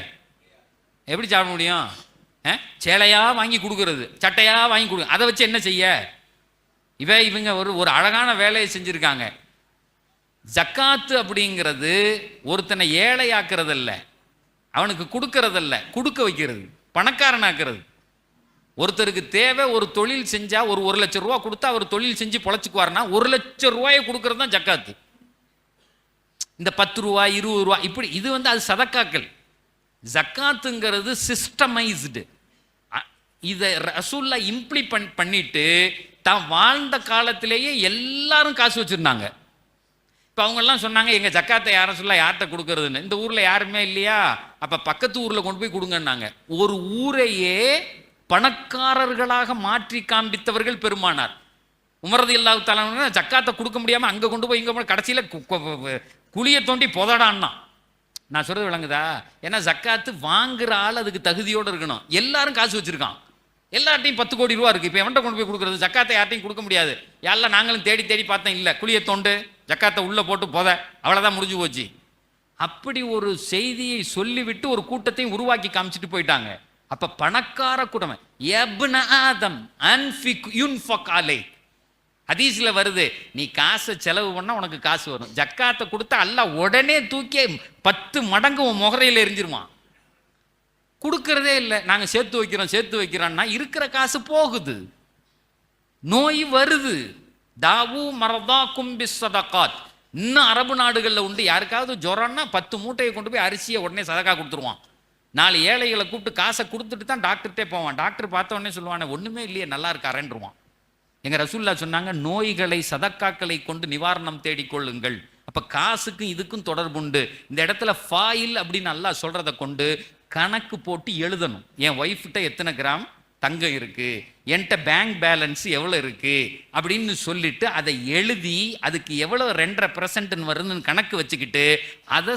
எப்படி சாப்பிட முடியும்? சேலையாக வாங்கி கொடுக்கறது, சட்டையாக வாங்கி கொடுக்க, அதை வச்சு என்ன செய்ய? இவங்க ஒரு அழகான வேலையை செஞ்சுருக்காங்க. ஜக்காத்து அப்படிங்கிறது ஒருத்தனை ஏழையாக்குறதில்ல, அவனுக்கு கொடுக்கறதில்ல, கொடுக்க வைக்கிறது, பணக்காரனாக்குறது. ஒருத்தருக்கு தேவை ஒரு தொழில் செஞ்சா ஒரு 1,00,000 ரூபா கொடுத்தா அவர் தொழில் செஞ்சு பொழைச்சிக்குவார்னா 1,00,000 ரூபாயை கொடுக்கறது தான் ஜக்காத்து. இந்த 10 ரூபா 20 ரூபா இப்படி இது அது சதக்காக்கள். ஜக்காத்துங்கிறது சிஸ்டமைஸ்டு. இதை ரசூல்லா இம்ப்ளிமெண்ட் பண்ணிட்டு தான் வாழ்ந்த காலத்திலேயே எல்லாரும் காசு வச்சிருந்தாங்க. இப்போ அவங்கெல்லாம் சொன்னாங்க எங்கள் ஜக்காத்தை யாரும் சொல்ல யார்கிட்ட கொடுக்கறதுன்னு. இந்த ஊரில் யாருமே இல்லையா, அப்போ பக்கத்து ஊரில் கொண்டு போய் கொடுங்கன்னாங்க. ஒரு ஊரையே பணக்காரர்களாக மாற்றி காண்பித்தவர்கள் பெருமானார். உமர் ரலியல்லாஹு தஆலா ஜக்காத்தை கொடுக்க முடியாமல் அங்கே கொண்டு போய் இங்கே போய் கடைசியில் குழியை தோண்டி புதடான்னா. நான் சொல்கிறது விளங்குதா? ஏன்னா ஜக்காத்து வாங்குற ஆள் அதுக்கு தகுதியோடு இருக்கணும். எல்லாரும் காசு வச்சுருக்கான், எல்லார்ட்டையும் 10 கோடி ரூபா இருக்குது. இப்போ எவன்கிட்ட கொண்டு போய் கொடுக்குறது? ஜக்காத்தை யார்ட்டையும் கொடுக்க முடியாது. யாரெல்லாம் நாங்களும் தேடி தேடி பார்த்தேன், இல்லை, குழியை தோண்டு ஜக்காத்தை உள்ளே போட்டு போத, அவ்வளோதான், முடிஞ்சு போச்சு. அப்படி ஒரு செய்தியை சொல்லிவிட்டு ஒரு கூட்டத்தையும் உருவாக்கி காமிச்சிட்டு போயிட்டாங்க. அப்போ பணக்கார கூட்டம் எப்ன ஆதம் அன்ஃபிக் யுன்ஃபக் அலை. ஹதீஸ்ல வருது, நீ காசை செலவு பண்ணா உனக்கு காசு வரும். ஜக்காத்தை கொடுத்தா அல்லாஹ் உடனே தூக்கி 10 மடங்கு உன் முகரையில் எரிஞ்சிருவான். கொடுக்கறதே இல்லை, நாங்கள் சேர்த்து வைக்கிறோம்னா இருக்கிற காசு போகுது, நோய் வருது. தாவு மரதா கும்பி சதகாத். இன்னும் அரபு நாடுகளில் உண்டு, யாருக்காவது ஜுரம்னா 10 மூட்டையை கொண்டு போய் அரிசியை உடனே சதக்கா கொடுத்துருவான். 4 ஏழைகளை கூப்பிட்டு காசை கொடுத்துட்டு தான் டாக்டர்கிட்டே போவான். டாக்டர் பார்த்த உடனே சொல்லுவானே ஒன்றுமே இல்லையே, நல்லா இருக்காரன்றுவான். எங்கள் ரசூல்லா சொன்னாங்க, நோய்களை சதக்காக்களை கொண்டு நிவாரணம் தேடிக்கொள்ளுங்கள். அப்போ காசுக்கும் இதுக்கும் தொடர்புண்டு. இந்த இடத்துல ஃபாயில் அப்படின்னு நல்லா சொல்கிறத கொண்டு கணக்கு போட்டு எழுதணும். என் ஒய்ஃப்கிட்ட எத்தனை கிராம் தங்கம் இருக்குது, என்கிட்ட பேங்க் பேலன்ஸ் எவ்வளோ இருக்குது அப்படின்னு சொல்லிட்டு அதை எழுதி அதுக்கு எவ்வளோ 2.5% வருதுன்னு கணக்கு வச்சுக்கிட்டு அதை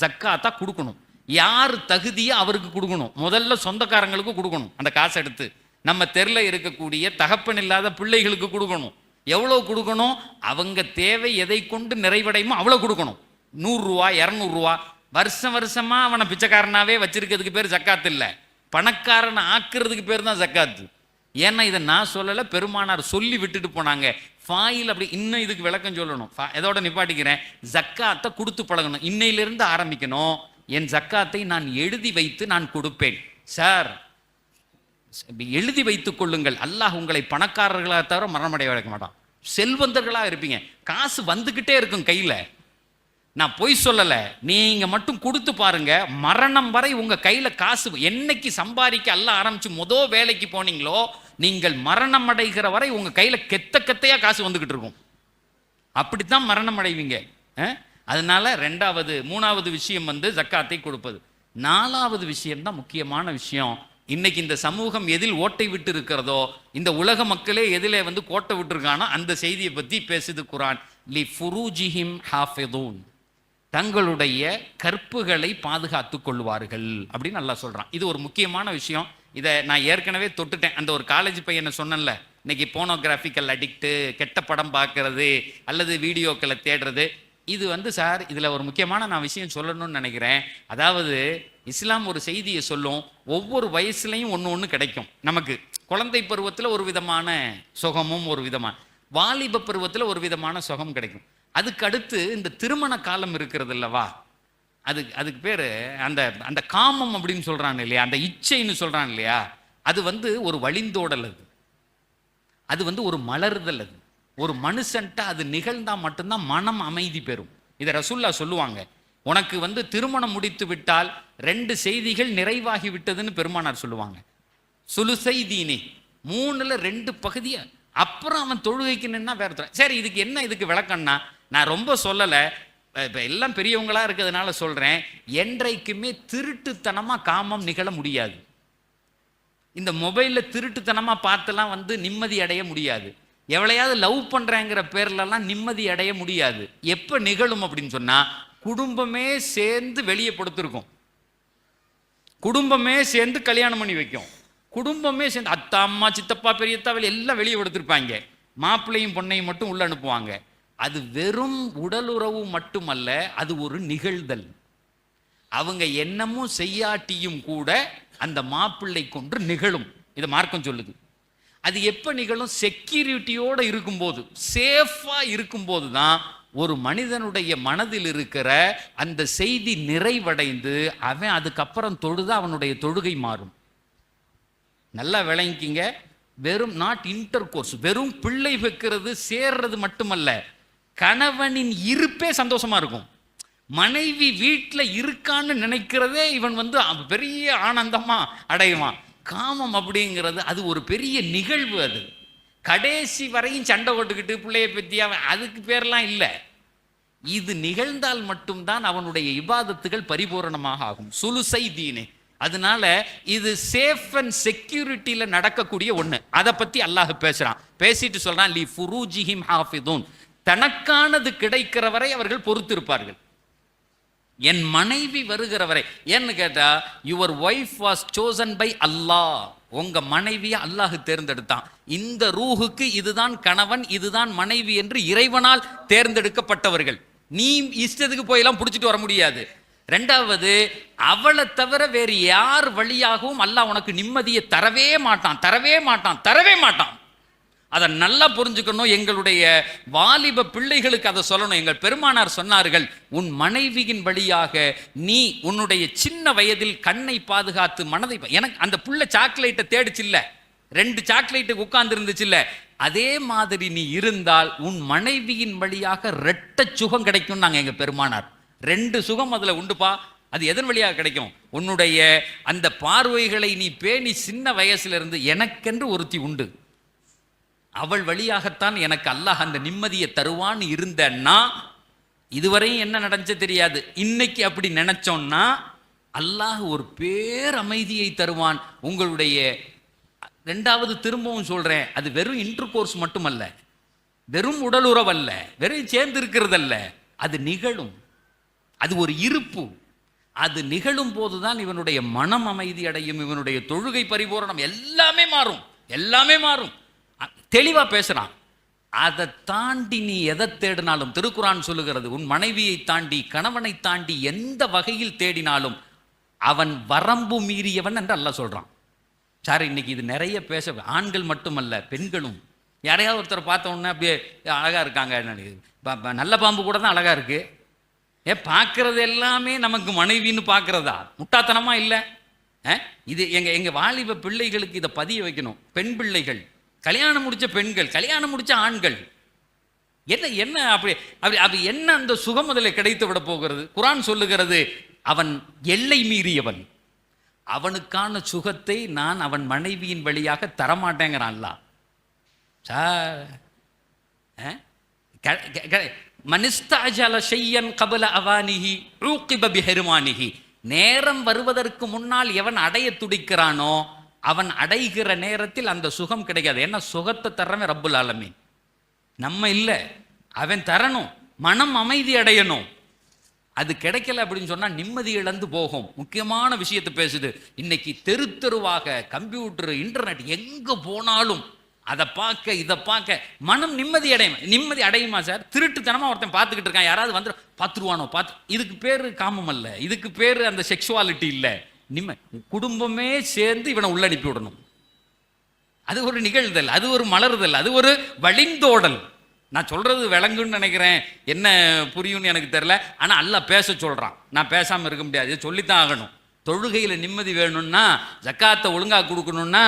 ஜக்காத்தா கொடுக்கணும். யார் தகுதியை அவருக்கு கொடுக்கணும். முதல்ல சொந்தக்காரங்களுக்கு கொடுக்கணும் அந்த காசை எடுத்து. நம்ம தெருவில் இருக்கக்கூடிய தகப்பன் இல்லாத பிள்ளைகளுக்கு கொடுக்கணும். எவ்வளோ கொடுக்கணும்? அவங்க தேவை எதை கொண்டு நிறைவடையுமோ அவ்வளோ கொடுக்கணும். 100 ரூபா 200 ரூபா. வருஷமாக அவனை பிச்சைக்காரனாவே வச்சிருக்கிறதுக்கு பேர் ஜக்காத்து இல்லை, பணக்காரனை ஆக்குறதுக்கு பேர் தான் ஜக்காத்து. ஏன்னா இதை நான் சொல்லலை, பெருமானார் சொல்லி விட்டுட்டு போனாங்க. ஃபாயில் அப்படி. இன்னும் இதுக்கு விளக்கம் சொல்லணும், எதோட நிப்பாட்டிக்கிறேன். ஜக்காத்தை கொடுத்து பழகணும். இன்னையிலிருந்து ஆரம்பிக்கணும். என் ஜக்காத்தை நான் எழுதி வைத்து நான் கொடுப்பேன். சார், எழுதி வைத்துக் கொள்ளுங்கள். அல்லாஹ் உங்களை பணக்காரர்களாக தவிர மரணமடைய வைக்க மாட்டான். செல்வந்தர்களாக இருப்பீங்க, காசு வந்துக்கிட்டே இருக்கும் கையில். நான் பொய் சொல்லலை, நீங்கள் மட்டும் கொடுத்து பாருங்க, மரணம் வரை உங்கள் கையில் காசு என்னைக்கு சம்பாதிக்க அல்லாஹ் ஆரம்பித்து வேலைக்கு போனீங்களோ நீங்கள் மரணம் அடைகிற வரை உங்கள் கையில் கெத்தையாக காசு வந்துக்கிட்டு இருக்கும். அப்படித்தான் மரணம் அடைவீங்க. அதனால 3வது விஷயம் ஜக்காத்தை கொடுப்பது. 4வது விஷயம் தான் முக்கியமான விஷயம். இன்னைக்கு இந்த சமூகம் எதில் ஓட்டை விட்டு இருக்கிறதோ, இந்த உலக மக்களே எதிலே கோட்டை விட்டுருக்கானோ அந்த செய்தியை பற்றி பேசுது குரான். லி ஃபுரூஜிஹிம் ஹாஃபிதூன், தங்களுடைய கற்புகளை பாதுகாத்து கொள்வார்கள் அப்படின்னு நல்லா சொல்கிறான். இது ஒரு முக்கியமான விஷயம். இதை நான் ஏற்கனவே தொட்டுட்டேன். அந்த ஒரு காலேஜ் பையனை சொன்னேன்ல, இன்னைக்கு போனோகிராஃபிக்கல் அடிக்ட்டு, கெட்ட படம் பார்க்கறது அல்லது வீடியோக்களை தேடுறது, இது சார், இதில் ஒரு முக்கியமான நான் விஷயம் சொல்லணும்னு நினைக்கிறேன். அதாவது இஸ்லாம் ஒரு செய்தியை சொல்லும், ஒவ்வொரு வயசுலையும் ஒன்று கிடைக்கும் நமக்கு. குழந்தை பருவத்தில் ஒரு விதமான சுகமும் ஒரு விதமான, வாலிப பருவத்தில் ஒரு விதமான சுகம் கிடைக்கும். அதுக்கு அடுத்து இந்த திருமண காலம் இருக்கிறது இல்லவா, அதுக்கு பேர் அந்த காமம் அப்படின்னு சொல்கிறான் இல்லையா, அந்த இச்சைன்னு சொல்கிறான் இல்லையா, அது வந்து ஒரு வழிந்தோடல், அது வந்து ஒரு மலர்தல். அது ஒரு மனுஷன்ட்ட அது நிகழ்ந்தா மட்டும்தான் மனம் அமைதி பெறும். இதை ரசூல்லா சொல்லுவாங்க, உனக்கு வந்து திருமணம் முடித்து விட்டால் 2 செய்திகள் நிறைவாகி விட்டதுன்னு பெருமானார் சொல்லுவாங்க. சுலுசை தீனி, 3ல் 2 பகுதியை. அப்புறம் அவன் தொழுகைக்கு நின்னா வேற. சரி, இதுக்கு என்ன, இதுக்கு விளக்கம்னா நான் ரொம்ப சொல்லலை, இப்போ எல்லாம் பெரியவங்களா இருக்கிறதுனால சொல்றேன். என்றைக்குமே திருட்டுத்தனமா காமம் நிகழ முடியாது. இந்த மொபைலில் திருட்டுத்தனமாக பார்த்தெல்லாம் வந்து நிம்மதி அடைய முடியாது. எவ்வளையாவது லவ் பண்ணுறேங்கிற பேர்லலாம் நிம்மதி அடைய முடியாது. எப்போ நிகழும் அப்படின்னு சொன்னால், குடும்பமே சேர்ந்து வெளியே படுத்திருக்கும், குடும்பமே சேர்ந்து கல்யாணம் பண்ணி வைக்கும், குடும்பமே சேர்ந்து அத்தா அம்மா சித்தப்பா பெரியத்தாவில் எல்லாம் வெளியே படுத்திருப்பாங்க, மாப்பிள்ளையும் பொண்ணையும் மட்டும் உள்ள அனுப்புவாங்க. அது வெறும் உடலுறவு மட்டுமல்ல, அது ஒரு நிகழ்தல். அவங்க என்னமும் செய்யாட்டியும் கூட அந்த மாப்பிள்ளை கொன்று நிகழும். இதை மார்க்கம் சொல்லுது. அது எப்போ நிகழும்? செக்யூரிட்டியோடு இருக்கும்போது, சேஃபா இருக்கும்போது தான் ஒரு மனிதனுடைய மனதில் இருக்கிற அந்த செய்தி நிறைவடைந்து அவன் அதுக்கப்புறம் தொழுது அவனுடைய தொழுகை மாறும். நல்லா விளங்கிக்கிங்க. வெறும் நாட் இன்டர் கோர்ஸ், வெறும் பிள்ளை வைக்கிறது சேர்றது மட்டுமல்ல, கணவனின் இருப்பே சந்தோஷமா இருக்கும். மனைவி வீட்டில் இருக்கான்னு நினைக்கிறதே இவன் வந்து பெரிய ஆனந்தமா அடைவான். காமம் அப்படிங்கிறது அது ஒரு பெரிய நிகழ்வு. அது கடைசி வரையும் சண்டை போட்டுக்கிட்டு பிள்ளைய பற்றி அவன் அதுக்கு பேர்லாம் இல்லை. இது நிகழ்ந்தால் மட்டும்தான் அவனுடைய இபாதத்துகள் பரிபூரணமாக ஆகும். சுலுசை தீனே. அதனால இது சேஃப் அண்ட் செக்யூரிட்டியில நடக்கக்கூடிய ஒண்ணு. அதை பத்தி அல்லாஹ் பேசுறான். பேசிட்டு சொல்றான், லி ஃபுரூஜிஹிம் ஹாஃபிதூன், தனக்கானது கிடைக்கிற வரை அவர்கள் பொறுத்திருப்பார்கள். என் மனைவி வருகிற வரை. ஏன்னு கேட்டா, your wife was chosen by Allah. உங்க மனைவியை அல்லாஹ் தேர்ந்தெடுத்தான். இந்த ரூஹுக்கு இதுதான் கணவன், இதுதான் மனைவி என்று இறைவனால் தேர்ந்தெடுக்கப்பட்டவர்கள். நீ இஷ்டத்துக்கு போயெல்லாம் பிடிச்சிட்டு வர முடியாது. 2வது, அவளை தவிர வேறு யார் வழியாகவும் அல்லாஹ் உனக்கு நிம்மதியை தரவே மாட்டான், தரவே மாட்டான், தரவே மாட்டான். அதை நல்லா புரிஞ்சுக்கணும். எங்களுடைய வாலிப பிள்ளைகளுக்கு அதை சொல்லணும். எங்கள் பெருமானார் சொன்னார்கள், உன் மனைவியின் வழியாக நீ உன்னுடைய சின்ன வயதில் கண்ணை பாதுகாத்து மனதை. எனக்கு அந்த புள்ள சாக்லேட்டை தேடிச்சில்ல, 2 சாக்லேட்டு உட்கார்ந்து இருந்துச்சுல்ல, அதே மாதிரி நீ இருந்தால் உன் மனைவியின் வழியாக 2 சுகம் கிடைக்கும் நாங்க எங்க பெருமானார். 2 சுகம் அதுல உண்டுப்பா. அது எதன் வழியாக கிடைக்கும்? உன்னுடைய அந்த பார்வைகளை நீ பேணி சின்ன வயசுல இருந்து, எனக்கென்று ஒருத்தி உண்டு, அவள் வழியாகத்தான் எனக்கு அல்லாஹ் அந்த நிம்மதியை தருவான்னு இருந்தன்னா, இதுவரையும் என்ன நடந்துச்சு தெரியாது. இன்னைக்கு அப்படி நினைச்சோம்னா அல்லாஹ் ஒரு பேரமைதியை தருவான் உங்களுடைய. 2வது, திரும்பவும் சொல்றேன், அது வெறும் இன்டர் கோர்ஸ் மட்டுமல்ல, வெறும் உடலுறவல்ல, வெறும் சேர்ந்து இருக்கிறதல்ல, அது நிகழும். அது ஒரு இருப்பு. அது நிகழும் போதுதான் இவனுடைய மனம் அமைதி அடையும், இவனுடைய தொழுகை பரிபூரணம், எல்லாமே மாறும், எல்லாமே மாறும். தெளிவா பேசுறான். அதை தாண்டி நீ எதை தேடினாலும், திருக்குரான் சொல்லுகிறது, உன் மனைவியை தாண்டி கணவனை தாண்டி எந்த வகையில் தேடினாலும் அவன் வரம்பு மீறியவன் என்று அல்லாஹ் சொல்றான். சார், இன்னைக்கு இது நிறைய பேச, ஆண்கள் மட்டுமல்ல பெண்களும். யாரையாவது ஒருத்தர் பார்த்த உடனே அப்படியே அழகா இருக்காங்க, நல்ல பாம்பு கூட தான் அழகா இருக்கு. பார்க்கறது எல்லாமே நமக்கு மனைவின்னு பார்க்கறதா? முட்டாத்தனமா இல்லை. இது எங்க வாலிப பிள்ளைகளுக்கு இதை பதிய வைக்கணும். பெண் பிள்ளைகள், கல்யாணம் முடிச்ச பெண்கள், கல்யாணம் முடிச்ச ஆண்கள், என்ன என்ன அப்படி அப்படி அப்படி என்ன அந்த சுகம் முதல்ல கிடைத்து விட போகிறது? குரான் சொல்லுகிறது, அவன் எல்லை மீறியவன், அவனுக்கான சுகத்தை நான் அவன் மனைவியின் வழியாக தரமாட்டேங்கிறான் அல்லாஹ். மனிஸ்தஅஜல ஷையன் கபல அவானிஹி உகிப பிஹிர்மானிஹி. நேரம் வருவதற்கு முன்னால் எவன் அடைய துடிக்கிறானோ அவன் அடைகிற நேரத்தில் அந்த சுகம் கிடைக்காது. ஏன்னா சுகத்தை தர்றவன் ரப்புல் ஆலமீன், நம்ம இல்லை. அவன் தரணும், மனம் அமைதி அடையணும். அது கிடைக்கல அப்படின்னு சொன்னா நிம்மதி இழந்து போகும். முக்கியமான விஷயத்தை பேசுது. இன்னைக்கு தெரு தெருவாக கம்ப்யூட்டர், இன்டர்நெட், எங்க போனாலும் அதை பார்க்க இதை பார்க்க மனம் நிம்மதி அடையும். நிம்மதி அடையுமா சார்? திருட்டுத்தனமா ஒருத்தன் பார்த்துக்கிட்டு இருக்கான், யாராவது வந்து பார்த்துருவானோ பார்த்து. இதுக்கு பேரு காமம் அல்ல, இதுக்கு பேரு அந்த செக்ஷுவாலிட்டி இல்லை. குடும்பமே சேர்ந்து இவனை உள்ள அனுப்பி விடணும். அது ஒரு நிகழ்தல், அது ஒரு மலர்தல், அது ஒரு வழிந்தோடல். நான் சொல்றது விளங்குன்னு நினைக்கிறேன், என்ன புரியும்னு எனக்கு தெரியல. ஆனா அல்லாஹ் பேச சொல்றான், நான் பேசாம இருக்க முடியாது, சொல்லித்தான் ஆகணும். தொழுகையில நிம்மதி வேணும்னா, ஜக்காத்தை ஒழுங்கா கொடுக்கணும்னா,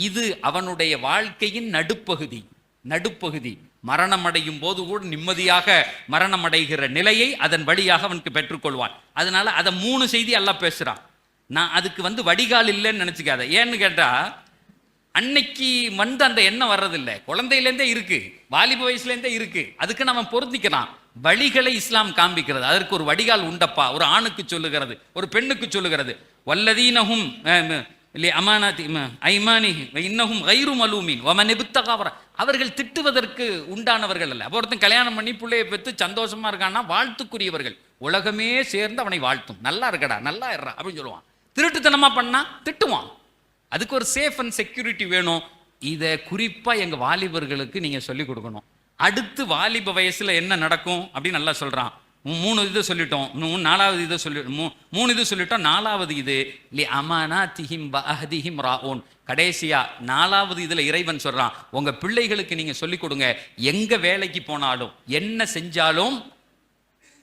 இது அவனுடைய வாழ்க்கையின் நடுப்பகுதி. மரணம் அடையும் போது கூட நிம்மதியாக மரணம் அடைகிற நிலையை அதன் வழியாக அவனுக்கு பெற்றுக்கொள்வான். அதனால அதை 3 செய்தி அல்லாஹ் பேசுறான். நான் அதுக்கு வடிகால் இல்லைன்னு நினைச்சுக்காத. ஏன்னு கேட்டா, அன்னைக்கு அந்த எண்ணம் வர்றதில்லை, குழந்தையிலேருந்தே இருக்கு, வாலிப வயசுலேருந்தே இருக்கு. அதுக்கு நம்ம பொருத்திக்கலாம். வழிகளை இஸ்லாம் காண்பிக்கிறது. அதற்கு ஒரு வடிகால் உண்டப்பா. ஒரு ஆணுக்கு சொல்லுகிறது, ஒரு பெண்ணுக்கு சொல்லுகிறது. வல்லதீனஹும் இன்னஹும் கைரு மலூமின் வமன் இப்தகா. அவர்கள் திட்டுவதற்கு உண்டானவர்கள் அல்ல. அப்போ ஒருத்தன் கல்யாணம் பண்ணி பிள்ளையை பெற்று சந்தோஷமா இருக்கான்னா வாழ்த்துக்குரியவர்கள். உலகமே சேர்ந்து அவனை வாழ்த்தும். நல்லா இருக்கடா, நல்லா இருறா அப்படின்னு சொல்லுவான். திருட்டுத்தனமா பண்ணா திட்டுவான். அதுக்கு ஒரு சேஃப் அண்ட் செக்யூரிட்டி வேணும். இதை குறிப்பா எங்க வாலிபர்களுக்கு நீங்க சொல்லிக் கொடுக்கணும். அடுத்து வாலிப வயசுல என்ன நடக்கும் அப்படின்னு நல்லா சொல்றான். 3 இது சொல்லிட்டோம். 4வது இதை சொல்லி 3 இது சொல்லிட்டோம். 4வது இது லி அமானாதிஹிம் வ அஹ்திஹிம் ராஊன். கடைசியா 4வது இதுல இறைவன் சொல்றான், உங்க பிள்ளைகளுக்கு நீங்க சொல்லிக் கொடுங்க, எங்க வேலைக்கு போனாலும் என்ன செஞ்சாலும்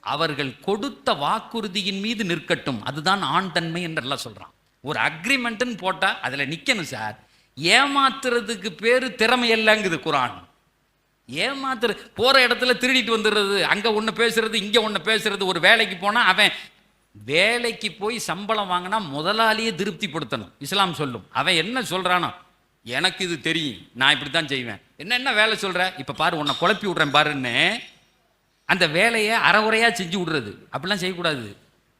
அவர்கள் கொடுத்த வாக்குறுதியின் மீது நிற்கட்டும். அதுதான் ஆண் தன்மை என்று எல்லாம் சொல்றான். ஒரு அக்ரிமெண்ட்னு போட்டா அதுல நிக்கணும் சார். ஏமாத்துறதுக்கு பேரு திறமை இல்லைங்குது குரான். போற இடத்துல திருடிட்டு வந்துடுறது, அங்க ஒண்ணு பேசுறது, இங்க ஒண்ணு பேசுறது. ஒரு வேலைக்கு போனா அவன் வேலைக்கு போய் சம்பளம் வாங்கினா முதலாளியே திருப்திப்படுத்தணும். இஸ்லாம் சொல்லும். அவன் என்ன சொல்றானோ, எனக்கு இது தெரியும், நான் இப்படித்தான் செய்வேன். என்ன வேலை சொல்ற, இப்ப பாரு உன்னை குழப்பி விடுறேன் பாருன்னு அந்த வேலையை அறகுறையா செஞ்சு விடுறது. அப்படிலாம் செய்யக்கூடாது.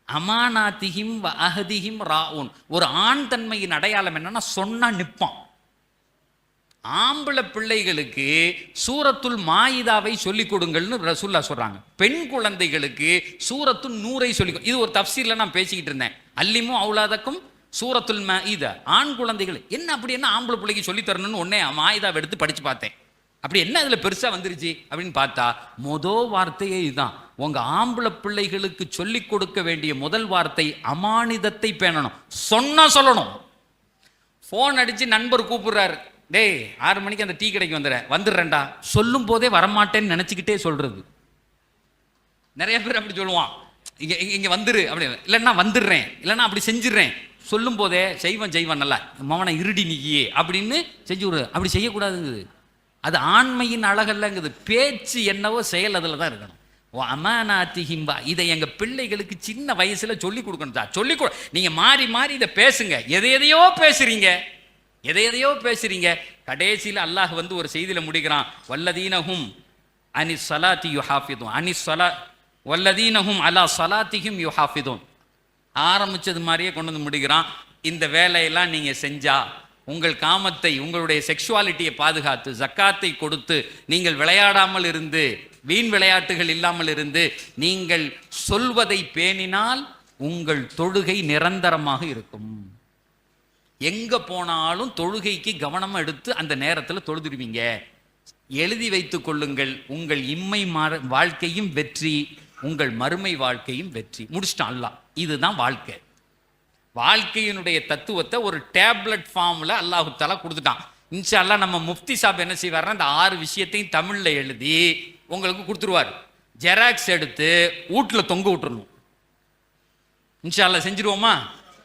அமானாதிஹிம் வ அஹ்திஹிம் ராஊன். ஒரு ஆண் தன்மையின் அடையாளம் என்னன்னா, சொன்னா நிப்பான். ஆம்பளை பிள்ளைகளுக்கு சூரத்துல் மாயிதாவை சொல்லிக் கொடுங்கள்னு ரசூலுல்லாஹ் சொல்றாங்க. பெண் குழந்தைகளுக்கு சூரத்துல் நூரை சொல்லிக். இது ஒரு தஃப்சீர்ல நான் பேசிக்கிட்டு இருந்தேன். அல்லிமு அவுலாதக்கும் சூரத்துல் மாயிதா. ஆண் குழந்தைகள் என்ன அப்படி என்ன ஆம்பளை பிள்ளைக்கு சொல்லி தரணும்னு உடனே மாயிதாவை எடுத்து படிச்சு பார்த்தேன். அப்படி என்ன அதுல பெருசா வந்துருச்சு அப்படின்னு பார்த்தா, வார்த்தையே இதுதான். உங்க ஆம்பளை பிள்ளைகளுக்கு சொல்லிக் கொடுக்க வேண்டிய முதல் வார்த்தை அமானிதத்தை பேணணும். சொன்னா சொல்லணும். போன் அடிச்சு நண்பர் கூப்பிடுறாரு, டேய் 6 மணிக்கு அந்த டீ கடைக்கு வந்துடுறேன்டா. சொல்லும் போதே வரமாட்டேன்னு நினைச்சுக்கிட்டே சொல்றது. நிறைய பேர் அப்படி சொல்லுவான், இங்க வந்துரு அப்படி, இல்லைன்னா வந்துடுறேன், இல்லைன்னா அப்படி செஞ்சிடுறேன். சொல்லும் போதே செய்வன் நல்லா மவனை இருடி நீயே அப்படின்னு செஞ்சு விடுறது. அப்படி செய்யக்கூடாதுங்குது. அது ஆண்மையின் அழகல்லங்குது. பேச்சு என்னவோ செயல் அதில் தான் இருக்கணும். அமானாதிஹிம்பா. இதை எங்க பிள்ளைகளுக்கு சின்ன வயசுல சொல்லி கொடுக்கணும் சார். நீங்க மாறி மாறி இதை பேசுங்க. எதையோ பேசுறீங்க. கடைசியில் அல்லாஹ் ஒரு செய்தியில முடிக்கிறான், வல்லதீனஹும் அனி ஸலாத்தி யுஹாஃபிதுன் வல்லதீனஹும் அலா ஸலாத்திஹிம் யுஹாஃபிதுன். ஆரம்பிச்சது மாதிரியே கொண்டு வந்து முடிக்கிறான். இந்த வேலையெல்லாம் நீங்க செஞ்சா உங்கள் காமத்தை, உங்களுடைய செக்ஷுவாலிட்டியை பாதுகாத்து, ஜக்காத்தை கொடுத்து, நீங்கள் விளையாடாமல் இருந்து, வீண் விளையாட்டுகள் இல்லாமல் இருந்து, நீங்கள் சொல்வதை பேணினால் உங்கள் தொழுகை நிரந்தரமாக இருக்கும். எங்க போனாலும் தொழுகைக்கு கவனமா எடுத்து அந்த நேரத்தில் தொழுதுருவீங்க. எழுதி வைத்துக் கொள்ளுங்கள், உங்கள் இம்மை வாழ்க்கையும் வெற்றி, உங்கள் மறுமை வாழ்க்கையும் வெற்றி. முடிச்சிட்டான் அல்லாஹ். இதுதான் வாழ்க்கையினுடைய தத்துவத்தை ஒரு டேப்லெட் ஃபார்ம்ல அல்லாஹு தஆலா கொடுத்துட்டான். இன்ஷா அல்லாஹ் நம்ம முஃப்தி சாப் என்ன செய்வார்னா, இந்த 6 விஷயத்தையும் தமிழ்ல எழுதி உங்களுக்கு கொடுத்துருவார். ஜெராக்ஸ் எடுத்து வீட்டில் தொங்க விட்டுறணும். இன்ஷா அல்லாஹ் செஞ்சிருவோமா?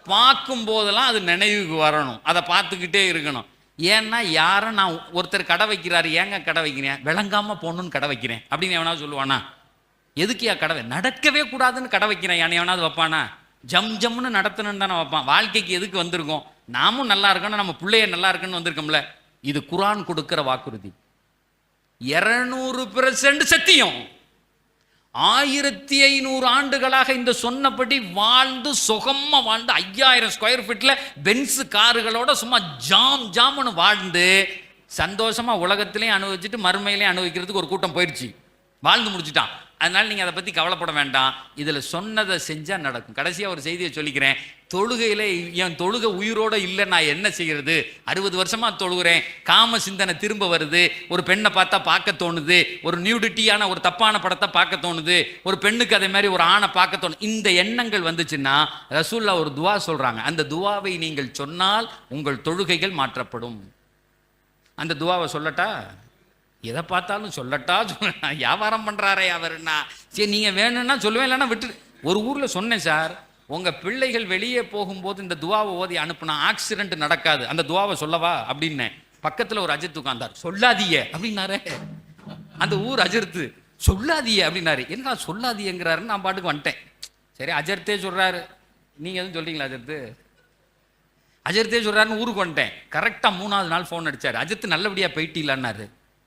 பார்க்கும் போதெல்லாம் அது நினைவுக்கு வரணும். அதை பார்த்துக்கிட்டே இருக்கணும். ஏன்னா யாரும், நான் ஒருத்தர் கடை வைக்கிறாரு, ஏங்க கடை வைக்கிறேன், விளங்காம போகணுன்னு கடை வைக்கிறேன் அப்படின்னு எவனாவது சொல்லுவானா? எதுக்கியா கடை நடக்கவே கூடாதுன்னு கடை வைக்கிறேன் எவனாவது வைப்பானா? ஜம்னு நடத்தணும்னு தானே வைப்பான். வாழ்க்கைக்கு எதுக்கு வந்திருக்கோம்? நாமும் நல்லா இருக்கணும், நம்ம பிள்ளைய நல்லா இருக்குன்னு வந்திருக்கோம்ல. இது குர்ஆன் கொடுக்கிற வாக்குறுதி. 200% சத்தியம். 1500 ஆண்டுகளாக இந்த சொன்னபடி வாழ்ந்து சுகமா வாழ்ந்து 5000 ஸ்கொயர் ஃபீட்ல பென்ஸ் காருகளோட சும்மா ஜாம்னு வாழ்ந்து சந்தோஷமா உலகத்திலையும் அனுபவிச்சுட்டு மறுமையிலையும் அனுபவிக்கிறதுக்கு ஒரு கூட்டம் போயிடுச்சு, வாழ்ந்து முடிச்சுட்டான். அதனால நீங்க அதை பத்தி கவலைப்பட வேண்டாம். இதுல சொன்னதை செஞ்சா நடக்கும். கடைசியா ஒரு செய்தியை சொல்லிக்கிறேன். தொழுகையில என் தொழுகை உயிரோட இல்லை, நான் என்ன செய்யறது? 60 வருஷமா தொழுகிறேன், காம சிந்தனை திரும்ப வருது, ஒரு பெண்ணை பார்த்தா பார்க்க தோணுது, ஒரு நியூடிட்டியான ஒரு தப்பான படத்தை பார்க்க தோணுது, ஒரு பெண்ணுக்கு அதே மாதிரி ஒரு ஆணை பார்க்க தோணுது. இந்த எண்ணங்கள் வந்துச்சுன்னா ரசூலுல்லாஹ் ஒரு துவா சொல்றாங்க. அந்த துவாவை நீங்கள் சொன்னால் உங்கள் தொழுகைகள் மாற்றப்படும். அந்த துவாவை சொல்லட்டா? எதை பார்த்தாலும் சொல்லட்டா வியாபாரம் பண்றாரே அவர்னா. சரி நீங்க வேணும்னா சொல்லுவேன், இல்லைன்னா விட்டு. ஒரு ஊர்ல சொன்னேன் சார், உங்க பிள்ளைகள் வெளியே போகும்போது இந்த துவாவை ஓதி அனுப்புனா ஆக்சிடென்ட் நடக்காது, அந்த துவாவை சொல்லவா அப்படின்னு. பக்கத்துல ஒரு அஜித் உட்கார்ந்தார். சொல்லாதீய அப்படின்னாரு. அந்த ஊர் அஜர்த்து சொல்லாதீய அப்படின்னாரு. என்ன சொல்லாதீங்கிறாருன்னு நான் பாட்டுக்கு வந்துட்டேன். சரி அஜர்த்தே சொல்றாரு, நீங்க எதுவும் சொல்றீங்களா அஜர்த்து? அஜர்த்தே சொல்றாருன்னு ஊருக்கு வந்துட்டேன். கரெக்டா 3வது நாள் ஃபோன் அடிச்சாரு. அஜித் நல்லபடியா போயிட்டீங்களான்னாரு.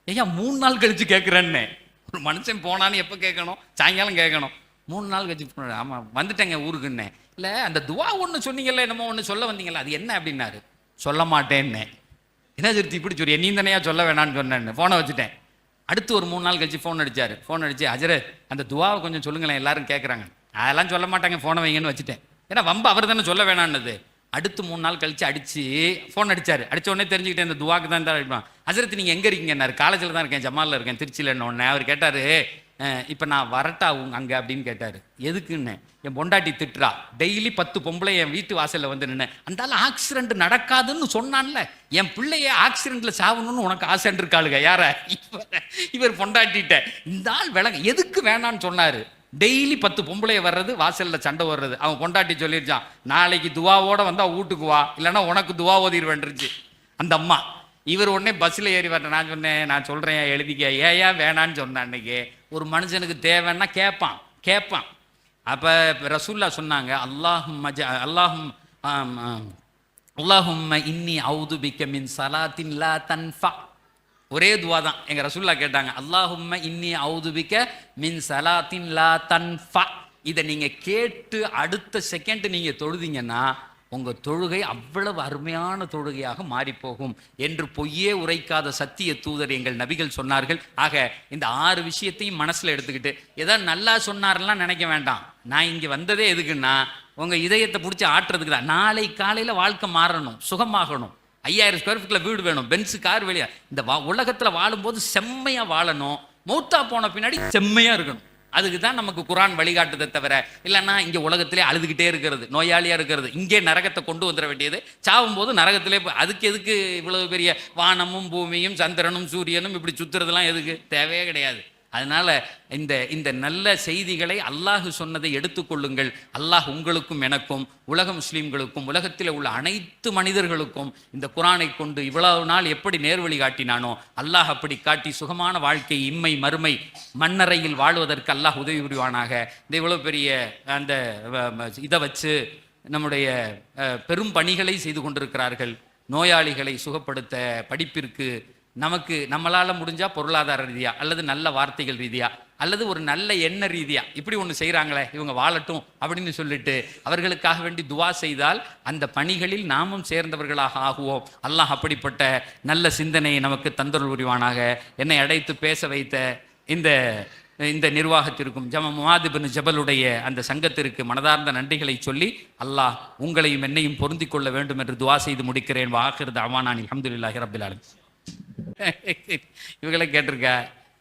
ஐயா 3 நாள் கழிச்சு கேட்குறேன்னு. ஒரு மனுஷன் போனான்னு எப்போ கேட்கணும்? சாயங்காலம் கேட்கணும். 3 நாள் கழிச்சு ஆமா வந்துட்டேங்க ஊருக்குன்னே. இல்லை அந்த துவா ஒன்று சொன்னீங்கல்ல, என்னமோ ஒன்று சொல்ல வந்தீங்களா, அது என்ன அப்படின்னாரு. சொல்ல மாட்டேன்னே. என்ன திருத்தி இப்படி சொல்லி நீ தானையா சொல்ல வேணான்னு சொன்னேன்னு ஃபோனை வச்சுட்டேன். அடுத்து ஒரு 3 நாள் கழிச்சு ஃபோன் அடிச்சாரு. ஃபோன் அடிச்சு அஜரே அந்த துவாவை கொஞ்சம் சொல்லுங்களேன் எல்லாரும் கேட்குறாங்க. அதெல்லாம் சொல்ல மாட்டாங்க, ஃபோனை வைங்கன்னு வச்சுட்டேன். ஏன்னா வம்ப அவர் தானே சொல்ல வேணான்னது. அடுத்து 3 நாள் கழிச்சு அடிச்சு ஃபோன் அடிச்சாரு. அடிச்ச உடனே தெரிஞ்சுக்கிட்டேன் இந்த துவாக்கு தான் அடிப்பான். அஜரத் நீங்கள் எங்கே இருக்கீங்கன்னாரு. காலேஜில் தான் இருக்கேன், ஜமாலில் இருக்கேன், திருச்சியில். உடனே அவர் கேட்டார், இப்போ நான் வரட்டா அங்கே அப்படின்னு கேட்டார். எதுக்குன்னு. என் பொண்டாட்டி திட்டுறா, டெய்லி 10 பொம்பளை என் வீட்டு வாசலில் வந்து நின்று அந்த ஆக்சிடென்ட் நடக்காதுன்னு சொன்னான்ல, என் பிள்ளைய ஆக்சிடென்ட்ல சாவணும்னு உனக்கு ஆசைன்னு இருக்காளுங்க. யார இவர் பொண்டாட்டிட்ட. இந்த ஆள் விலக எதுக்கு வேணான்னு சொன்னார். டெய்லி 10 பொம்பளைய வர்றது, வாசலில் சண்டை வர்றது. அவன் பொண்டாட்டி சொல்லிருச்சான், நாளைக்கு துவாவோட வந்தா வீட்டுக்கு வா, இல்லைன்னா உனக்கு துவா ஓதிடுவேன்ருச்சு அந்த அம்மா. இவர் உடனே பஸ்ஸில் ஏறி வரேன். நான் சொன்னேன், நான் சொல்கிறேன் எழுதிக்க. ஏன் வேணான்னு சொன்னேன். அன்னைக்கு ஒரு மனுஷனுக்கு தேவைன்னா கேட்பான். அப்போ ரசூல்லா சொன்னாங்க, அல்லாஹும்ம இன்னி அவுது பிக்க மின் சலாத்தின் லா தன்ஃபா. ஒரே துவா தான். எங்க ரசூல்லா கேட்டாங்க, அல்லாஹும்ம இன்னி அவுது பிக்க மின் சலாத்தின் லா தன்ஃபா. இதை நீங்க கேட்டு அடுத்த செகண்ட் நீங்க தொழுதீங்கன்னா உங்க தொழுகை அவ்வளவு அருமையான தொழுகையாக மாறி போகும் என்று பொய்யே உரைக்காத சத்திய தூதர் எங்கள் நபிகள் சொன்னார்கள். ஆக இந்த 6 விஷயத்தையும் மனசுல எடுத்துக்கிட்டு ஏதாவது நல்லா சொன்னார்லாம் நினைக்க வேண்டாம். நான் இங்க வந்ததே எதுக்குன்னா உங்க இதயத்தை பிடிச்சி ஆட்டுறதுக்கு தான். நாளை காலையில வாழ்க்கை மாறணும், சுகமாகணும், 5000 ஸ்கொயர் ஃபீட்ல வீடு வேணும், பென்ஸ் கார் வெளியே. இந்த உலகத்துல வாழும்போது செம்மையா வாழணும், மௌத்தா போன பின்னாடி செம்மையா இருக்கணும். அதுக்கு தான் நமக்கு குரான் வழிகாட்டுதை தவிர, இல்லைன்னா இங்கே உலகத்திலே அழுதுகிட்டே இருக்கிறது, நோயாளியாக இருக்கிறது, இங்கே நரகத்தை கொண்டு வந்துட வேண்டியது, சாவும் போது நரகத்திலே. அதுக்கு எதுக்கு இவ்வளவு பெரிய வானமும் பூமியும் சந்திரனும் சூரியனும் இப்படி சுத்துறதுலாம் எதுக்கு? தேவையே கிடையாது. அதனால இந்த நல்ல செய்திகளை அல்லாஹ் சொன்னதை எடுத்துக்கொள்ளுங்கள். அல்லாஹ் உங்களுக்கும் எனக்கும் உலக முஸ்லீம்களுக்கும் உலகத்தில் உள்ள அனைத்து மனிதர்களுக்கும் இந்த குரானை கொண்டு இவ்வளவு நாள் எப்படி நேர்வழி காட்டினானோ அல்லாஹ் அப்படி காட்டி சுகமான வாழ்க்கை இம்மை மறுமை மண்ணறையில் வாழ்வதற்கு அல்லாஹ் உதவி புரிவானாக. இந்த இவ்வளவு பெரிய அந்த இதை வச்சு நம்முடைய பெரும் பணிகளை செய்து கொண்டிருக்கிறார்கள். நோயாளிகளை சுகப்படுத்த, படிப்பிற்கு, நமக்கு நம்மளால முடிஞ்சா பொருளாதார ரீதியா அல்லது நல்ல வார்த்தைகள் ரீதியா அல்லது ஒரு நல்ல எண்ண ரீதியா இப்படி ஒன்று செய்கிறாங்களே, இவங்க வாழட்டும் அப்படின்னு சொல்லிட்டு அவர்களுக்காக வேண்டி துவா செய்தால் அந்த பணிகளில் நாமும் சேர்ந்தவர்களாக ஆகுவோம். அல்லாஹ் அப்படிப்பட்ட நல்ல சிந்தனையை நமக்கு தந்தருள் புரிவானாக. என்னை அடைத்து பேச வைத்த இந்த நிர்வாகத்திற்கும் முஆத் இப்னு ஜபலுடைய அந்த சங்கத்திற்கு மனதார்ந்த நன்றிகளை சொல்லி அல்லாஹ் உங்களையும் என்னையும் பொருந்தி கொள்ள வேண்டும் என்று துவா செய்து முடிக்கிறேன். வாஹிர் தஅவானா அல்ஹம்துலில்லாஹி ரப்பில் ஆலமீன். இவங்களை கேட்டிருக்கா?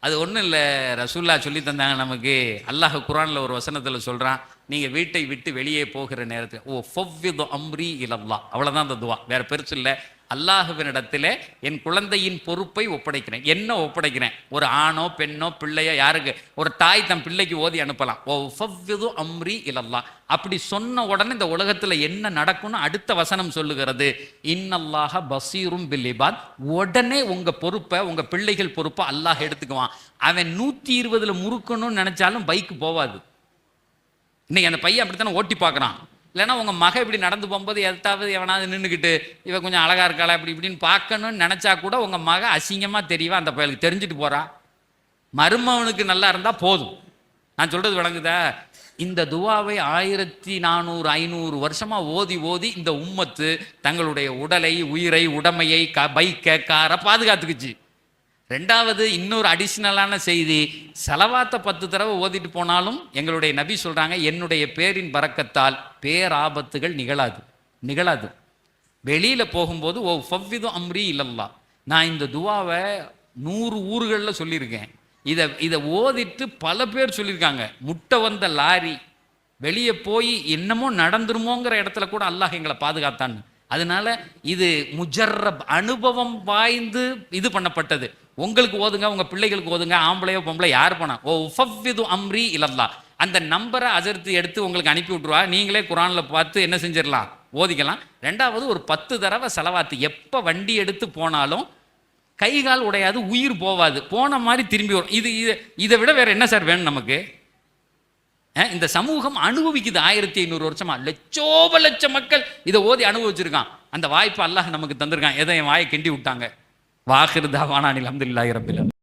அது ஒன்றும் இல்லை, ரசூல்லா சொல்லி தந்தாங்க நமக்கு. அல்லாஹ் குர்ஆனில் ஒரு வசனத்தில் சொல்கிறான், நீங்கள் வீட்டை விட்டு வெளியே போகிற நேரத்தில் ஓ ஃபவ்விது அம்ரி இலல்லாஹ், அவ்வளோதான் அந்த துவா, வேற பெருசு இல்லை. அல்லாஹுவினிடத்தில் என் குழந்தையின் பொறுப்பை ஒப்படைக்கிறேன். என்ன ஒப்படைக்கிறேன்? ஒரு ஆணோ பெண்ணோ பிள்ளையோ யாருக்கு ஒரு தாய் தன் பிள்ளைக்கு ஓதி அனுப்பலாம், ஓ ஃபவ்விது அம்ரி இலல்லாஹ். அப்படி சொன்ன உடனே இந்த உலகத்தில் என்ன நடக்கும்னு அடுத்த வசனம் சொல்லுகிறது, இன்னல்லாஹ பசீரும் பில் இபாத். உடனே உங்க பொறுப்பை, உங்க பிள்ளைகள் பொறுப்பை அல்லாஹ் எடுத்துக்குவான். அவன் 120ல் முறுக்கணும்னு நினைச்சாலும் பைக்கு போவாது. இன்னைக்கு அந்த பையன் அப்படித்தானே ஓட்டி பார்க்குறான். இல்லைன்னா உங்கள் மக இப்படி நடந்து போகும்போது எதாவது எவனாவது நின்றுக்கிட்டு இவ கொஞ்சம் அழகா இருக்காளா இப்படி இப்படின்னு பார்க்கணும்னு நினச்சா கூட உங்கள் மக அசிங்கமாக தெரியவா, அந்த பயலுக்கு தெரிஞ்சுட்டு போகிறா. மருமவனுக்கு நல்லா இருந்தால் போதும். நான் சொல்கிறது விளங்குதா? இந்த துவாவை 1400 500 வருஷமாக ஓதி ஓதி இந்த உம்மத்து தங்களுடைய உடலை, உயிரை, உடைமையை, பைக்கை, காரை பாதுகாத்துக்குச்சு. ரெண்டாவது இன்னொரு அடிஷ்னலான செய்தி, செலவாத்த 10 தடவை ஓதிட்டு போனாலும் எங்களுடைய நபி சொல்றாங்க, என்னுடைய பேரின் பரக்கத்தால் பேராபத்துகள் நிகழாது. வெளியில போகும்போது ஓ ஃபவ்விது அம்ரி இல்லல்லாஹ். நான் இந்த துவாவை 100 ஊர்களில் சொல்லியிருக்கேன். இதை ஓதிட்டு பல பேர் சொல்லியிருக்காங்க. முட்டை வந்த லாரி வெளியே போய் என்னமோ நடந்துருமோங்கிற இடத்துல கூட அல்லாஹ் எங்களை பாதுகாத்தான்னு. அதனால இது முஜர்ரப், அனுபவம் வாய்ந்து இது பண்ணப்பட்டது. உங்களுக்கு ஓதுங்க, உங்க பிள்ளைகளுக்கு ஓதுங்க, ஆம்பளையோ பொம்பளை யார் பண்ணா ஓ ஃபவ்விது அம்ரி இலல்லாஹ். அந்த நம்பரை அஜர்த்து எடுத்து உங்களுக்கு அனுப்பி விட்ருவா, நீங்களே குரானில் பார்த்து என்ன செஞ்சிடலாம், ஓதிக்கலாம். ரெண்டாவது ஒரு 10 தடவை செலவாத்து, எப்போ வண்டி எடுத்து போனாலும் கை கால் உடையாது, உயிர் போவாது, போன மாதிரி திரும்பி வரும். இதை விட வேற என்ன சார் வேணும் நமக்கு? இந்த சமூகம் அனுபவிக்குது 1500 வருஷமா, லட்சோப லட்ச மக்கள் இதை ஓதி அனுபவிச்சிருக்கான். அந்த வாய்ப்பு அல்லாஹ் நமக்கு தந்திருக்கான். எதை என் வாயை கிண்டி விட்டாங்க. வாஹிர் தாவானா அல்ஹம்துலில்லாஹி ரப்பில் ஆலமீன்.